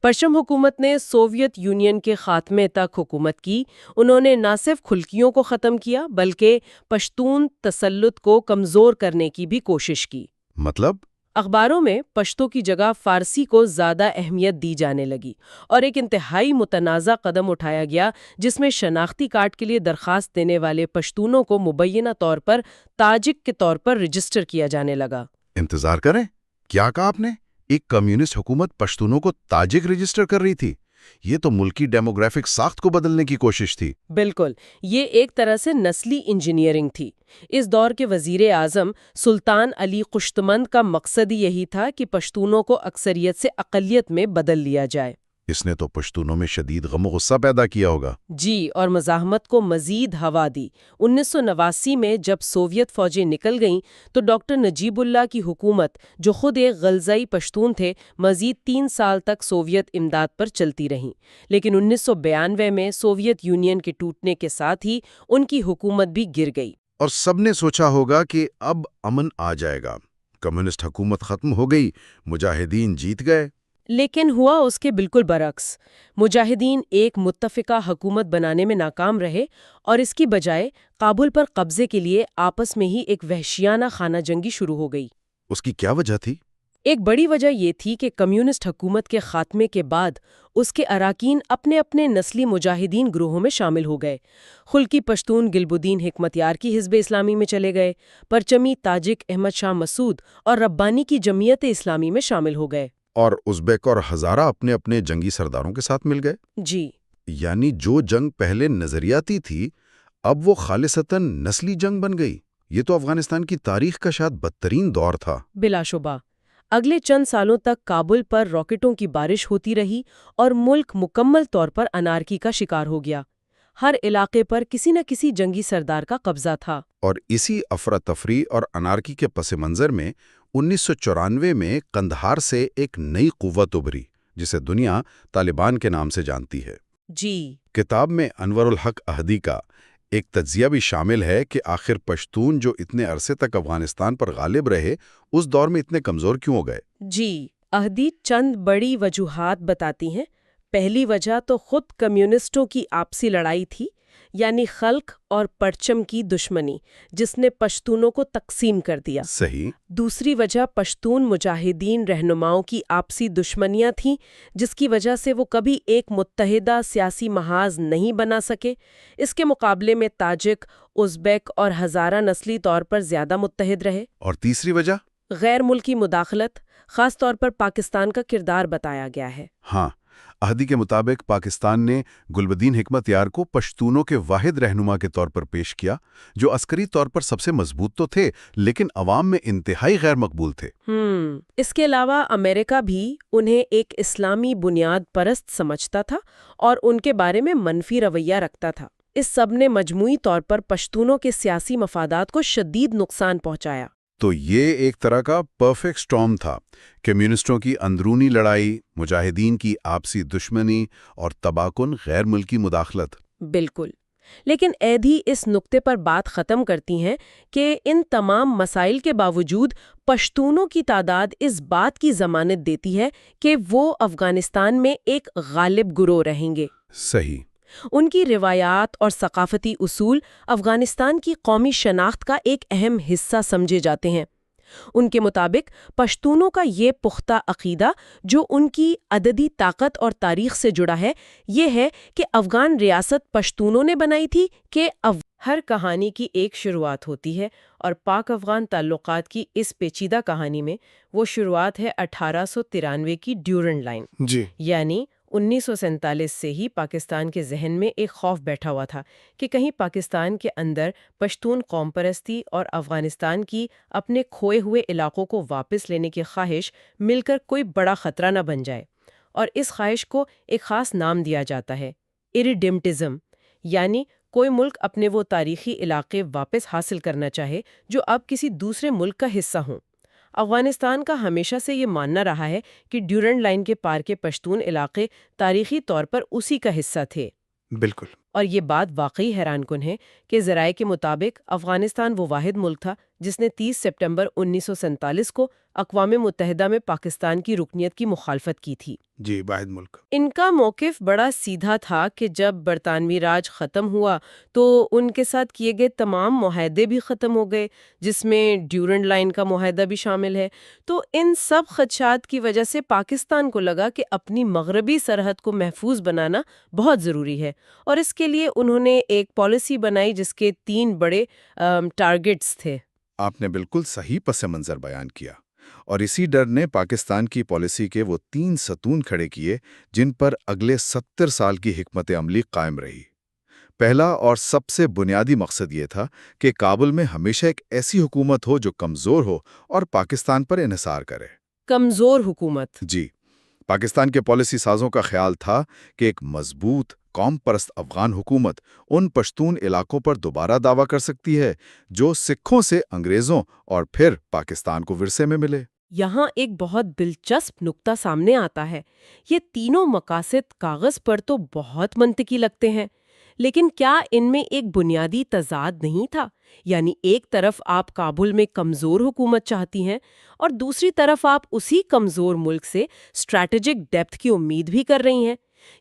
پرچم حکومت نے سوویت یونین کے خاتمے تک حکومت کی۔ انہوں نے نہ صرف خلقیوں کو ختم کیا بلکہ پشتون تسلط کو کمزور کرنے کی بھی کوشش کی۔ مطلب؟ اخباروں میں پشتو کی جگہ فارسی کو زیادہ اہمیت دی جانے لگی اور ایک انتہائی متنازع قدم اٹھایا گیا جس میں شناختی کارڈ کے لیے درخواست دینے والے پشتونوں کو مبینہ طور پر تاجک کے طور پر رجسٹر کیا جانے لگا۔ انتظار کریں، کیا کہا آپ نے؟ ایک کمیونسٹ حکومت پشتونوں کو تاجک رجسٹر کر رہی تھی؟ یہ تو ملکی ڈیموگرافک ساخت کو بدلنے کی کوشش تھی۔ بالکل، یہ ایک طرح سے نسلی انجینئرنگ تھی۔ اس دور کے وزیر اعظم سلطان علی قشتمند کا مقصد یہی تھا کہ پشتونوں کو اکثریت سے اقلیت میں بدل لیا جائے۔ اس نے تو پشتونوں میں شدید غم و غصہ پیدا کیا ہوگا۔ جی، اور مزاحمت کو مزید ہوا دی۔ 1989 میں جب سوویت فوجیں نکل گئیں تو ڈاکٹر نجیب اللہ کی حکومت، جو خود ایک غلزائی پشتون تھے، مزید 3 سال تک سوویت امداد پر چلتی رہیں۔ لیکن 1992 میں سوویت یونین کے ٹوٹنے کے ساتھ ہی ان کی حکومت بھی گر گئی۔ اور سب نے سوچا ہوگا کہ اب امن آ جائے گا، کمیونسٹ حکومت ختم ہو گئی، مجاہدین جیت گئے۔ لیکن ہوا اس کے بالکل برعکس۔ مجاہدین ایک متفقہ حکومت بنانے میں ناکام رہے اور اس کی بجائے کابل پر قبضے کے لیے آپس میں ہی ایک وحشیانہ خانہ جنگی شروع ہو گئی۔ اس کی کیا وجہ تھی؟ ایک بڑی وجہ یہ تھی کہ کمیونسٹ حکومت کے خاتمے کے بعد اس کے اراکین اپنے اپنے نسلی مجاہدین گروہوں میں شامل ہو گئے۔ خلقی پشتون گلبدین حکمتیار کی حزب اسلامی میں چلے گئے، پرچمی تاجک احمد شاہ مسعود اور ربانی کی جمعیت اسلامی میں شامل ہو گئے، اور ازبیک اور ہزارہ اپنے اپنے جنگی سرداروں کے ساتھ مل گئے۔ جی، یعنی جو جنگ پہلے نظریاتی تھی اب وہ خالصتاً نسلی جنگ بن گئی۔ یہ تو افغانستان کی تاریخ کا شاید بدترین دور تھا۔ بلا شبہ اگلے چند سالوں تک کابل پر راکٹوں کی بارش ہوتی رہی اور ملک مکمل طور پر انارکی کا شکار ہو گیا۔ ہر علاقے پر کسی نہ کسی جنگی سردار کا قبضہ تھا۔ اور اسی افراتفری اور انارکی کے پس منظر میں 1994 میں قندھار سے ایک نئی قوت ابھری جسے دنیا طالبان کے نام سے جانتی ہے۔ جی، کتاب میں انور الحق احدی کا ایک تجزیہ بھی شامل ہے کہ آخر پشتون جو اتنے عرصے تک افغانستان پر غالب رہے اس دور میں اتنے کمزور کیوں ہو گئے؟ جی، احدی چند بڑی وجوہات بتاتی ہیں۔ پہلی وجہ تو خود کمیونسٹوں کی آپسی لڑائی تھی، یعنی خلق اور پرچم کی دشمنی جس نے پشتونوں کو تقسیم کر دیا۔ صحیح۔ دوسری وجہ پشتون مجاہدین رہنماؤں کی آپسی دشمنیاں تھیں جس کی وجہ سے وہ کبھی ایک متحدہ سیاسی محاذ نہیں بنا سکے۔ اس کے مقابلے میں تاجک، ازبیک اور ہزارہ نسلی طور پر زیادہ متحد رہے۔ اور تیسری وجہ؟ غیر ملکی مداخلت، خاص طور پر پاکستان کا کردار بتایا گیا ہے۔ ہاں، احدی کے مطابق پاکستان نے گلبدین حکمتیار کو پشتونوں کے واحد رہنما کے طور پر پیش کیا جو عسکری طور پر سب سے مضبوط تو تھے لیکن عوام میں انتہائی غیر مقبول تھے۔ اس کے علاوہ امریکہ بھی انہیں ایک اسلامی بنیاد پرست سمجھتا تھا اور ان کے بارے میں منفی رویہ رکھتا تھا۔ اس سب نے مجموعی طور پر پشتونوں کے سیاسی مفادات کو شدید نقصان پہنچایا۔ تو یہ ایک طرح کا پرفیکٹ سٹارم تھا، کمیونسٹوں کی اندرونی لڑائی، مجاہدین کی آپسی دشمنی اور تباکن غیر ملکی مداخلت۔ بالکل، لیکن ایدھی اس نقطے پر بات ختم کرتی ہیں کہ ان تمام مسائل کے باوجود پشتونوں کی تعداد اس بات کی ضمانت دیتی ہے کہ وہ افغانستان میں ایک غالب گروہ رہیں گے۔ صحیح۔ ان کی روایات اور ثقافتی اصول افغانستان کی قومی شناخت کا ایک اہم حصہ سمجھے جاتے ہیں۔ ان کے مطابق پشتونوں کا یہ پختہ عقیدہ جو ان کی عددی طاقت اور تاریخ سے جڑا ہے، یہ ہے کہ افغان ریاست پشتونوں نے بنائی تھی کہ ہر کہانی کی ایک شروعات ہوتی ہے، اور پاک افغان تعلقات کی اس پیچیدہ کہانی میں وہ شروعات ہے 1893 کی ڈیورنڈ لائن۔ جی، یعنی 1947 سے ہی پاکستان کے ذہن میں ایک خوف بیٹھا ہوا تھا کہ کہیں پاکستان کے اندر پشتون قوم پرستی اور افغانستان کی اپنے کھوئے ہوئے علاقوں کو واپس لینے کی خواہش مل کر کوئی بڑا خطرہ نہ بن جائے، اور اس خواہش کو ایک خاص نام دیا جاتا ہے، ایریڈیمٹزم، یعنی کوئی ملک اپنے وہ تاریخی علاقے واپس حاصل کرنا چاہے جو اب کسی دوسرے ملک کا حصہ ہوں۔ افغانستان کا ہمیشہ سے یہ ماننا رہا ہے کہ ڈیورنڈ لائن کے پار کے پشتون علاقے تاریخی طور پر اسی کا حصہ تھے۔ بالکل۔ اور یہ بات واقعی حیران کن ہے کہ ذرائع کے مطابق افغانستان وہ واحد ملک تھا جس نے 30 سپٹمبر 1947 کو اقوام متحدہ میں پاکستان کی رکنیت کی مخالفت کی تھی۔ جی، واحد ملک۔ ان کا موقف بڑا سیدھا تھا کہ جب برطانوی راج ختم ہوا تو ان کے ساتھ کیے گئے تمام معاہدے بھی ختم ہو گئے، جس میں ڈیورنڈ لائن کا معاہدہ بھی شامل ہے۔ تو ان سب خدشات کی وجہ سے پاکستان کو لگا کہ اپنی مغربی سرحد کو محفوظ بنانا بہت ضروری ہے، اور اس کے لیے انہوں نے ایک پالیسی بنائی جس کے 3 بڑے ٹارگٹس تھے۔ آپ نے بالکل صحیح پس منظر بیان کیا، اور اسی ڈر نے پاکستان کی پالیسی کے وہ 3 ستون کھڑے کیے جن پر اگلے 70 سال کی حکمت عملی قائم رہی۔ پہلا اور سب سے بنیادی مقصد یہ تھا کہ کابل میں ہمیشہ ایک ایسی حکومت ہو جو کمزور ہو اور پاکستان پر انحصار کرے۔ کمزور حکومت؟ جی، پاکستان کے پالیسی سازوں کا خیال تھا کہ ایک مضبوط قوم پرست افغان حکومت ان پشتون علاقوں پر دوبارہ دعویٰ کر سکتی ہے جو سکھوں سے انگریزوں اور پھر پاکستان کو ورثے میں ملے۔ یہاں ایک بہت دلچسپ نقطہ سامنے آتا ہے۔ یہ تینوں مقاصد کاغذ پر تو بہت منطقی لگتے ہیں، لیکن کیا ان میں ایک بنیادی تضاد نہیں تھا؟ یعنی ایک طرف آپ کابل میں کمزور حکومت چاہتی ہیں اور دوسری طرف آپ اسی کمزور ملک سے اسٹریٹجک ڈیپتھ کی امید بھی کر رہی ہیں۔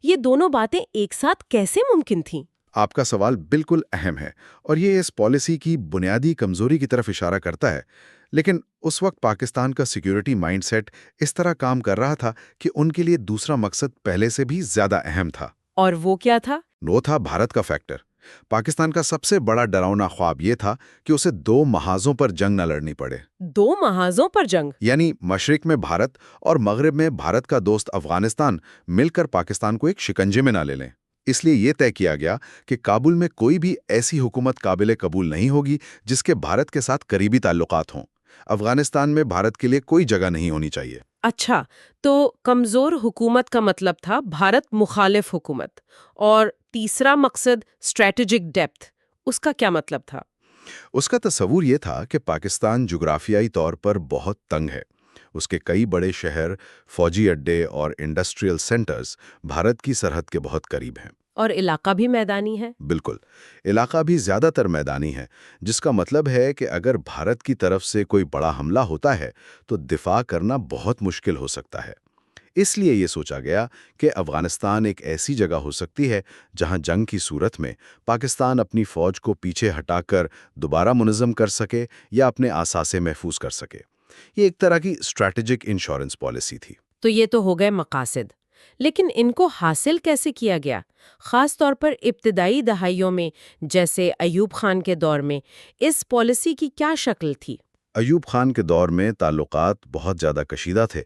یہ دونوں باتیں ایک ساتھ کیسے ممکن تھیں؟ آپ کا سوال بالکل اہم ہے، اور یہ اس پالیسی کی بنیادی کمزوری کی طرف اشارہ کرتا ہے۔ لیکن اس وقت پاکستان کا سیکیورٹی مائنڈ سیٹ اس طرح کام کر رہا تھا کہ ان کے لیے دوسرا مقصد پہلے سے بھی زیادہ اہم تھا۔ اور وہ کیا تھا؟ وہ تھا بھارت کا فیکٹر۔ پاکستان کا سب سے بڑا ڈراؤنا خواب یہ تھا کہ اسے 2 محاذوں پر جنگ نہ لڑنی پڑے۔ 2 محاذوں پر جنگ؟ یعنی مشرق میں بھارت اور مغرب میں بھارت کا دوست افغانستان مل کر پاکستان کو ایک شکنجے میں نہ لے لیں۔ اس لیے یہ طے کیا گیا کہ کابل میں کوئی بھی ایسی حکومت قابل قبول نہیں ہوگی جس کے بھارت کے ساتھ قریبی تعلقات ہوں۔ افغانستان میں بھارت کے لیے کوئی جگہ نہیں ہونی چاہیے۔ اچھا، تو کمزور حکومت کا مطلب تھا بھارت مخالف حکومت، اور تیسرا مقصد اسٹریٹجک ڈیپتھ، اس کا کیا مطلب تھا؟ اس کا تصور یہ تھا کہ پاکستان جغرافیائی طور پر بہت تنگ ہے۔ اس کے کئی بڑے شہر، فوجی اڈے اور انڈسٹریل سینٹرز بھارت کی سرحد کے بہت قریب ہیں۔ اور علاقہ بھی میدانی ہے؟ بالکل، علاقہ بھی زیادہ تر میدانی ہے، جس کا مطلب ہے کہ اگر بھارت کی طرف سے کوئی بڑا حملہ ہوتا ہے تو دفاع کرنا بہت مشکل ہو سکتا ہے۔ اس لیے یہ سوچا گیا کہ افغانستان ایک ایسی جگہ ہو سکتی ہے جہاں جنگ کی صورت میں پاکستان اپنی فوج کو پیچھے ہٹا کر دوبارہ منظم کر سکے یا اپنے اثاثے محفوظ کر سکے۔ یہ ایک طرح کی اسٹریٹجک انشورنس پالیسی تھی۔ تو یہ تو ہو گئے مقاصد، لیکن ان کو حاصل کیسے کیا گیا؟ خاص طور پر ابتدائی دہائیوں میں، جیسے ایوب خان کے دور میں، اس پالیسی کی کیا شکل تھی؟ ایوب خان کے دور میں تعلقات بہت زیادہ کشیدہ تھے۔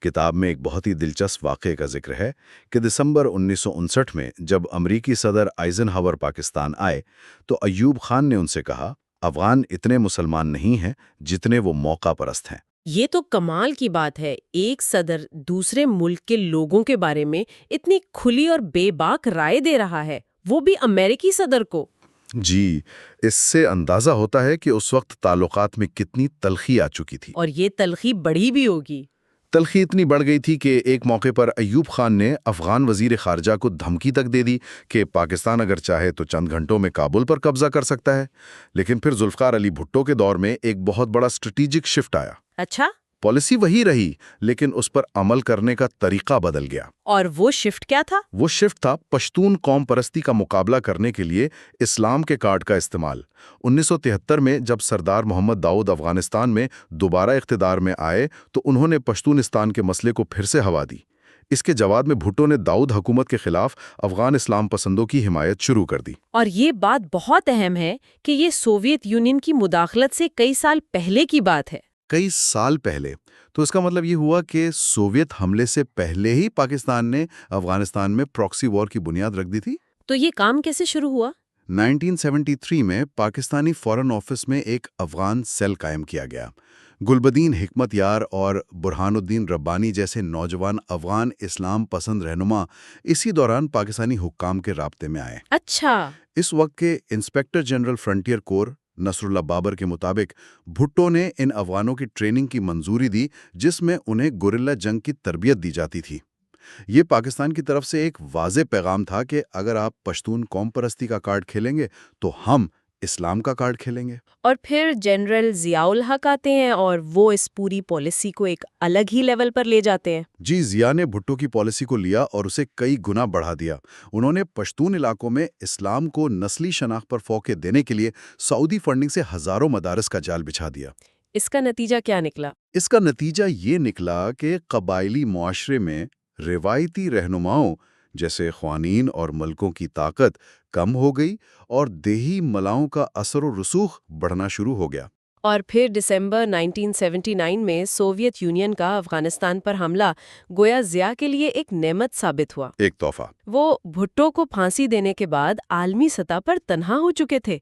کتاب میں ایک بہت ہی دلچسپ واقعے کا ذکر ہے کہ دسمبر 1959 میں جب امریکی صدر آئزن ہاور پاکستان آئے تو ایوب خان نے ان سے کہا، افغان اتنے مسلمان نہیں ہیں جتنے وہ موقع پرست ہیں۔ یہ تو کمال کی بات ہے، ایک صدر دوسرے ملک کے لوگوں کے بارے میں اتنی کھلی اور بے باک رائے دے رہا ہے، وہ بھی امریکی صدر کو۔ جی، اس سے اندازہ ہوتا ہے کہ اس وقت تعلقات میں کتنی تلخی آ چکی تھی۔ اور یہ تلخی بڑھی بھی ہوگی۔ تلخی اتنی بڑھ گئی تھی کہ ایک موقع پر ایوب خان نے افغان وزیر خارجہ کو دھمکی تک دے دی کہ پاکستان اگر چاہے تو چند گھنٹوں میں کابل پر قبضہ کر سکتا ہے۔ لیکن پھر ذوالفقار علی بھٹو کے دور میں ایک بہت بڑا اسٹریٹجک شفٹ آیا۔ اچھا، پالیسی وہی رہی لیکن اس پر عمل کرنے کا طریقہ بدل گیا۔ اور وہ شفٹ کیا تھا؟ وہ شفٹ تھا پشتون قوم پرستی کا مقابلہ کرنے کے لیے اسلام کے کارڈ کا استعمال۔ 1973 میں جب سردار محمد داؤد افغانستان میں دوبارہ اقتدار میں آئے تو انہوں نے پشتونستان کے مسئلے کو پھر سے ہوا دی۔ اس کے جواب میں بھٹو نے داؤد حکومت کے خلاف افغان اسلام پسندوں کی حمایت شروع کر دی۔ اور یہ بات بہت اہم ہے کہ یہ سوویت یونین کی مداخلت سے کئی سال پہلے کی بات ہے۔ کئی سال پہلے، تو اس کا مطلب یہ ہوا کہ سوویت حملے سے پہلے ہی پاکستان نے افغانستان میں پراکسی وار کی بنیاد رکھ دی تھی۔ تو یہ کام کیسے شروع ہوا؟ 1973 میں پاکستانی فورن آفس میں ایک افغان سیل قائم کیا گیا۔ گلبدین حکمت یار اور برہان الدین ربانی جیسے نوجوان افغان اسلام پسند رہنما اسی دوران پاکستانی حکام کے رابطے میں آئے۔ اچھا، اس وقت کے انسپیکٹر جنرل فرنٹیئر کور نصر اللہ بابر کے مطابق بھٹو نے ان افغانوں کی ٹریننگ کی منظوری دی جس میں انہیں گوریلا جنگ کی تربیت دی جاتی تھی۔ یہ پاکستان کی طرف سے ایک واضح پیغام تھا کہ اگر آپ پشتون قوم پرستی کا کارڈ کھیلیں گے تو ہم اسلام کا کارڈ کھیلیں گے۔ اور پھر جنرل ضیاء الحق آتے ہیں اور وہ اس پوری پالیسی کو ایک الگ ہی لیول پر لے جاتے ہیں۔ جی، ضیاء نے بھٹو کی پالیسی کو لیا اور اسے کئی گنا بڑھا دیا۔ انہوں نے پشتون علاقوں میں اسلام کو نسلی شناخت پر فوقیت دینے کے لیے سعودی فنڈنگ سے ہزاروں مدارس کا جال بچھا دیا۔ اس کا نتیجہ کیا نکلا؟ اس کا نتیجہ یہ نکلا کہ قبائلی معاشرے میں روایتی رہنماؤں جیسے خوانین اور ملکوں کی طاقت کم ہو گئی اور دیہی ملاؤں کا اثر و رسوخ بڑھنا شروع ہو گیا۔ اور پھر دسمبر 1979 میں سوویت یونین کا افغانستان پر حملہ گویا ضیاء کے لیے ایک نعمت ثابت ہوا۔ ایک تحفہ۔ وہ بھٹو کو پھانسی دینے کے بعد عالمی سطح پر تنہا ہو چکے تھے۔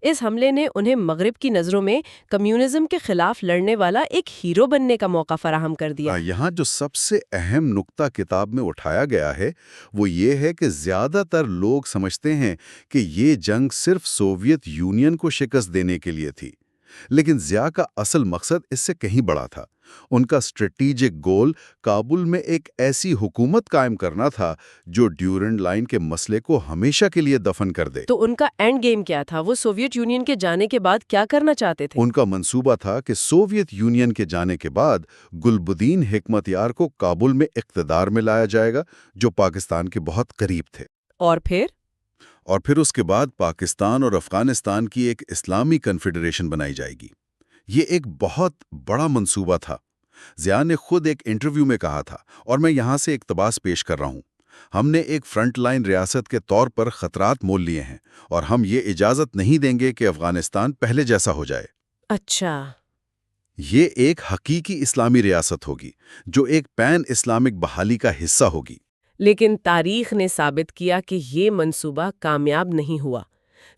اس حملے نے انہیں مغرب کی نظروں میں کمیونزم کے خلاف لڑنے والا ایک ہیرو بننے کا موقع فراہم کر دیا۔ یہاں جو سب سے اہم نقطہ کتاب میں اٹھایا گیا ہے وہ یہ ہے کہ زیادہ تر لوگ سمجھتے ہیں کہ یہ جنگ صرف سوویت یونین کو شکست دینے کے لیے تھی، لیکن ضیاء کا اصل مقصد اس سے کہیں بڑا تھا۔ ان کا اسٹریٹجک گول کابل میں ایک ایسی حکومت قائم کرنا تھا جو ڈیورنڈ لائن کے مسئلے کو ہمیشہ کے لیے دفن کر دے۔ تو ان کا اینڈ گیم کیا تھا؟ وہ سوویت یونین کے جانے کے بعد کیا کرنا چاہتے تھے؟ ان کا منصوبہ تھا کہ سوویت یونین کے جانے کے بعد گلبدین حکمت یار کو کابل میں اقتدار میں لایا جائے گا جو پاکستان کے بہت قریب تھے۔ اور پھر اس کے بعد پاکستان اور افغانستان کی ایک اسلامی کنفیڈریشن بنائی جائے گی۔ یہ ایک بہت بڑا منصوبہ تھا۔ ضیاء نے خود ایک انٹرویو میں کہا تھا، اور میں یہاں سے اقتباس پیش کر رہا ہوں، ہم نے ایک فرنٹ لائن ریاست کے طور پر خطرات مول لیے ہیں اور ہم یہ اجازت نہیں دیں گے کہ افغانستان پہلے جیسا ہو جائے۔ اچھا، یہ ایک حقیقی اسلامی ریاست ہوگی جو ایک پین اسلامک بحالی کا حصہ ہوگی۔ لیکن تاریخ نے ثابت کیا کہ یہ منصوبہ کامیاب نہیں ہوا۔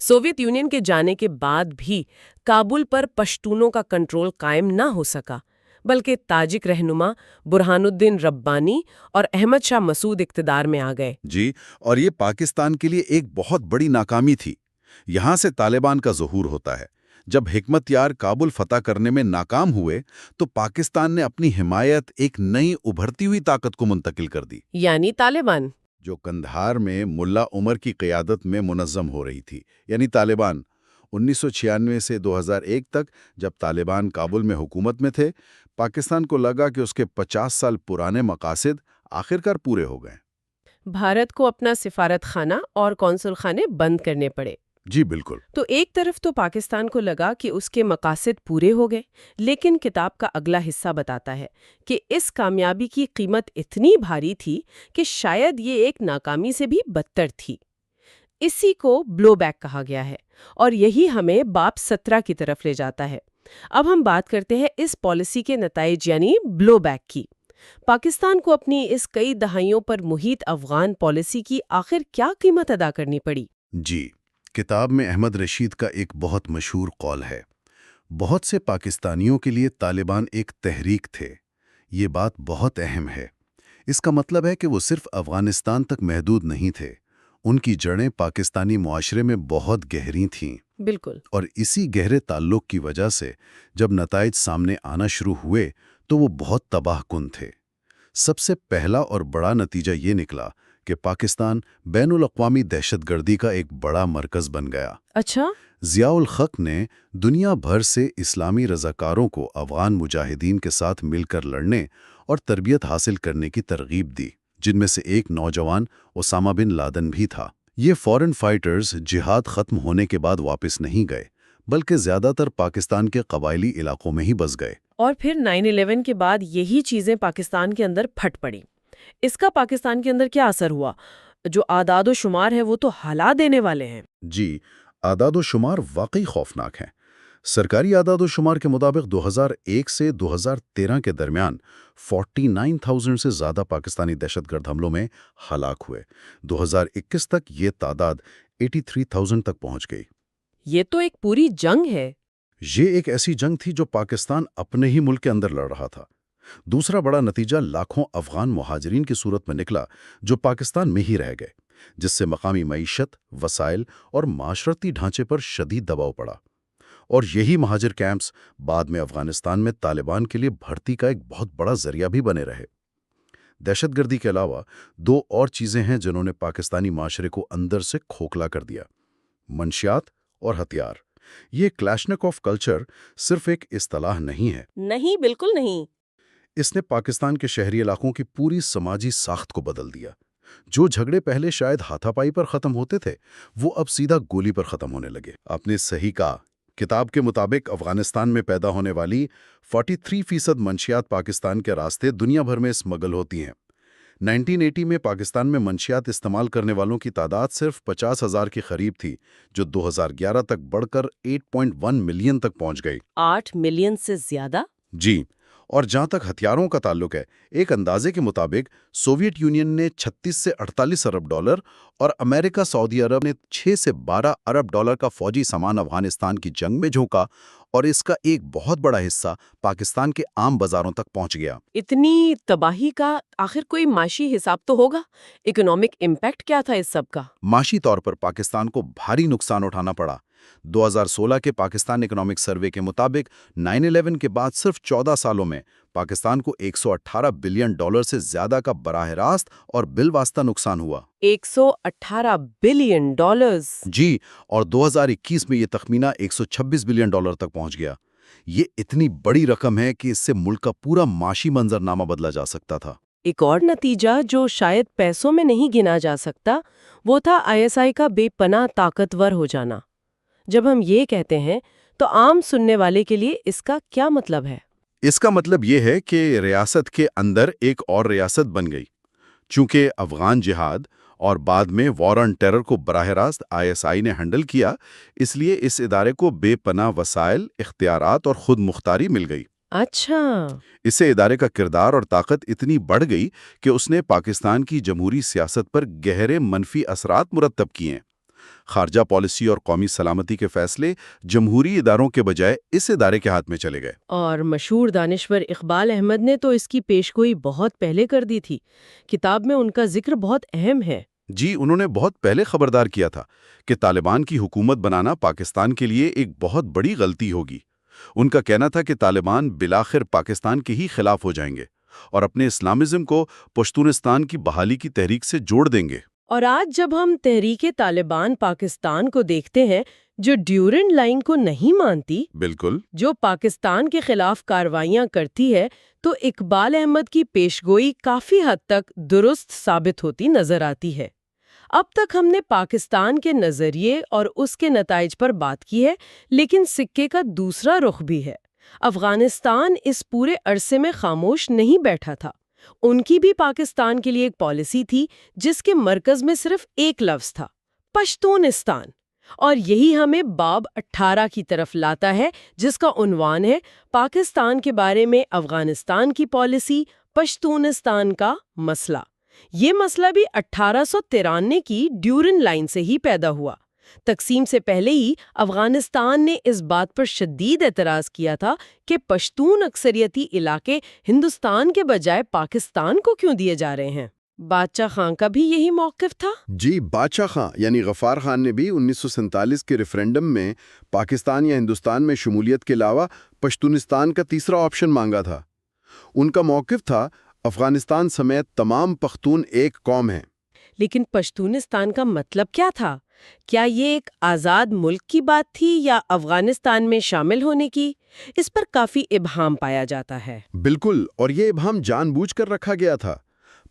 سوویت یونین کے جانے کے بعد بھی کابل پر پشتونوں کا کنٹرول قائم نہ ہو سکا، بلکہ تاجک رہنما برہان الدین ربانی اور احمد شاہ مسعود اقتدار میں آ گئے۔ جی، اور یہ پاکستان کے لیے ایک بہت بڑی ناکامی تھی۔ یہاں سے طالبان کا ظہور ہوتا ہے۔ جب حکمت یار کابل فتح کرنے میں ناکام ہوئے تو پاکستان نے اپنی حمایت ایک نئی ابھرتی ہوئی طاقت کو منتقل کر دی، یعنی طالبان، جو قندھار میں ملا عمر کی قیادت میں منظم ہو رہی تھی، یعنی طالبان۔ 1996 سے 2001 تک جب طالبان کابل میں حکومت میں تھے، پاکستان کو لگا کہ اس کے 50 سال پرانے مقاصد آخرکار پورے ہو گئے۔ بھارت کو اپنا سفارت خانہ اور قونصل خانے بند کرنے پڑے۔ جی بالکل۔ تو ایک طرف تو پاکستان کو لگا کہ اس کے مقاصد پورے ہو گئے، لیکن کتاب کا اگلا حصہ بتاتا ہے کہ اس کامیابی کی قیمت اتنی بھاری تھی کہ شاید یہ ایک ناکامی سے بھی بدتر تھی۔ اسی کو بلو بیک کہا گیا ہے، اور یہی ہمیں باب 17 کی طرف لے جاتا ہے۔ اب ہم بات کرتے ہیں اس پالیسی کے نتائج یعنی بلو بیک کی۔ پاکستان کو اپنی اس کئی دہائیوں پر محیط افغان پالیسی کی آخر کیا قیمت ادا کرنی پڑی؟ جی، کتاب میں احمد رشید کا ایک بہت مشہور قول ہے، بہت سے پاکستانیوں کے لیے طالبان ایک تحریک تھے۔ یہ بات بہت اہم ہے۔ اس کا مطلب ہے کہ وہ صرف افغانستان تک محدود نہیں تھے، ان کی جڑیں پاکستانی معاشرے میں بہت گہری تھیں، بالکل. اور اسی گہرے تعلق کی وجہ سے جب نتائج سامنے آنا شروع ہوئے تو وہ بہت تباہ کن تھے۔ سب سے پہلا اور بڑا نتیجہ یہ نکلا کہ پاکستان بین الاقوامی دہشت گردی کا ایک بڑا مرکز بن گیا۔ اچھا. ضیاء الحق نے دنیا بھر سے اسلامی رضاکاروں کو افغان مجاہدین کے ساتھ مل کر لڑنے اور تربیت حاصل کرنے کی ترغیب دی، جن میں سے ایک نوجوان اسامہ بن لادن بھی تھا۔ یہ فورن فائٹرز جہاد ختم ہونے کے بعد واپس نہیں گئے، بلکہ زیادہ تر پاکستان کے قبائلی علاقوں میں ہی بس گئے۔ اور پھر 9/11 کے بعد یہی چیزیں پاکستان کے اندر پھٹ پڑی۔ اس کا پاکستان کے اندر کیا اثر ہوا؟ جو اعداد و شمار ہے وہ تو ہلا دینے والے ہیں۔ جی، اعداد و شمار واقعی خوفناک ہیں۔ سرکاری اعداد و شمار کے مطابق 2001 سے 2013 کے درمیان 49,000 سے زیادہ پاکستانی دہشت گرد حملوں میں ہلاک ہوئے۔ 2021 تک یہ تعداد 83,000 تک پہنچ گئی۔ یہ تو ایک پوری جنگ ہے۔ یہ ایک ایسی جنگ تھی جو پاکستان اپنے ہی ملک کے اندر لڑ رہا تھا۔ دوسرا بڑا نتیجہ لاکھوں افغان مہاجرین کی صورت میں نکلا جو پاکستان میں ہی رہ گئے، جس سے مقامی معیشت، وسائل اور معاشرتی ڈھانچے پر شدید دباؤ پڑا۔ اور یہی مہاجر کیمپس بعد میں افغانستان میں طالبان کے لیے بھرتی کا ایک بہت بڑا ذریعہ بھی بنے رہے۔ دہشت گردی کے علاوہ دو اور چیزیں ہیں جنہوں نے پاکستانی معاشرے کو اندر سے کھوکھلا کر دیا: منشیات اور ہتھیار۔ یہ کلاشنکوف کلچر صرف ایک اصطلاح نہیں ہے۔ نہیں، بالکل نہیں۔ اس نے پاکستان کے شہری علاقوں کی پوری سماجی ساخت کو بدل دیا۔ جو جھگڑے پہلے شاید ہاتھا پائی پر ختم ہوتے تھے، وہ اب سیدھا گولی پر ختم ہونے لگے۔ آپ نے صحیح کہا۔ کتاب کے مطابق افغانستان میں پیدا ہونے والی 43% منشیات پاکستان کے راستے دنیا بھر میں اسمگل ہوتی ہیں۔ 1980 میں پاکستان میں منشیات استعمال کرنے والوں کی تعداد صرف 50,000 کے قریب تھی، جو 2011 تک بڑھ کر 8.1 ملین تک پہنچ گئی۔ 8 ملین سے زیادہ؟ جی، اور جہاں تک ہتھیاروں کا تعلق ہے، ایک اندازے کے مطابق سوویت یونین نے 36 سے 48 ارب ڈالر اور امریکہ سعودی عرب نے 6 سے 12 ارب ڈالر کا فوجی سامان افغانستان کی جنگ میں جھونکا، اور اس کا ایک بہت بڑا حصہ پاکستان کے عام بازاروں تک پہنچ گیا۔ اتنی تباہی کا آخر کوئی معاشی حساب تو ہوگا؟ اکنامک امپیکٹ کیا تھا اس سب کا؟ معاشی طور پر پاکستان کو بھاری نقصان اٹھانا پڑا۔ 2016 کے پاکستان اکنامک سروے کے مطابق 9/11 کے بعد صرف 14 سالوں میں پاکستان کو 118 بلین ڈالر سے زیادہ کا براہ راست اور بالواسطہ نقصان ہوا۔ 118 بلین ڈالرز؟ جی، اور 2021 میں یہ تخمینہ 126 بلین ڈالر تک پہنچ گیا۔ یہ اتنی بڑی رقم ہے کہ اس سے ملک کا پورا معاشی منظرنامہ بدلا جا سکتا تھا۔ ایک اور نتیجہ جو شاید پیسوں میں نہیں گنا جا سکتا، وہ تھا ISI کا بے پناہ طاقتور ہو جانا۔ جب ہم یہ کہتے ہیں تو عام سننے والے کے لیے اس کا کیا مطلب ہے؟ اس کا مطلب یہ ہے کہ ریاست کے اندر ایک اور ریاست بن گئی۔ چونکہ افغان جہاد اور بعد میں وار آن ٹیرر کو براہ راست ISI نے ہینڈل کیا، اس لیے اس ادارے کو بے پناہ وسائل، اختیارات اور خود مختاری مل گئی۔ اچھا۔ اس سے ادارے کا کردار اور طاقت اتنی بڑھ گئی کہ اس نے پاکستان کی جمہوری سیاست پر گہرے منفی اثرات مرتب کیے۔ خارجہ پالیسی اور قومی سلامتی کے فیصلے جمہوری اداروں کے بجائے اس ادارے کے ہاتھ میں چلے گئے۔ اور مشہور دانشور اقبال احمد نے تو اس کی پیشگوئی بہت پہلے کر دی تھی۔ کتاب میں ان کا ذکر بہت اہم ہے۔ جی، انہوں نے بہت پہلے خبردار کیا تھا کہ طالبان کی حکومت بنانا پاکستان کے لیے ایک بہت بڑی غلطی ہوگی۔ ان کا کہنا تھا کہ طالبان بالآخر پاکستان کے ہی خلاف ہو جائیں گے اور اپنے اسلامزم کو پشتونستان کی بحالی کی تحریک سے جوڑ دیں گے۔ اور آج جب ہم تحریک طالبان پاکستان کو دیکھتے ہیں، جو ڈیورنڈ لائن کو نہیں مانتی، بالکل، جو پاکستان کے خلاف کارروائیاں کرتی ہے، تو اقبال احمد کی پیشگوئی کافی حد تک درست ثابت ہوتی نظر آتی ہے۔ اب تک ہم نے پاکستان کے نظریے اور اس کے نتائج پر بات کی ہے، لیکن سکے کا دوسرا رخ بھی ہے۔ افغانستان اس پورے عرصے میں خاموش نہیں بیٹھا تھا۔ ان کی بھی پاکستان کے لیے ایک پالیسی تھی جس کے مرکز میں صرف ایک لفظ تھا: پشتونستان۔ اور یہی ہمیں باب 18 کی طرف لاتا ہے، جس کا عنوان ہے پاکستان کے بارے میں افغانستان کی پالیسی، پشتونستان کا مسئلہ۔ یہ مسئلہ بھی 1893 کی ڈیورنڈ لائن سے ہی پیدا ہوا۔ تقسیم سے پہلے ہی افغانستان نے اس بات پر شدید اعتراض کیا تھا کہ پشتون اکثریتی علاقے ہندوستان کے بجائے پاکستان کو کیوں دیے جا رہے ہیں۔ بادشاہ خان کا بھی یہی موقف تھا؟ جی، بادشاہ خان یعنی غفار خان نے بھی 1947 کے ریفرینڈم میں پاکستان یا ہندوستان میں شمولیت کے علاوہ پشتونستان کا تیسرا آپشن مانگا تھا۔ ان کا موقف تھا افغانستان سمیت تمام پختون ایک قوم ہیں۔ لیکن پشتونستان کا مطلب کیا تھا؟ کیا یہ ایک آزاد ملک کی بات تھی یا افغانستان میں شامل ہونے کی؟ اس پر کافی ابہام پایا جاتا ہے۔ بالکل، اور یہ ابہام جان بوجھ کر رکھا گیا تھا۔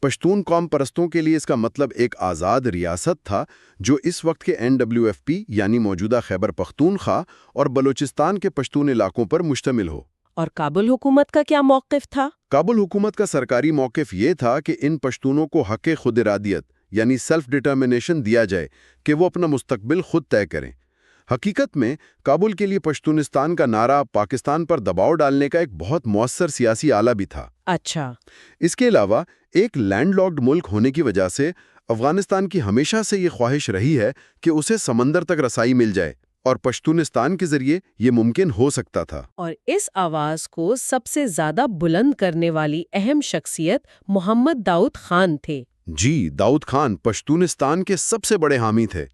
پشتون قوم پرستوں کے لیے اس کا مطلب ایک آزاد ریاست تھا جو اس وقت کے NWFP یعنی موجودہ خیبر پختونخوا اور بلوچستان کے پشتون علاقوں پر مشتمل ہو۔ اور کابل حکومت کا کیا موقف تھا؟ کابل حکومت کا سرکاری موقف یہ تھا کہ ان پشتونوں کو حق خود ارادیت یعنی سیلف ڈٹرمنیشن دیا جائے کہ وہ اپنا مستقبل خود طے کریں۔ حقیقت میں کابل کے لیے پشتونستان کا نعرہ پاکستان پر دباؤ ڈالنے کا ایک بہت مؤثر سیاسی آلہ بھی تھا۔ اچھا۔ اس کے علاوہ ایک لینڈ لاکڈ ملک ہونے کی وجہ سے افغانستان کی ہمیشہ سے یہ خواہش رہی ہے کہ اسے سمندر تک رسائی مل جائے، اور پشتونستان کے ذریعے یہ ممکن ہو سکتا تھا۔ اور اس آواز کو سب سے زیادہ بلند کرنے والی اہم شخصیت محمد داؤد خان تھے۔ جی، داؤد خان پشتونستان کے سب سے بڑے حامی تھے۔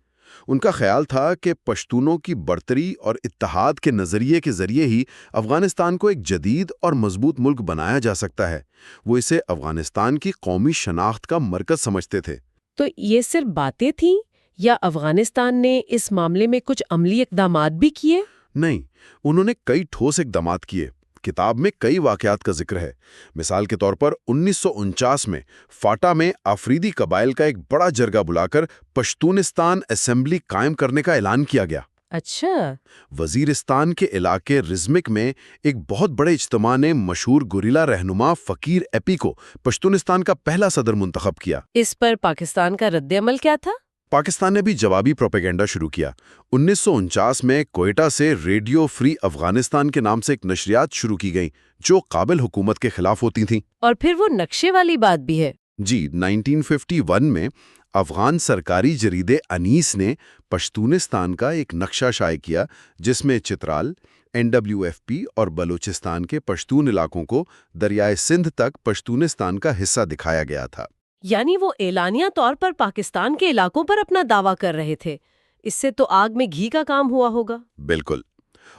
ان کا خیال تھا کہ پشتونوں کی برتری اور اتحاد کے نظریے کے ذریعے ہی افغانستان کو ایک جدید اور مضبوط ملک بنایا جا سکتا ہے۔ وہ اسے افغانستان کی قومی شناخت کا مرکز سمجھتے تھے۔ تو یہ صرف باتیں تھیں یا افغانستان نے اس معاملے میں کچھ عملی اقدامات بھی کیے؟ نہیں، انہوں نے کئی ٹھوس اقدامات کیے۔ کتاب میں کئی واقعات کا ذکر ہے۔ مثال کے طور پر 1949 میں فاٹا میں آفریدی قبائل کا ایک بڑا جرگہ بلا کر پشتونستان اسمبلی قائم کرنے کا اعلان کیا گیا۔ اچھا۔ وزیرستان کے علاقے رزمک میں ایک بہت بڑے اجتماع نے مشہور گوریلا رہنما فقیر ایپی کو پشتونستان کا پہلا صدر منتخب کیا۔ اس پر پاکستان کا رد عمل کیا تھا؟ پاکستان نے بھی جوابی پروپیگنڈا شروع کیا۔ 1949 میں کوئٹہ سے ریڈیو فری افغانستان کے نام سے ایک نشریات شروع کی گئیں جو قابل حکومت کے خلاف ہوتی تھیں۔ اور پھر وہ نقشے والی بات بھی ہے۔ جی، 1951 میں افغان سرکاری جریدے انیس نے پشتونستان کا ایک نقشہ شائع کیا جس میں چترال، NWFP اور بلوچستان کے پشتون علاقوں کو دریائے سندھ تک پشتونستان کا حصہ دکھایا گیا تھا۔ یعنی وہ اعلانیہ طور پر پاکستان کے علاقوں پر اپنا دعویٰ کر رہے تھے۔ اس سے تو آگ میں گھی کا کام ہوا ہوگا۔ بالکل۔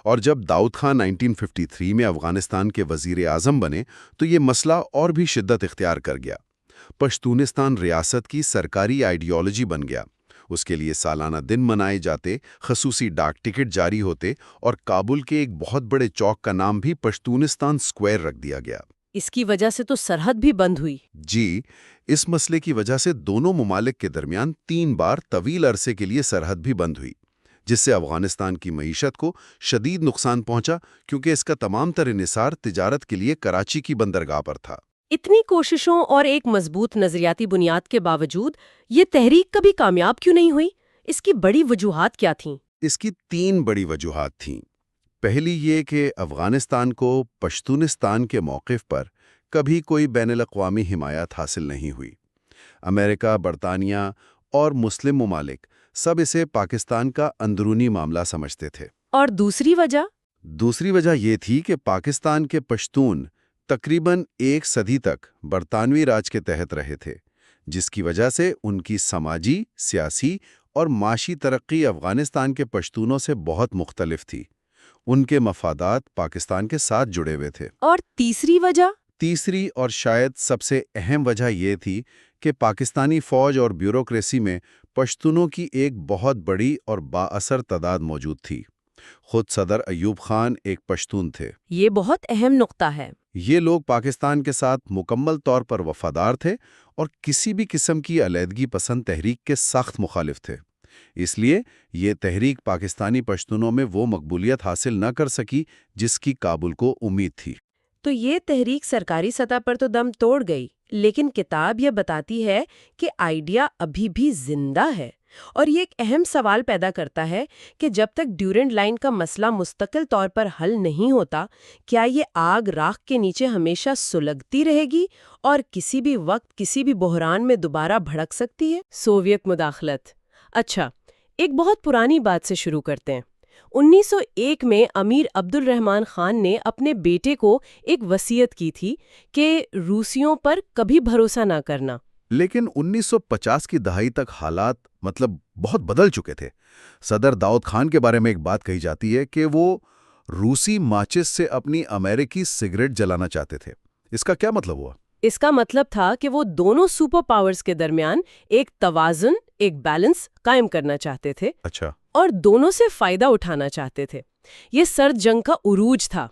اور جب داؤد خان 1953 میں افغانستان کے وزیر اعظم بنے تو یہ مسئلہ اور بھی شدت اختیار کر گیا۔ پشتونستان ریاست کی سرکاری آئیڈیالوجی بن گیا۔ اس کے لیے سالانہ دن منائے جاتے، خصوصی ڈاک ٹکٹ جاری ہوتے اور کابل کے ایک بہت بڑے چوک کا نام بھی پشتونستان اسکوائر رکھ دیا گیا۔ اس کی وجہ سے تو سرحد بھی بند ہوئی۔ جی، اس مسئلے کی وجہ سے دونوں ممالک کے درمیان 3 بار طویل عرصے کے لیے سرحد بھی بند ہوئی، جس سے افغانستان کی معیشت کو شدید نقصان پہنچا کیونکہ اس کا تمام تر انحصار تجارت کے لیے کراچی کی بندرگاہ پر تھا۔ اتنی کوششوں اور ایک مضبوط نظریاتی بنیاد کے باوجود یہ تحریک کبھی کامیاب کیوں نہیں ہوئی؟ اس کی بڑی وجوہات کیا تھیں؟ اس کی 3 بڑی وجوہات تھیں۔ پہلی یہ کہ افغانستان کو پشتونستان کے موقف پر کبھی کوئی بین الاقوامی حمایت حاصل نہیں ہوئی۔ امریکہ، برطانیہ اور مسلم ممالک سب اسے پاکستان کا اندرونی معاملہ سمجھتے تھے۔ اور دوسری وجہ یہ تھی کہ پاکستان کے پشتون تقریباً 1 صدی تک برطانوی راج کے تحت رہے تھے، جس کی وجہ سے ان کی سماجی، سیاسی اور معاشی ترقی افغانستان کے پشتونوں سے بہت مختلف تھی۔ ان کے مفادات پاکستان کے ساتھ جڑے ہوئے تھے۔ اور تیسری اور شاید سب سے اہم وجہ یہ تھی کہ پاکستانی فوج اور بیوروکریسی میں پشتونوں کی ایک بہت بڑی اور با اثر تعداد موجود تھی۔ خود صدر ایوب خان ایک پشتون تھے۔ یہ بہت اہم نقطہ ہے۔ یہ لوگ پاکستان کے ساتھ مکمل طور پر وفادار تھے اور کسی بھی قسم کی علیحدگی پسند تحریک کے سخت مخالف تھے۔ اس لیے یہ تحریک پاکستانی پشتونوں میں وہ مقبولیت حاصل نہ کر سکی جس کی کابل کو امید تھی۔ تو یہ تحریک سرکاری سطح پر تو دم توڑ گئی، لیکن کتاب یہ بتاتی ہے کہ آئیڈیا ابھی بھی زندہ ہے، اور یہ ایک اہم سوال پیدا کرتا ہے کہ جب تک ڈیورنڈ لائن کا مسئلہ مستقل طور پر حل نہیں ہوتا، کیا یہ آگ راکھ کے نیچے ہمیشہ سلگتی رہے گی اور کسی بھی وقت کسی بھی بحران میں دوبارہ بھڑک سکتی ہے؟ سوویت مداخلت۔ اچھا، ایک بہت پرانی بات سے شروع کرتے ہیں۔ 1901 میں امیر عبد الرحمن خان نے اپنے بیٹے کو ایک وصیت کی تھی کہ روسیوں پر کبھی بھروسہ نہ کرنا۔ لیکن 1950 کی دہائی تک حالات بہت بدل چکے تھے۔ صدر داؤد خان کے بارے میں ایک بات کہی جاتی ہے کہ وہ روسی ماچس سے اپنی امریکی سگریٹ جلانا چاہتے تھے۔ اس کا کیا مطلب ہوا؟ اس کا مطلب تھا کہ وہ دونوں سپر پاورز کے درمیان ایک توازن، ایک بیلنس قائم کرنا چاہتے تھے۔ اچھا۔ اور دونوں سے فائدہ اٹھانا چاہتے تھے۔ یہ سرد جنگ کا عروج تھا۔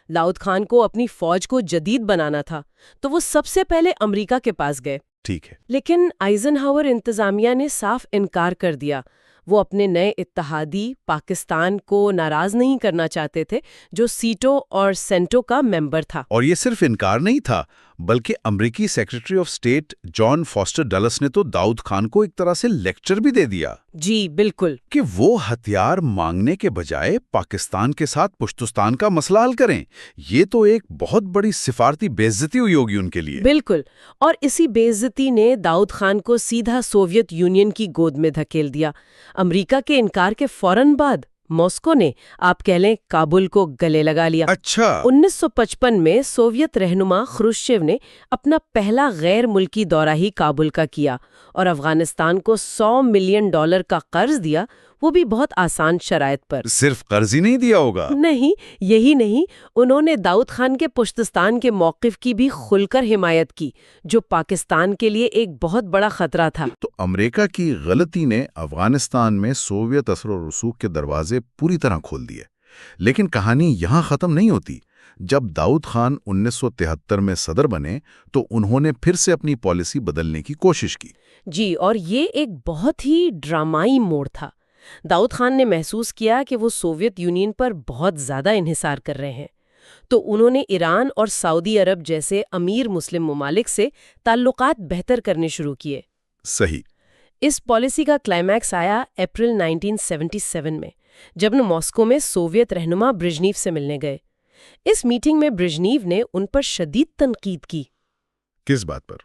داؤد خان کو اپنی فوج کو جدید بنانا تھا، تو وہ سب سے پہلے امریکہ کے پاس گئے۔ ٹھیک ہے۔ لیکن آئزن ہاور انتظامیہ نے صاف انکار کر دیا۔ وہ اپنے نئے اتحادی پاکستان کو ناراض نہیں کرنا چاہتے تھے، جو سیٹو اور سینٹو کا ممبر تھا۔ اور یہ صرف انکار نہیں تھا، بلکہ امریکی secretary of state John Foster Dulles نے تو داؤد خان کو ایک طرح سے لیکچر بھی دے دیا۔ جی بالکل، کہ وہ ہتھیار مانگنے کے بجائے پاکستان کے ساتھ پشتستان کا مسئلہ حل کریں۔ یہ تو ایک بہت بڑی سفارتی بے عزتی ہوئی ہوگی ان کے لیے۔ بالکل، اور اسی بے عزتی نے داؤد خان کو سیدھا سوویت یونین کی گود میں دھکیل دیا۔ امریکہ کے انکار کے فوراً بعد ماسکو نے، آپ کہہ لیں، کابل کو گلے لگا لیا۔ اچھا۔ 1955 میں سوویت رہنما خروشچیو نے اپنا پہلا غیر ملکی دورہ ہی کابل کا کیا اور افغانستان کو $100 ملین کا قرض دیا، وہ بھی بہت آسان شرائط پر۔ صرف قرض ہی نہیں دیا ہوگا۔ نہیں، یہی نہیں، انہوں نے داؤد خان کے پشتستان کے موقف کی بھی کھل کر حمایت کی، جو پاکستان کے لیے ایک بہت بڑا خطرہ تھا۔ تو امریکہ کی غلطی نے افغانستان میں سوویت اثر و رسوخ کے دروازے پوری طرح کھول دیے۔ لیکن کہانی یہاں ختم نہیں ہوتی۔ جب داؤد خان 1973 میں صدر بنے تو انہوں نے پھر سے اپنی پالیسی بدلنے کی کوشش کی۔ جی، اور یہ ایک بہت ہی ڈرامائی موڑ تھا۔ داؤد خان نے محسوس کیا کہ وہ سوویت یونین پر بہت زیادہ انحصار کر رہے ہیں، تو انہوں نے ایران اور سعودی عرب جیسے امیر مسلم ممالک سے تعلقات بہتر کرنے شروع کیے۔ صحیح۔ اس پالیسی کا کلائمیکس آیا اپریل 1977 میں، جب وہ ماسکو میں سوویت رہنما برژنیف سے ملنے گئے۔ اس میٹنگ میں برژنیف نے ان پر شدید تنقید کی۔ کس بات پر؟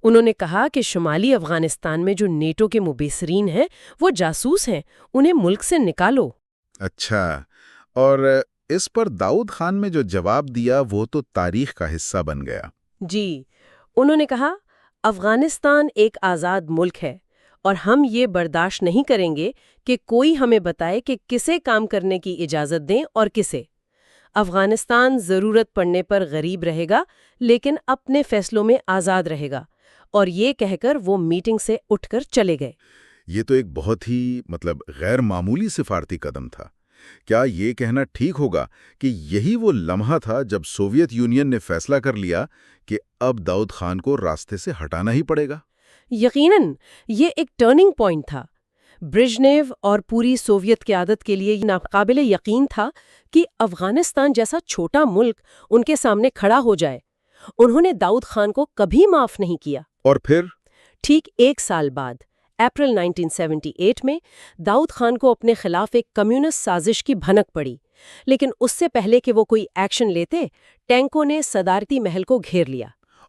انہوں نے کہا کہ شمالی افغانستان میں جو نیٹو کے مبصرین ہیں وہ جاسوس ہیں، انہیں ملک سے نکالو۔ اچھا، اور اس پر داؤد خان نے جو جواب دیا وہ تو تاریخ کا حصہ بن گیا۔ جی، انہوں نے کہا، افغانستان ایک آزاد ملک ہے اور ہم یہ برداشت نہیں کریں گے کہ کوئی ہمیں بتائے کہ کسے کام کرنے کی اجازت دیں اور کسے۔ افغانستان ضرورت پڑنے پر غریب رہے گا لیکن اپنے فیصلوں میں آزاد رہے گا۔ اور یہ کہہ کر وہ میٹنگ سے اٹھ کر چلے گئے۔ یہ تو ایک بہت ہی غیر معمولی سفارتی قدم تھا۔ کیا یہ کہنا ٹھیک ہوگا کہ یہی وہ لمحہ تھا جب سوویت یونین نے فیصلہ کر لیا کہ اب داؤد خان کو راستے سے ہٹانا ہی پڑے گا؟ یقیناً یہ ایک ٹرننگ پوائنٹ تھا۔ برژنیو اور پوری سوویت قیادت کے لیے یہ ناقابل یقین تھا کہ افغانستان جیسا چھوٹا ملک ان کے سامنے کھڑا ہو جائے۔ انہوں نے داؤد خان کو کبھی معاف نہیں کیا۔ اور پھر ٹھیک 1 سال بعد، اپریل 1978 میں، داؤد خان کو اپنے خلاف ایک کمیونسٹ سازش کی بھنک پڑی، لیکن اس سے پہلے کہ وہ کوئی ایکشن لیتے، ٹینکوں نے صدارتی محل کو گھیر لیا۔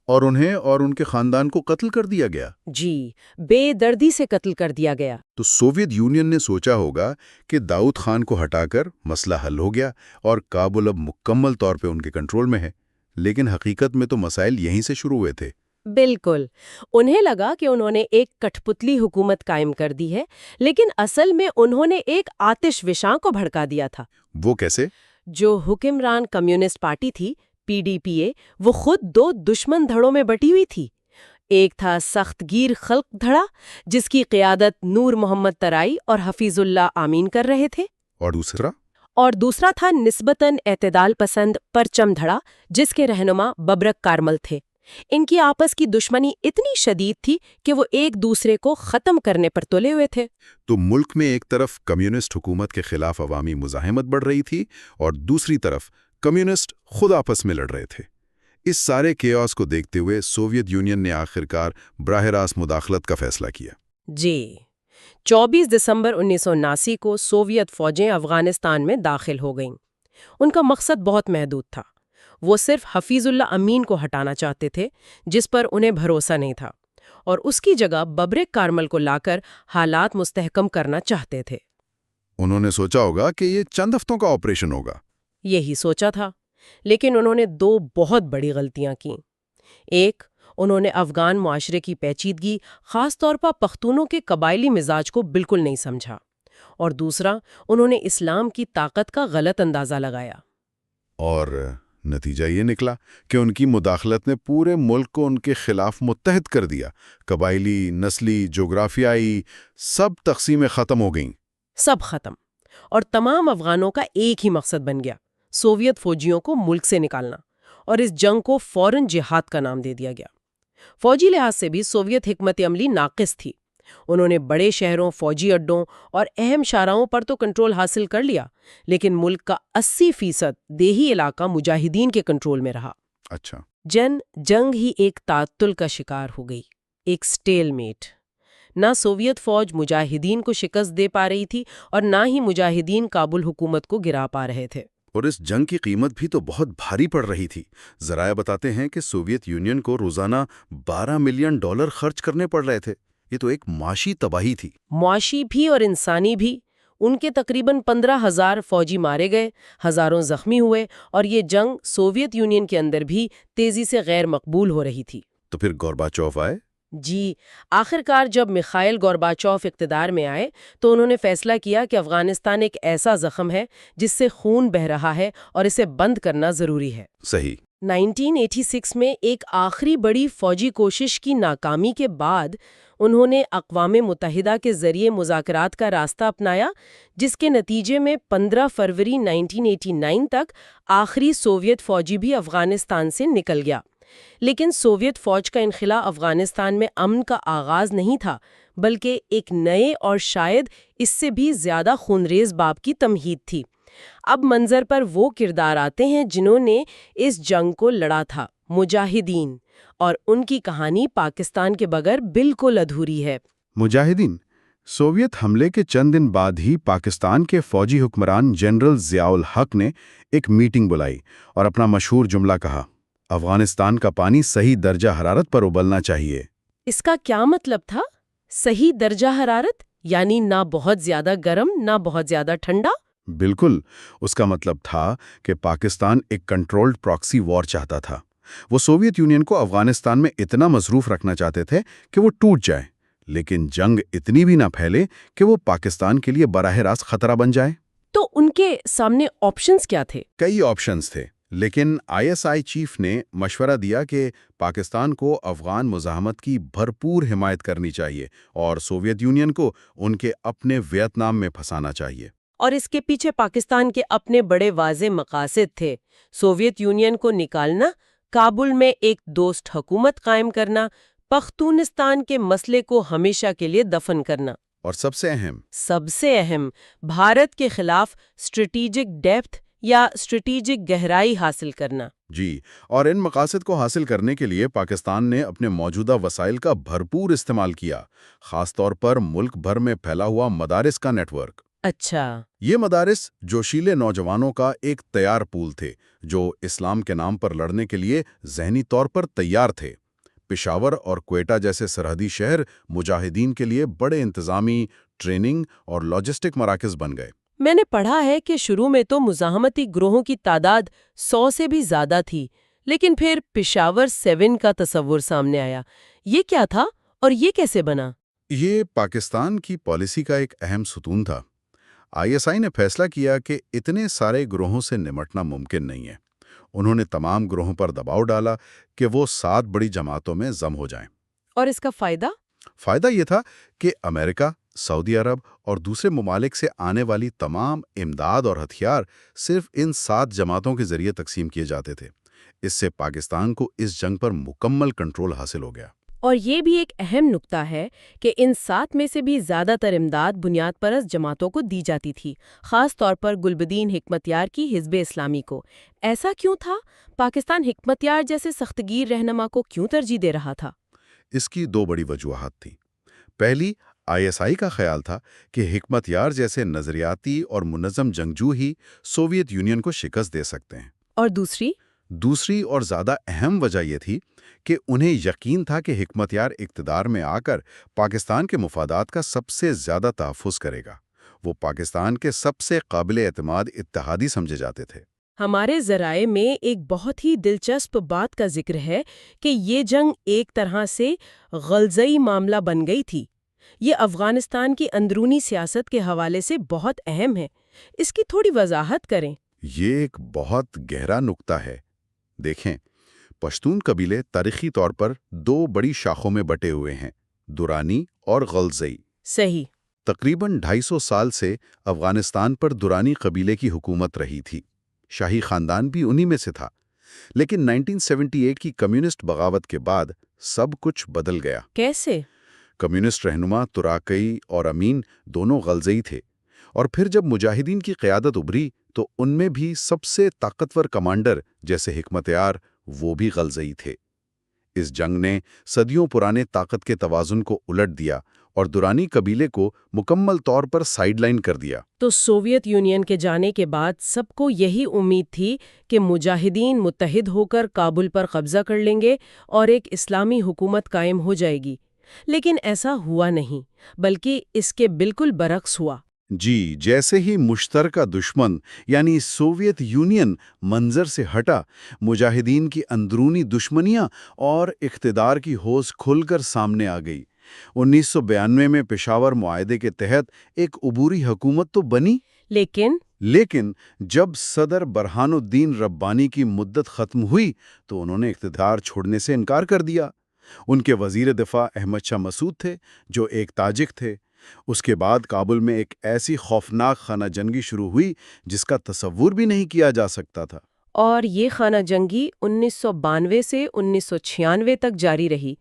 اور انہیں اور ان کے خاندان کو قتل کر دیا گیا۔ جی، بے دردی سے قتل کر دیا گیا۔ تو سوویت یونین نے سوچا ہوگا کہ داؤد خان کو ہٹا کر مسئلہ حل ہو گیا اور کابل اب مکمل طور پہ ان کے کنٹرول میں ہے، لیکن حقیقت میں تو مسائل یہیں سے شروع ہوئے تھے۔ بالکل، انہیں لگا کہ انہوں نے ایک کٹھ پتلی حکومت قائم کر دی ہے، لیکن اصل میں انہوں نے ایک آتش فشاں کو بھڑکا دیا تھا۔ وہ کیسے؟ جو حکمران کمیونسٹ پارٹی تھی، PDPA، وہ خود 2 دشمن دھڑوں میں بٹی ہوئی تھی۔ ایک تھا سخت گیر خلق دھڑا، جس کی قیادت نور محمد ترائی اور حفیظ اللہ آمین کر رہے تھے، اور دوسرا تھا نسبتاً اعتدال پسند پرچم دھڑا، جس کے رہنما ببرک کارمل تھے۔ ان کی آپس کی دشمنی اتنی شدید تھی کہ وہ ایک دوسرے کو ختم کرنے پر تلے ہوئے تھے۔ تو ملک میں ایک طرف کمیونسٹ حکومت کے خلاف عوامی مزاحمت بڑھ رہی تھی اور دوسری طرف کمیونسٹ خود آپس میں لڑ رہے تھے۔ اس سارے کیوس کو دیکھتے ہوئے سوویت یونین نے آخرکار براہ راست مداخلت کا فیصلہ کیا۔ جی، 24 دسمبر 1979 کو سوویت فوجیں افغانستان میں داخل ہو گئیں۔ ان کا مقصد بہت محدود تھا۔ وہ صرف حفیظ اللہ امین کو ہٹانا چاہتے تھے، جس پر انہیں بھروسہ نہیں تھا، اور اس کی جگہ ببرک کارمل کو لا کر حالات مستحکم کرنا چاہتے تھے۔ انہوں نے سوچا ہوگا کہ یہ چند ہفتوں کا آپریشن ہوگا۔ یہی سوچا تھا، لیکن انہوں نے 2 بہت بڑی غلطیاں کیں۔ ایک، انہوں نے افغان معاشرے کی پیچیدگی، خاص طور پر پختونوں کے قبائلی مزاج کو بالکل نہیں سمجھا، اور دوسرا، انہوں نے اسلام کی طاقت کا غلط اندازہ لگایا۔ اور نتیجہ یہ نکلا کہ ان کی مداخلت نے پورے ملک کو ان کے خلاف متحد کر دیا۔ قبائلی، نسلی، جغرافیائی سب تقسیمیں ختم ہو گئیں۔ سب ختم، اور تمام افغانوں کا ایک ہی مقصد بن گیا: سوویت فوجیوں کو ملک سے نکالنا، اور اس جنگ کو فوراً جہاد کا نام دے دیا گیا۔ فوجی لحاظ سے بھی سوویت حکمت عملی ناقص تھی۔ انہوں نے بڑے شہروں، فوجی اڈوں اور اہم شاہراہوں پر تو کنٹرول حاصل کر لیا، لیکن ملک کا 80% دیہی علاقہ مجاہدین کے کنٹرول میں رہا۔ اچھا۔ جنگ ہی ایک تعطل کا شکار ہو گئی، ایک سٹیل میٹ۔ نہ سوویت فوج مجاہدین کو شکست دے پا رہی تھی، اور نہ ہی مجاہدین کابل حکومت کو گرا پا رہے تھے۔ اور اس جنگ کی قیمت بھی تو بہت بھاری پڑ رہی تھی۔ ذرائع بتاتے ہیں کہ سوویت یونین کو روزانہ $12 ملین خرچ کرنے پڑ رہے تھے۔ یہ تو ایک معاشی تباہی تھی۔ معاشی بھی اور انسانی بھی۔ ان کے تقریباً 15,000 فوجی مارے گئے، ہزاروں زخمی ہوئے، اور یہ جنگ سوویت یونین کے اندر بھی تیزی سے غیر مقبول ہو رہی تھی۔ تو پھر گورباچوف آئے۔ جی، آخرکار جب میخائیل گورباچوف اقتدار میں آئے تو انہوں نے فیصلہ کیا کہ افغانستان ایک ایسا زخم ہے جس سے خون بہہ رہا ہے اور اسے بند کرنا ضروری ہے۔ صحیح۔ 1986 میں ایک آخری بڑی فوجی کوشش کی ناکامی کے بعد انہوں نے اقوام متحدہ کے ذریعے مذاکرات کا راستہ اپنایا، جس کے نتیجے میں 15 فروری 1989 تک آخری سوویت فوجی بھی افغانستان سے نکل گیا۔ لیکن سوویت فوج کا انخلا افغانستان میں امن کا آغاز نہیں تھا، بلکہ ایک نئے اور شاید اس سے بھی زیادہ خونریز باب کی تمہید تھی۔ اب منظر پر وہ کردار آتے ہیں جنہوں نے اس جنگ کو لڑا تھا: مجاہدین، اور ان کی کہانی پاکستان کے بغیر بالکل ادھوری ہے۔ مجاہدین۔ سوویت حملے کے چند دن بعد ہی پاکستان کے فوجی حکمران جنرل ضیاء الحق نے ایک میٹنگ بلائی اور اپنا مشہور جملہ کہا: افغانستان کا پانی صحیح درجہ حرارت پر ابلنا چاہیے۔ اس کا کیا مطلب تھا؟ صحیح درجہ حرارت یعنی نہ بہت زیادہ گرم نہ بہت زیادہ ٹھنڈا؟ بالکل، اس کا مطلب تھا کہ پاکستان ایک کنٹرولڈ پراکسی وار چاہتا تھا۔ وہ سوویت یونین کو افغانستان میں اتنا مصروف رکھنا چاہتے تھے کہ وہ ٹوٹ جائے، لیکن جنگ اتنی بھی نہ پھیلے کہ وہ پاکستان کے لیے براہ راست خطرہ بن جائے۔ تو ان کے سامنے آپشنز کیا تھے؟ کئی آپشنز تھے، لیکن ISI چیف نے مشورہ دیا کہ پاکستان کو افغان مزاحمت کی بھرپور حمایت کرنی چاہیے اور سوویت یونین کو ان کے اپنے ویتنام میں پھنسانا چاہیے۔ اور اس کے پیچھے پاکستان کے اپنے بڑے واضح مقاصد تھے: سوویت یونین کو نکالنا، کابل میں ایک دوست حکومت قائم کرنا، پختونستان کے مسئلے کو ہمیشہ کے لیے دفن کرنا، اور سب سے اہم بھارت کے خلاف اسٹریٹجک ڈیپتھ یا اسٹریٹجک گہرائی حاصل کرنا۔ جی، اور ان مقاصد کو حاصل کرنے کے لیے پاکستان نے اپنے موجودہ وسائل کا بھرپور استعمال کیا، خاص طور پر ملک بھر میں پھیلا ہوا مدارس کا نیٹ ورک۔ اچھا۔ یہ مدارس جوشیلے نوجوانوں کا ایک تیار پول تھے جو اسلام کے نام پر لڑنے کے لیے ذہنی طور پر تیار تھے۔ پشاور اور کوئٹہ جیسے سرحدی شہر مجاہدین کے لیے بڑے انتظامی، ٹریننگ اور لاجسٹک مراکز بن گئے۔ میں نے پڑھا ہے کہ شروع میں تو مزاحمتی گروہوں کی تعداد 100 سے بھی زیادہ تھی، لیکن پھر پشاور 7 کا تصور سامنے آیا۔ یہ کیا تھا اور یہ کیسے بنا؟ یہ پاکستان کی پالیسی کا ایک اہم ستون تھا۔ ISI نے فیصلہ کیا کہ اتنے سارے گروہوں سے نمٹنا ممکن نہیں ہے۔ انہوں نے تمام گروہوں پر دباؤ ڈالا کہ وہ 7 بڑی جماعتوں میں ضم ہو جائیں۔ اور اس کا فائدہ؟ فائدہ یہ تھا کہ امریکہ، سعودی عرب اور دوسرے ممالک سے آنے والی تمام امداد اور ہتھیار صرف ان 7 جماعتوں کے ذریعے تقسیم کیے جاتے تھے۔ اس سے پاکستان کو اس جنگ پر مکمل کنٹرول حاصل ہو گیا۔ اور یہ بھی ایک اہم نکتہ ہے کہ ان 7 میں سے بھی زیادہ تر امداد بنیاد پرست جماعتوں کو دی جاتی تھی، خاص طور پر گلبدین حکمتیار کی حزب اسلامی کو۔ ایسا کیوں تھا؟ پاکستان حکمتیار جیسے سختگیر رہنما کو کیوں ترجیح دے رہا تھا؟ اس کی 2 بڑی وجوہات تھیں۔ پہلی، ISI کا خیال تھا کہ حکمتیار جیسے نظریاتی اور منظم جنگجو ہی سوویت یونین کو شکست دے سکتے ہیں۔ اور دوسری اور زیادہ اہم وجہ یہ تھی کہ انہیں یقین تھا کہ حکمتیار اقتدار میں آ کر پاکستان کے مفادات کا سب سے زیادہ تحفظ کرے گا۔ وہ پاکستان کے سب سے قابل اعتماد اتحادی سمجھے جاتے تھے۔ ہمارے ذرائع میں ایک بہت ہی دلچسپ بات کا ذکر ہے کہ یہ جنگ ایک طرح سے غلزئی معاملہ بن گئی تھی۔ یہ افغانستان کی اندرونی سیاست کے حوالے سے بہت اہم ہے۔ اس کی تھوڑی وضاحت کریں۔ یہ ایک بہت گہرا نکتہ ہے۔ دیکھیں، پشتون قبیلے تاریخی طور پر دو بڑی شاخوں میں بٹے ہوئے ہیں، درانی اور غلزئی۔ صحیح۔ تقریباً 250 سال سے افغانستان پر درانی قبیلے کی حکومت رہی تھی۔ شاہی خاندان بھی انہی میں سے تھا۔ لیکن 1978 کی کمیونسٹ بغاوت کے بعد سب کچھ بدل گیا۔ کیسے؟ کمیونسٹ رہنما تراکئی اور امین دونوں غلزئی تھے، اور پھر جب مجاہدین کی قیادت ابھری تو ان میں بھی سب سے طاقتور کمانڈر جیسے حکمت یار وہ بھی غلزئی تھے۔ اس جنگ نے صدیوں پرانے طاقت کے توازن کو الٹ دیا اور درانی قبیلے کو مکمل طور پر سائیڈ لائن کر دیا۔ تو سوویت یونین کے جانے کے بعد سب کو یہی امید تھی کہ مجاہدین متحد ہو کر کابل پر قبضہ کر لیں گے اور ایک اسلامی حکومت قائم ہو جائے گی، لیکن ایسا ہوا نہیں، بلکہ اس کے بالکل برعکس ہوا۔ جی، جیسے ہی مشترکہ دشمن یعنی سوویت یونین منظر سے ہٹا، مجاہدین کی اندرونی دشمنیاں اور اقتدار کی ہوس کھل کر سامنے آ گئی۔ 1992 میں پشاور معاہدے کے تحت ایک عبوری حکومت تو بنی، لیکن جب صدر برہان الدین ربانی کی مدت ختم ہوئی تو انہوں نے اقتدار چھوڑنے سے انکار کر دیا۔ ان کے وزیر دفاع احمد شاہ مسعود تھے، جو ایک تاجک تھے۔ اس کے بعد کابل میں ایک ایسی خوفناک خانہ جنگی شروع ہوئی جس کا تصور بھی نہیں کیا جا سکتا تھا۔ اور یہ خانہ جنگی 1992 سے 1996 تک جاری رہی۔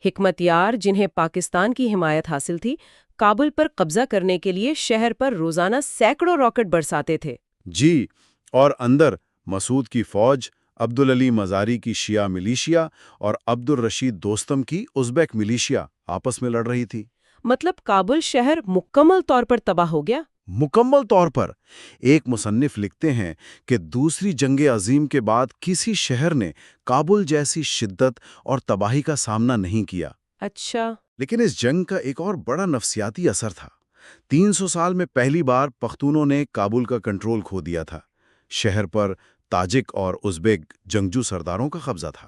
حکمت یار، جنہیں پاکستان کی حمایت حاصل تھی، کابل پر قبضہ کرنے کے لیے شہر پر روزانہ سینکڑوں راکٹ برساتے تھے۔ جی، اور اندر مسعود کی فوج، عبدالعلی مزاری کی شیعہ ملیشیا اور عبدالرشید دوستم کی ازبیک ملیشیا آپس میں لڑ رہی تھی۔ مطلب کابل شہر مکمل طور پر تباہ ہو گیا؟ مکمل طور پر۔ ایک مصنف لکھتے ہیں کہ دوسری جنگ عظیم کے بعد کسی شہر نے کابل جیسی شدت اور تباہی کا سامنا نہیں کیا۔ اچھا۔ لیکن اس جنگ کا ایک اور بڑا نفسیاتی اثر تھا۔ 300 سال میں پہلی بار پختونوں نے کابل کا کنٹرول کھو دیا تھا۔ شہر پر تاجک اور ازبیک جنگجو سرداروں کا قبضہ تھا۔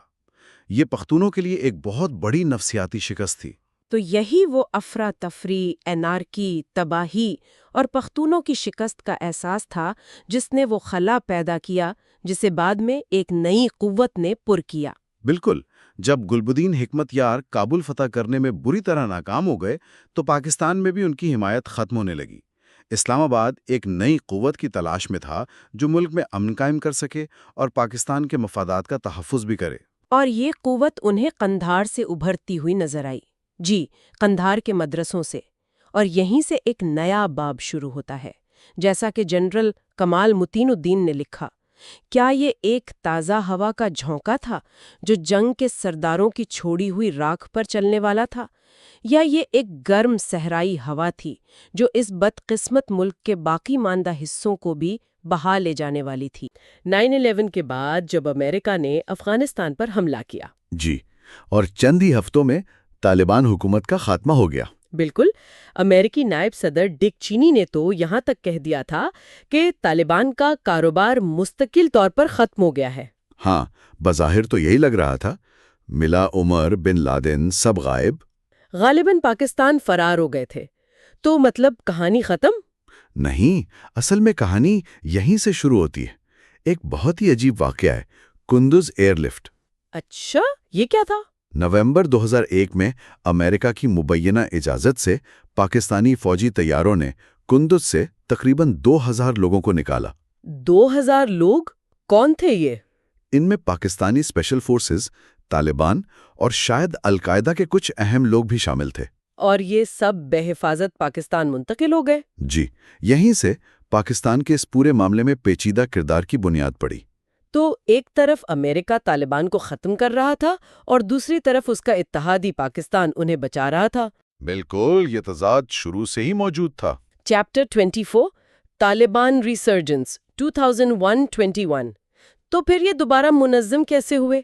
یہ پختونوں کے لیے ایک بہت بڑی نفسیاتی شکست تھی۔ تو یہی وہ افراتفری، انارکی، تباہی اور پختونوں کی شکست کا احساس تھا جس نے وہ خلا پیدا کیا جسے بعد میں ایک نئی قوت نے پر کیا۔ بالکل۔ جب گلبدین حکمت یار کابل فتح کرنے میں بری طرح ناکام ہو گئے تو پاکستان میں بھی ان کی حمایت ختم ہونے لگی۔ اسلام آباد ایک نئی قوت کی تلاش میں تھا جو ملک میں امن قائم کر سکے اور پاکستان کے مفادات کا تحفظ بھی کرے۔ اور یہ قوت انہیں قندھار سے ابھرتی ہوئی نظر آئی۔ جی، قندھار کے مدرسوں سے، اور یہیں سے ایک نیا باب شروع ہوتا ہے۔ جیسا کہ جنرل کمال متین الدین نے لکھا، کیا یہ ایک تازہ ہوا کا جھونکا تھا جو جنگ کے سرداروں کی چھوڑی ہوئی راکھ پر چلنے والا تھا، یا یہ ایک گرم صحرائی ہوا تھی جو اس بدقسمت ملک کے باقی ماندہ حصوں کو بھی بہا لے جانے والی تھی؟ 9/11 کے بعد جب امریکہ نے افغانستان پر حملہ کیا، جی، اور چند ہی ہفتوں میں طالبان حکومت کا خاتمہ ہو گیا۔ بالکل، امریکی نائب صدر ڈک چینی نے تو یہاں تک کہہ دیا تھا کہ طالبان کا کاروبار مستقل طور پر ختم ہو گیا ہے۔ ہاں، بظاہر تو یہی لگ رہا تھا۔ ملا عمر، بن لادن، سب غائب۔ غالباً پاکستان فرار ہو گئے تھے۔ تو مطلب کہانی ختم؟ نہیں، اصل میں کہانی یہیں سے شروع ہوتی ہے۔ ایک بہت ہی عجیب واقعہ ہے، کندز ایئر لفٹ۔ اچھا، یہ کیا تھا؟ نومبر 2001 میں امریکہ کی مبینہ اجازت سے پاکستانی فوجی طیاروں نے کندز سے تقریباً 2000 لوگوں کو نکالا۔ 2000 لوگ؟ کون تھے یہ؟ ان میں پاکستانی اسپیشل فورسز، طالبان اور شاید القاعدہ کے کچھ اہم لوگ بھی شامل تھے۔ اور یہ سب بے حفاظت پاکستان منتقل ہو گئے؟ جی، یہیں سے پاکستان کے اس پورے معاملے میں پیچیدہ کردار کی بنیاد پڑی۔ تو ایک طرف امریکہ طالبان کو ختم کر رہا تھا اور دوسری طرف اس کا اتحادی پاکستان انہیں بچا رہا تھا۔ بالکل، یہ تضاد شروع سے ہی موجود تھا۔ Chapter 24 Taliban resurgence 2001-21۔ تو پھر یہ دوبارہ منظم کیسے ہوئے؟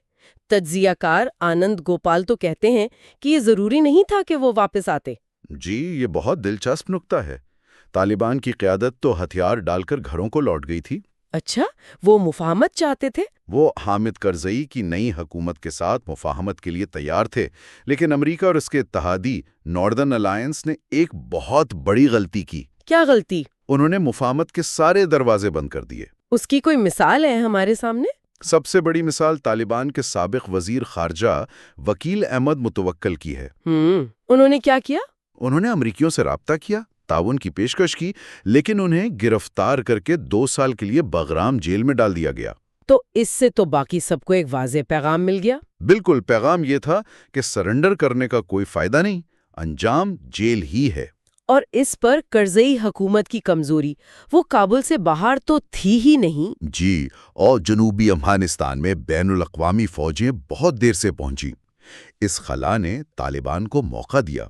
تجزیہ کار آنند گوپال تو کہتے ہیں کہ یہ ضروری نہیں تھا کہ وہ واپس آتے۔ جی، یہ بہت دلچسپ نکتہ ہے۔ طالبان کی قیادت تو ہتھیار ڈال کر گھروں کو لوٹ گئی تھی۔ اچھا، وہ مفاہمت چاہتے تھے؟ وہ حامد کرزئی کی نئی حکومت کے ساتھ مفاہمت کے لیے تیار تھے، لیکن امریکہ اور اس کے اتحادی ناردرن الائنس نے ایک بہت بڑی غلطی کی۔ کیا غلطی؟ انہوں نے مفاہمت کے سارے دروازے بند کر دیے۔ اس کی کوئی مثال ہے ہمارے سامنے؟ سب سے بڑی مثال طالبان کے سابق وزیر خارجہ وکیل احمد متوکل کی ہے۔ انہوں نے کیا کیا؟ انہوں نے امریکیوں سے رابطہ کیا، تعاون کی پیشکش کی، لیکن انہیں گرفتار کر کے 2 سال کے لیے بغرام جیل میں ڈال دیا گیا۔ تو اس سے تو باقی سب کو ایک واضح پیغام مل گیا۔ بالکل، پیغام یہ تھا کہ سرنڈر کرنے کا کوئی فائدہ نہیں، انجام جیل ہی ہے۔ اور اس پر کرزئی حکومت کی کمزوری، وہ کابل سے باہر تو تھی ہی نہیں۔ جی، اور جنوبی افغانستان میں بین الاقوامی فوجیں بہت دیر سے پہنچی۔ اس خلا نے طالبان کو موقع دیا۔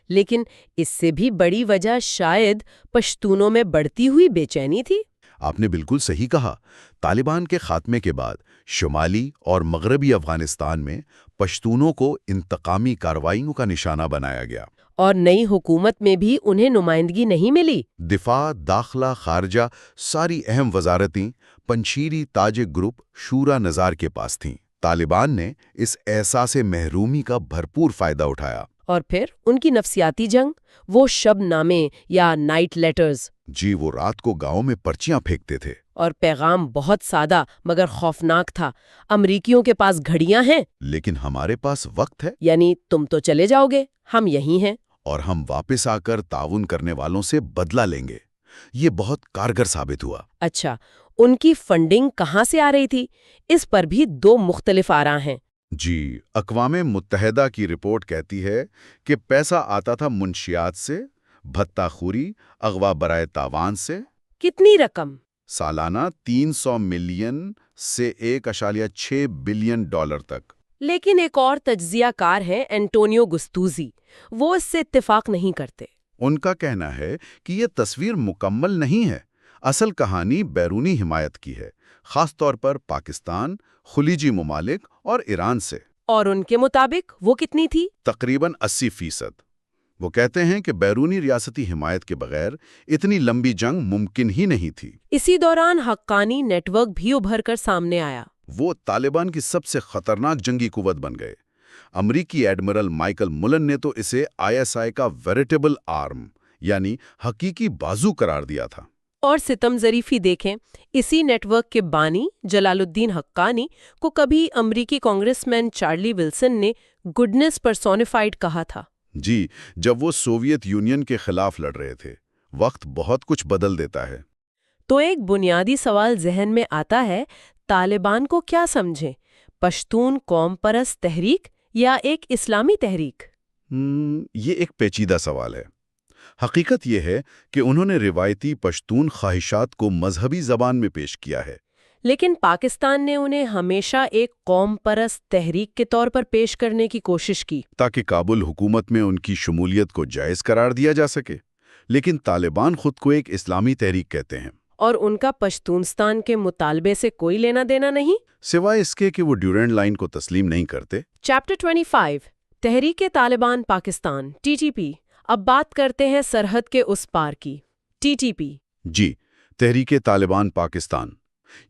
لیکن اس سے بھی بڑی وجہ شاید پشتونوں میں بڑھتی ہوئی بے چینی تھی۔ آپ نے بالکل صحیح کہا۔ طالبان کے خاتمے کے بعد شمالی اور مغربی افغانستان میں پشتونوں کو انتقامی کارروائیوں کا نشانہ بنایا گیا۔ اور نئی حکومت میں بھی انہیں نمائندگی نہیں ملی۔ دفاع، داخلہ، خارجہ، ساری اہم وزارتیں پنشیری تاجک گروپ شورا نظار کے پاس تھیں۔ طالبان نے اس احساس محرومی کا بھرپور فائدہ اٹھایا۔ اور پھر ان کی نفسیاتی جنگ، وہ شب نامے یا نائٹ لیٹرز۔ جی، وہ رات کو گاؤں میں پرچیاں پھینکتے تھے۔ اور پیغام بہت سادہ مگر خوفناک تھا۔ امریکیوں کے پاس گھڑیاں ہیں، لیکن ہمارے پاس وقت ہے، یعنی تم تو چلے جاؤ گے، ہم یہیں ہیں۔ اور ہم واپس آ کر تعاون کرنے والوں سے بدلہ لیں گے۔ یہ بہت کارگر ثابت ہوا۔ اچھا، ان کی فنڈنگ کہاں سے آ رہی تھی؟ اس پر بھی 2 مختلف آراء ہیں۔ جی، اقوام متحدہ کی رپورٹ کہتی ہے کہ پیسہ آتا تھا منشیات سے، بھتہ خوری، اغوا برائے تاوان سے۔ کتنی رقم؟ سالانہ 300 ملین سے 1.6 بلین ڈالر تک۔ لیکن ایک اور تجزیہ کار ہیں انٹونیو گستوزی، وہ اس سے اتفاق نہیں کرتے۔ ان کا کہنا ہے کہ یہ تصویر مکمل نہیں ہے۔ اصل کہانی بیرونی حمایت کی ہے، خاص طور پر پاکستان، خلیجی ممالک اور ایران سے۔ اور ان کے مطابق وہ کتنی تھی؟ تقریباً 80%۔ وہ کہتے ہیں کہ بیرونی ریاستی حمایت کے بغیر اتنی لمبی جنگ ممکن ہی نہیں تھی۔ اسی دوران حقانی نیٹ ورک بھی ابھر کر سامنے آیا۔ وہ طالبان کی سب سے خطرناک جنگی قوت بن گئے۔ امریکی ایڈمرل مائیکل ملن نے تو اسے ISI کا ویریٹیبل آرم، یعنی حقیقی بازو قرار دیا تھا۔ اور ستم ظریفی دیکھیں، اسی نیٹ ورک کے بانی جلال الدین حقانی کو کبھی امریکی کانگریس مین چارلی ولسن نے گڈنس پرسونیفائڈ کہا تھا۔ جی، جب وہ سوویت یونین کے خلاف لڑ رہے تھے۔ وقت بہت کچھ بدل دیتا ہے۔ تو ایک بنیادی سوال ذہن میں آتا ہے، طالبان کو کیا سمجھیں؟ پشتون قوم پرست تحریک یا ایک اسلامی تحریک؟ یہ ایک پیچیدہ سوال ہے۔ حقیقت یہ ہے کہ انہوں نے روایتی پشتون خواہشات کو مذہبی زبان میں پیش کیا ہے۔ لیکن پاکستان نے انہیں ہمیشہ ایک قوم پرست تحریک کے طور پر پیش کرنے کی کوشش کی، تاکہ کابل حکومت میں ان کی شمولیت کو جائز قرار دیا جا سکے۔ لیکن طالبان خود کو ایک اسلامی تحریک کہتے ہیں۔ اور ان کا پشتونستان کے مطالبے سے کوئی لینا دینا نہیں، سوائے اس کے کہ وہ ڈیورینڈ لائن کو تسلیم نہیں کرتے۔ چیپٹر 25 تحریک طالبان پاکستان TTP۔ اب بات کرتے ہیں سرحد کے اس پار کی، TTP۔ جی، تحریک طالبان پاکستان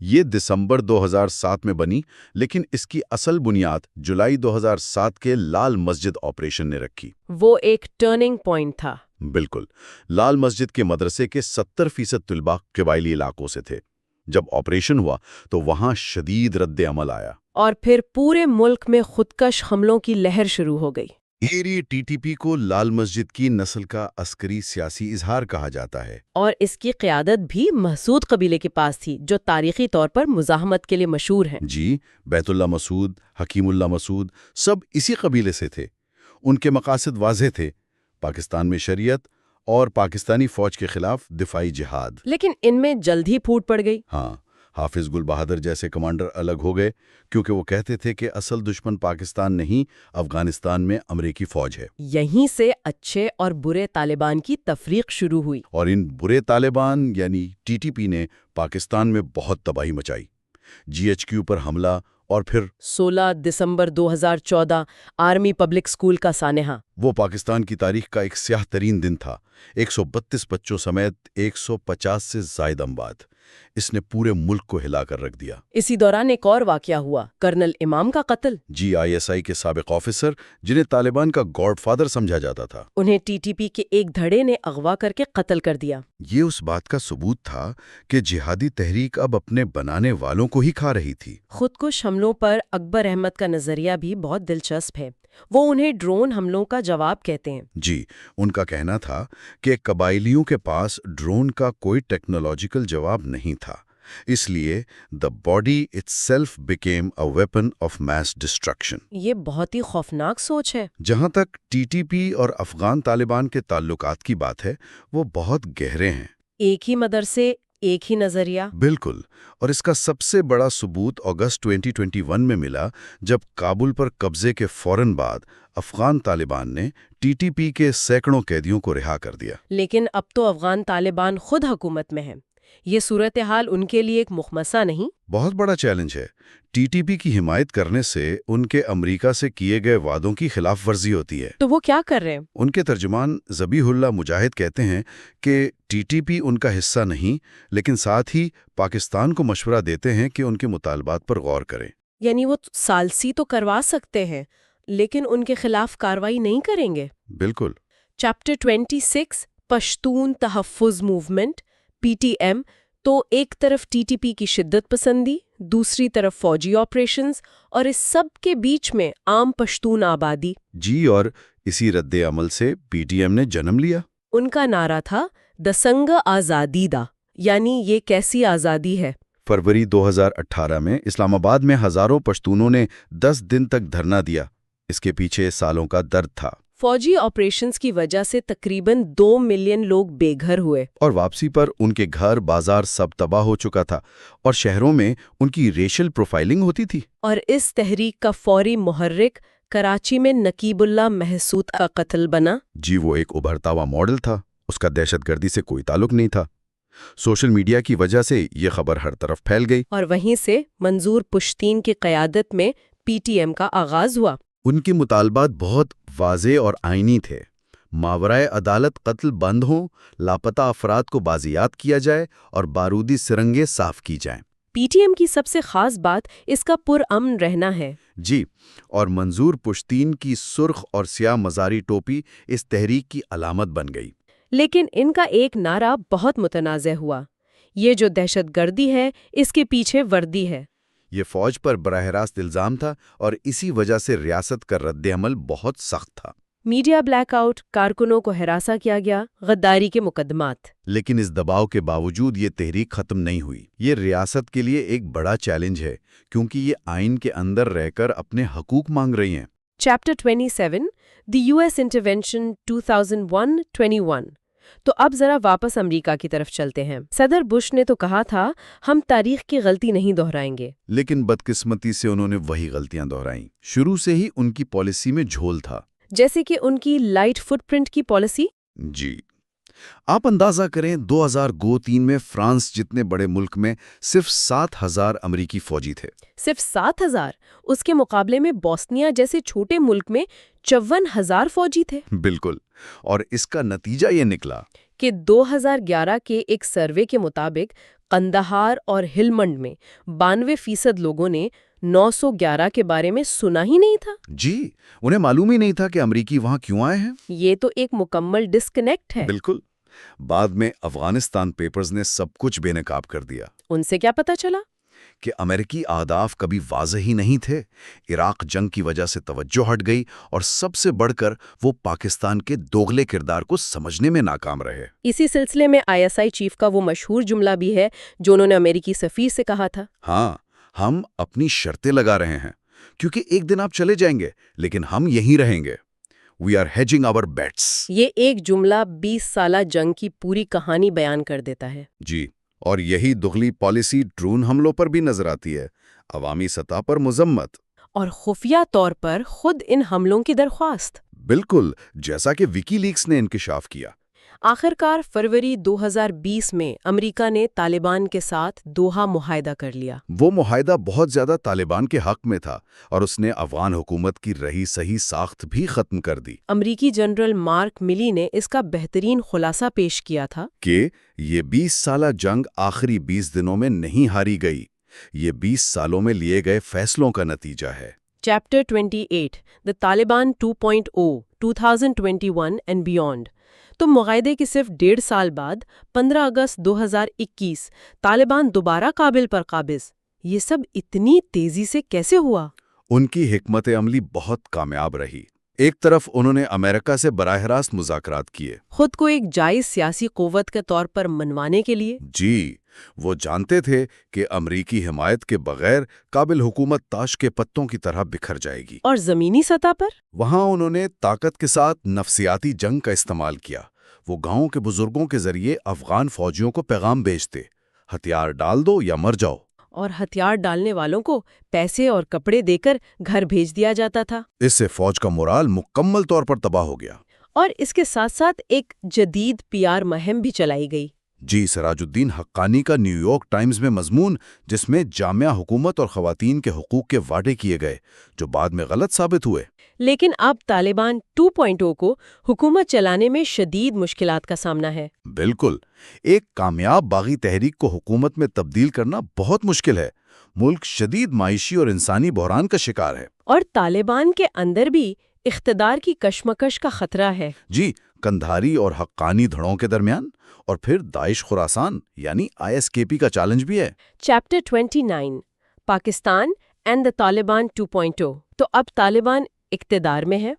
یہ دسمبر 2007 میں بنی، لیکن اس کی اصل بنیاد جولائی 2007 کے لال مسجد آپریشن نے رکھی۔ وہ ایک ٹرننگ پوائنٹ تھا۔ بالکل، لال مسجد کے مدرسے کے 70% طلباء قبائلی علاقوں سے تھے۔ جب آپریشن ہوا تو وہاں شدید رد عمل آیا۔ اور پھر پورے ملک میں خودکش حملوں کی لہر شروع ہو گئی۔ TTP کو لال مسجد کی نسل کا عسکری سیاسی اظہار کہا جاتا ہے۔ اور اس کی قیادت بھی مسعود قبیلے کے پاس تھی، جو تاریخی طور پر مزاحمت کے لیے مشہور ہیں۔ جی، بیت اللہ مسعود، حکیم اللہ مسعود سب اسی قبیلے سے تھے۔ ان کے مقاصد واضح تھے: پاکستان میں شریعت اور پاکستانی فوج کے خلاف دفاعی جہاد۔ لیکن ان میں جلد ہی پھوٹ پڑ گئی۔ ہاں، حافظ گل بہادر جیسے کمانڈر الگ ہو گئے، کیونکہ وہ کہتے تھے کہ اصل دشمن پاکستان نہیں، افغانستان میں امریکی فوج ہے۔ یہیں سے اچھے اور برے طالبان کی تفریق شروع ہوئی۔ اور ان برے طالبان یعنی TTP نے پاکستان میں بہت تباہی مچائی۔ GHQ پر حملہ اور پھر 16 دسمبر 2014 آرمی پبلک اسکول کا سانحہ۔ وہ پاکستان کی تاریخ کا ایک سیاہ ترین دن تھا۔ 132 بچوں سمیت 150 سے زائد اموات۔ اس نے پورے ملک کو ہلا کر رکھ دیا۔ اسی دوران ایک اور واقعہ ہوا، کرنل امام کا قتل۔ ISI کے سابق آفیسر جنہیں طالبان کا گاڈ فادر سمجھا جاتا تھا، انہیں TTP کے ایک دھڑے نے اغوا کر کے قتل کر دیا۔ یہ اس بات کا ثبوت تھا کہ جہادی تحریک اب اپنے بنانے والوں کو ہی کھا رہی تھی۔ خود کش حملوں پر اکبر احمد کا نظریہ بھی بہت دلچسپ ہے۔ وہ انہیں ڈرون حملوں کا جواب کہتے ہیں۔ ان کا کہنا تھا کہ قبائلیوں کے پاس ڈرون کا کوئی ٹیکنالوجیکل جواب نہیں تھا، اس لیے the body itself became a weapon of mass destruction۔ یہ بہت ہی خوفناک سوچ ہے۔ جہاں تک TTP اور افغان طالبان کے تعلقات کی بات ہے، وہ بہت گہرے ہیں۔ ایک ہی مدرسے، ایک ہی نظریہ۔ بالکل، اور اس کا سب سے بڑا ثبوت اگست 2021 میں ملا، جب کابل پر قبضے کے فوراً بعد افغان طالبان نے TTP کے سینکڑوں قیدیوں کو رہا کر دیا۔ لیکن اب تو افغان طالبان خود حکومت میں ہیں۔ یہ صورتحال ان کے لیے ایک مخمصہ نہیں؟ بہت بڑا چیلنج ہے۔ TTP کی حمایت کرنے سے ان کے امریکہ سے کیے گئے وعدوں کی خلاف ورزی ہوتی ہے۔ تو وہ کیا کر رہے ہیں؟ ان کے ترجمان ذبیح اللہ مجاہد کہتے ہیں کہ TTP ان کا حصہ نہیں، لیکن ساتھ ہی پاکستان کو مشورہ دیتے ہیں کہ ان کے مطالبات پر غور کریں۔ یعنی وہ ثالثی تو کروا سکتے ہیں، لیکن ان کے خلاف کارروائی نہیں کریں گے؟ بالکل۔ چیپٹر 26 پشتون تحفظ موومنٹ PTM، تو ایک طرف TTP کی شدت پسندی، دوسری طرف فوجی آپریشنز، اور اس سب کے بیچ میں عام پشتون آبادی۔ اور اسی رد عمل سے PTM نے جنم لیا۔ ان کا نعرہ تھا دسنگ آزادی دا، یعنی یہ کیسی آزادی ہے؟ فروری 2018 میں اسلام آباد میں ہزاروں پشتونوں نے 10 دن تک دھرنا دیا۔ اس کے پیچھے سالوں کا درد تھا۔ فوجی آپریشنز کی وجہ سے تقریباً 2 ملین لوگ بے گھر ہوئے، اور واپسی پر ان کے گھر بازار سب تباہ ہو چکا تھا، اور شہروں میں ان کی ریشل پروفائلنگ ہوتی تھی۔ اور اس تحریک کا فوری محرک کراچی میں نقیب اللہ محسود کا قتل بنا۔ وہ ایک ابھرتا ہوا ماڈل تھا، اس کا دہشت گردی سے کوئی تعلق نہیں تھا۔ سوشل میڈیا کی وجہ سے یہ خبر ہر طرف پھیل گئی، اور وہیں سے منظور پشتین کی قیادت میں PTM کا آغاز ہوا۔ ان کے مطالبات بہت واضح اور آئینی تھے۔ ماورائے عدالت قتل بند ہوں، لاپتہ افراد کو بازیاب کیا جائے اور بارودی سرنگیں صاف کی جائیں۔ PTM کی سب سے خاص بات اس کا پرامن رہنا ہے۔ اور منظور پشتین کی سرخ اور سیاہ مزاری ٹوپی اس تحریک کی علامت بن گئی۔ لیکن ان کا ایک نعرہ بہت متنازع ہوا، یہ جو دہشت گردی ہے اس کے پیچھے وردی ہے۔ یہ فوج پر براہ راست الزام تھا، اور اسی وجہ سے ریاست کا رد عمل بہت سخت تھا۔ میڈیا بلیک آؤٹ، کارکنوں کو ہراساں کیا گیا، غداری کے مقدمات۔ لیکن اس دباؤ کے باوجود یہ تحریک ختم نہیں ہوئی۔ یہ ریاست کے لیے ایک بڑا چیلنج ہے، کیونکہ یہ آئین کے اندر رہ کر اپنے حقوق مانگ رہی ہیں۔ چیپٹر 27 دی US انٹرونشن 2001-21۔ تو اب ذرا واپس امریکہ کی طرف چلتے ہیں۔ صدر بش نے تو کہا تھا ہم تاریخ کی غلطی نہیں دہرائیں گے، لیکن بدقسمتی سے انہوں نے وہی غلطیاں دہرائیں۔ شروع سے ہی ان کی پالیسی میں جھول تھا، جیسے کہ ان کی لائٹ فٹ پرنٹ کی پالیسی۔ آپ اندازہ کریں 2003 میں فرانس جتنے بڑے ملک میں صرف 7,000 امریکی فوجی تھے۔ صرف 7,000؟ اس کے مقابلے میں بوسنیا جیسے چھوٹے ملک میں 54,000 فوجی تھے۔ بالکل، اور اس کا نتیجہ یہ نکلا کہ 2011 کے ایک سروے کے مطابق قندھار اور ہلمند میں 92% لوگوں نے 911 کے بارے میں سنا ہی نہیں تھا۔ انہیں معلوم ہی نہیں تھا کہ امریکی وہاں کیوں آئے ہیں۔ یہ تو ایک مکمل ڈسکنیکٹ ہے۔ بالکل۔ بعد میں افغانستان پیپرز نے سب کچھ بے نقاب کر دیا۔ ان سے کیا پتا چلا؟ کہ امریکی اہداف کبھی واضح ہی نہیں تھے۔ عراق جنگ کی وجہ سے توجہ ہٹ گئی، اور سب سے بڑھ کر وہ پاکستان کے دوغلے کردار کو سمجھنے میں ناکام رہے۔ اسی سلسلے میں ISI چیف کا وہ مشہور جملہ بھی ہے جو انہوں نے امریکی سفیر سے کہا تھا، ہم اپنی شرطیں لگا رہے ہیں، کیونکہ ایک دن آپ چلے جائیں گے، لیکن ہم یہیں رہیں گے۔ We are hedging our bets۔ یہ ایک جملہ 20 سالہ جنگ کی پوری کہانی بیان کر دیتا ہے۔ اور یہی دغلی پالیسی ڈرون حملوں پر بھی نظر آتی ہے، عوامی سطح پر مذمت اور خفیہ طور پر خود ان حملوں کی درخواست۔ بالکل، جیسا کہ وکی لیکس نے انکشاف کیا۔ آخرکار فروری 2020 میں امریکہ نے طالبان کے ساتھ دوحہ معاہدہ کر لیا۔ وہ معاہدہ بہت زیادہ طالبان کے حق میں تھا اور اس نے افغان حکومت کی رہی صحیح ساخت بھی ختم کر دی۔ امریکی جنرل مارک ملی نے اس کا بہترین خلاصہ پیش کیا تھا کہ یہ 20 سالہ جنگ آخری 20 دنوں میں نہیں ہاری گئی، یہ 20 سالوں میں لیے گئے فیصلوں کا نتیجہ ہے۔ Chapter 28 The Taliban 2.0 2021 and Beyond۔ تو معاہدے کے صرف 1.5 سال بعد 15 اگست 2021 طالبان دوبارہ کابل پر قابض۔ یہ سب اتنی تیزی سے کیسے ہوا؟ ان کی حکمت عملی بہت کامیاب رہی۔ ایک طرف انہوں نے امریکہ سے براہ راست مذاکرات کیے، خود کو ایک جائز سیاسی قوت کے طور پر منوانے کے لیے۔ جی، وہ جانتے تھے کہ امریکی حمایت کے بغیر کابل حکومت تاش کے پتوں کی طرح بکھر جائے گی۔ اور زمینی سطح پر؟ وہاں انہوں نے طاقت کے ساتھ نفسیاتی جنگ کا استعمال کیا۔ وہ گاؤں کے بزرگوں کے ذریعے افغان فوجیوں کو پیغام بھیجتے، ہتھیار ڈال دو یا مر جاؤ۔ اور ہتھیار ڈالنے والوں کو پیسے اور کپڑے دے کر گھر بھیج دیا جاتا تھا۔ اس سے فوج کا مورال مکمل طور پر تباہ ہو گیا۔ اور اس کے ساتھ ساتھ ایک جدید PR مہم بھی چلائی گئی۔ جی، سراج الدین حقانی کا نیو یارک ٹائمز میں مضمون، جس میں جامعہ حکومت اور خواتین کے حقوق کے وعدے کیے گئے جو بعد میں غلط ثابت ہوئے۔ لیکن اب طالبان 2.0 کو حکومت چلانے میں شدید مشکلات کا سامنا ہے۔ بالکل، ایک کامیاب باغی تحریک کو حکومت میں تبدیل کرنا بہت مشکل ہے۔ ملک شدید معاشی اور انسانی بحران کا شکار ہے۔ اور طالبان کے اندر بھی اقتدار کی کشمکش کا خطرہ ہے۔ جی، قندھاری اور حقانی دھڑوں کے درمیان، اور پھر داعش خراسان یعنی ISKP کا چیلنج بھی ہے۔ Chapter 29 Pakistan and the Taliban 2.0۔ تو اب طالبان اقتدار میں ہے،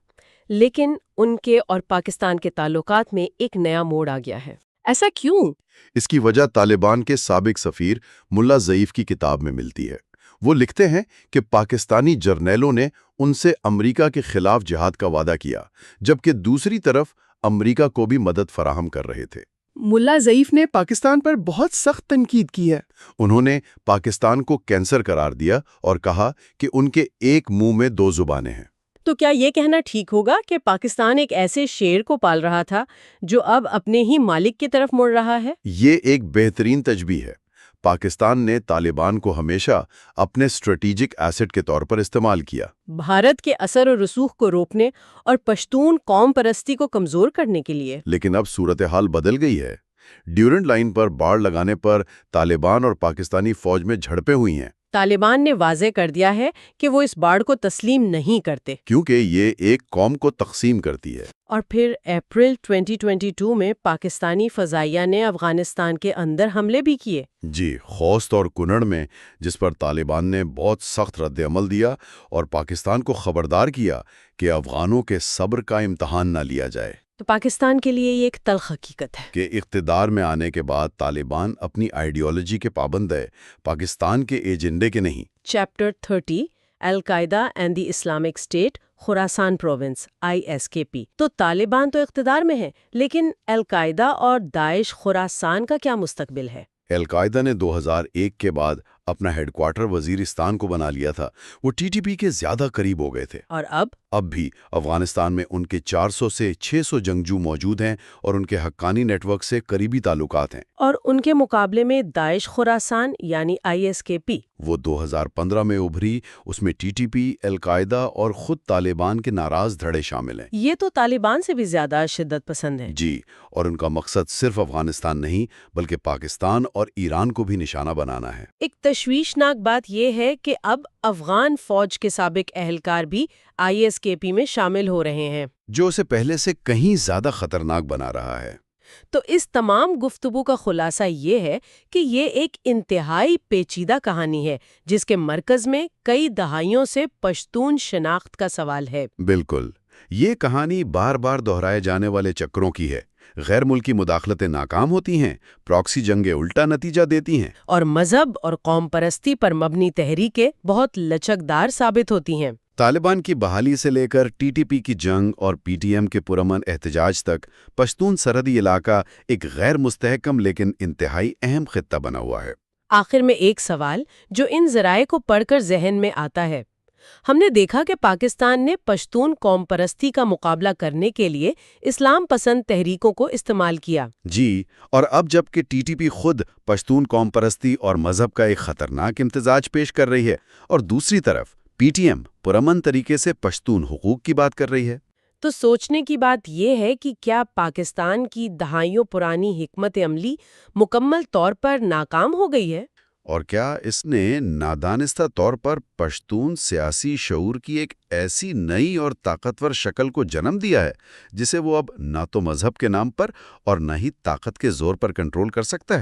لیکن ان کے اور پاکستان کے تعلقات میں ایک نیا موڑ آ گیا ہے۔ ایسا کیوں؟ اس کی وجہ طالبان کے سابق سفیر ملا ضعیف کی کتاب میں ملتی ہے۔ وہ لکھتے ہیں کہ پاکستانی جرنیلوں نے ان سے امریکہ کے خلاف جہاد کا وعدہ کیا، جبکہ دوسری طرف امریکہ کو بھی مدد فراہم کر رہے تھے۔ ملا ضعیف نے پاکستان پر بہت سخت تنقید کی ہے۔ انہوں نے پاکستان کو کینسر قرار دیا اور کہا کہ ان کے ایک منہ میں 2 زبانیں ہیں۔ تو کیا یہ کہنا ٹھیک ہوگا کہ پاکستان ایک ایسے شیر کو پال رہا تھا جو اب اپنے ہی مالک کی طرف مڑ رہا ہے؟ یہ ایک بہترین تشبیہ ہے۔ پاکستان نے طالبان کو ہمیشہ اپنے اسٹریٹجک ایسٹ کے طور پر استعمال کیا، بھارت کے اثر و رسوخ کو روکنے اور پشتون قوم پرستی کو کمزور کرنے کے لیے۔ لیکن اب صورتحال بدل گئی ہے۔ ڈیورنٹ لائن پر باڑ لگانے پر طالبان اور پاکستانی فوج میں جھڑپیں ہوئی ہیں۔ طالبان نے واضح کر دیا ہے کہ وہ اس باڑ کو تسلیم نہیں کرتے، کیونکہ یہ ایک قوم کو تقسیم کرتی ہے۔ اور پھر اپریل 2022 میں پاکستانی فضائیہ نے افغانستان کے اندر حملے بھی کیے۔ جی، خوست اور کنڑ میں، جس پر طالبان نے بہت سخت رد عمل دیا اور پاکستان کو خبردار کیا کہ افغانوں کے صبر کا امتحان نہ لیا جائے۔ تو پاکستان کے لیے یہ ایک تلخ حقیقت ہے کہ اقتدار میں آنے کے بعد طالبان اپنی آئیڈیالوجی کے پابند ہے، پاکستان کے ایجنڈے کے نہیں۔ Chapter 30 al Qaeda and the Islamic state Khorasan province ISKP۔ تو طالبان تو اقتدار میں ہے، لیکن القاعدہ اور داعش خراسان کا کیا مستقبل ہے؟ القاعدہ نے 2001 کے بعد اپنا ہیڈ کوارٹر وزیرستان کو بنا لیا تھا۔ وہ TTP کے زیادہ قریب ہو گئے تھے۔ اور اب بھی افغانستان میں ان کے 400 سے 600 جنگجو موجود ہیں اور ان کے حقانی نیٹ ورک سے قریبی تعلقات ہیں۔ اور ان کے مقابلے میں داعش خراسان یعنی ISKP، وہ 2015 میں ابھری، اس میں TTP، القاعدہ اور خود طالبان کے ناراض دھڑے شامل ہیں۔ یہ تو طالبان سے بھی زیادہ شدت پسند ہے۔ جی، اور ان کا مقصد صرف افغانستان نہیں بلکہ پاکستان اور ایران کو بھی نشانہ بنانا ہے۔ ایک تشویشناک بات یہ ہے کہ اب افغان فوج کے سابق اہلکار بھی ISKP میں شامل ہو رہے ہیں، جو اسے پہلے سے کہیں زیادہ خطرناک بنا رہا ہے۔ تو اس تمام گفتگو کا خلاصہ یہ ہے کہ یہ ایک انتہائی پیچیدہ کہانی ہے جس کے مرکز میں کئی دہائیوں سے پشتون شناخت کا سوال ہے۔ بالکل، یہ کہانی بار بار دہرائے جانے والے چکروں کی ہے۔ غیر ملکی مداخلتیں ناکام ہوتی ہیں، پراکسی جنگیں الٹا نتیجہ دیتی ہیں، اور مذہب اور قوم پرستی پر مبنی تحریکیں بہت لچکدار ثابت ہوتی ہیں۔ طالبان کی بحالی سے لے کر TTP کی جنگ اور PTM کے پرامن احتجاج تک پشتون سرحدی علاقہ ایک غیر مستحکم لیکن انتہائی اہم خطہ بنا ہوا ہے۔ آخر میں ایک سوال جو ان ذرائع کو پڑھ کر ذہن میں آتا ہے، ہم نے دیکھا کہ پاکستان نے پشتون قوم پرستی کا مقابلہ کرنے کے لیے اسلام پسند تحریکوں کو استعمال کیا۔ جی، اور اب جب کہ ٹی ٹی پی خود پشتون قوم پرستی اور مذہب کا ایک خطرناک امتزاج پیش کر رہی ہے، اور دوسری طرف پی ٹی ایم پرامن طریقے سے پشتون حقوق کی بات کر رہی ہے۔ تو سوچنے کی بات یہ ہے کہ کیا پاکستان کی دہائیوں پرانی حکمت عملی مکمل طور پر ناکام ہو گئی ہے؟ اور کیا اس نے نادانستہ طور پر پشتون سیاسی شعور کی ایک ایسی نئی اور طاقتور شکل کو جنم دیا ہے جسے وہ اب نہ تو مذہب کے نام پر اور نہ ہی طاقت کے زور پر کنٹرول کر سکتا ہے؟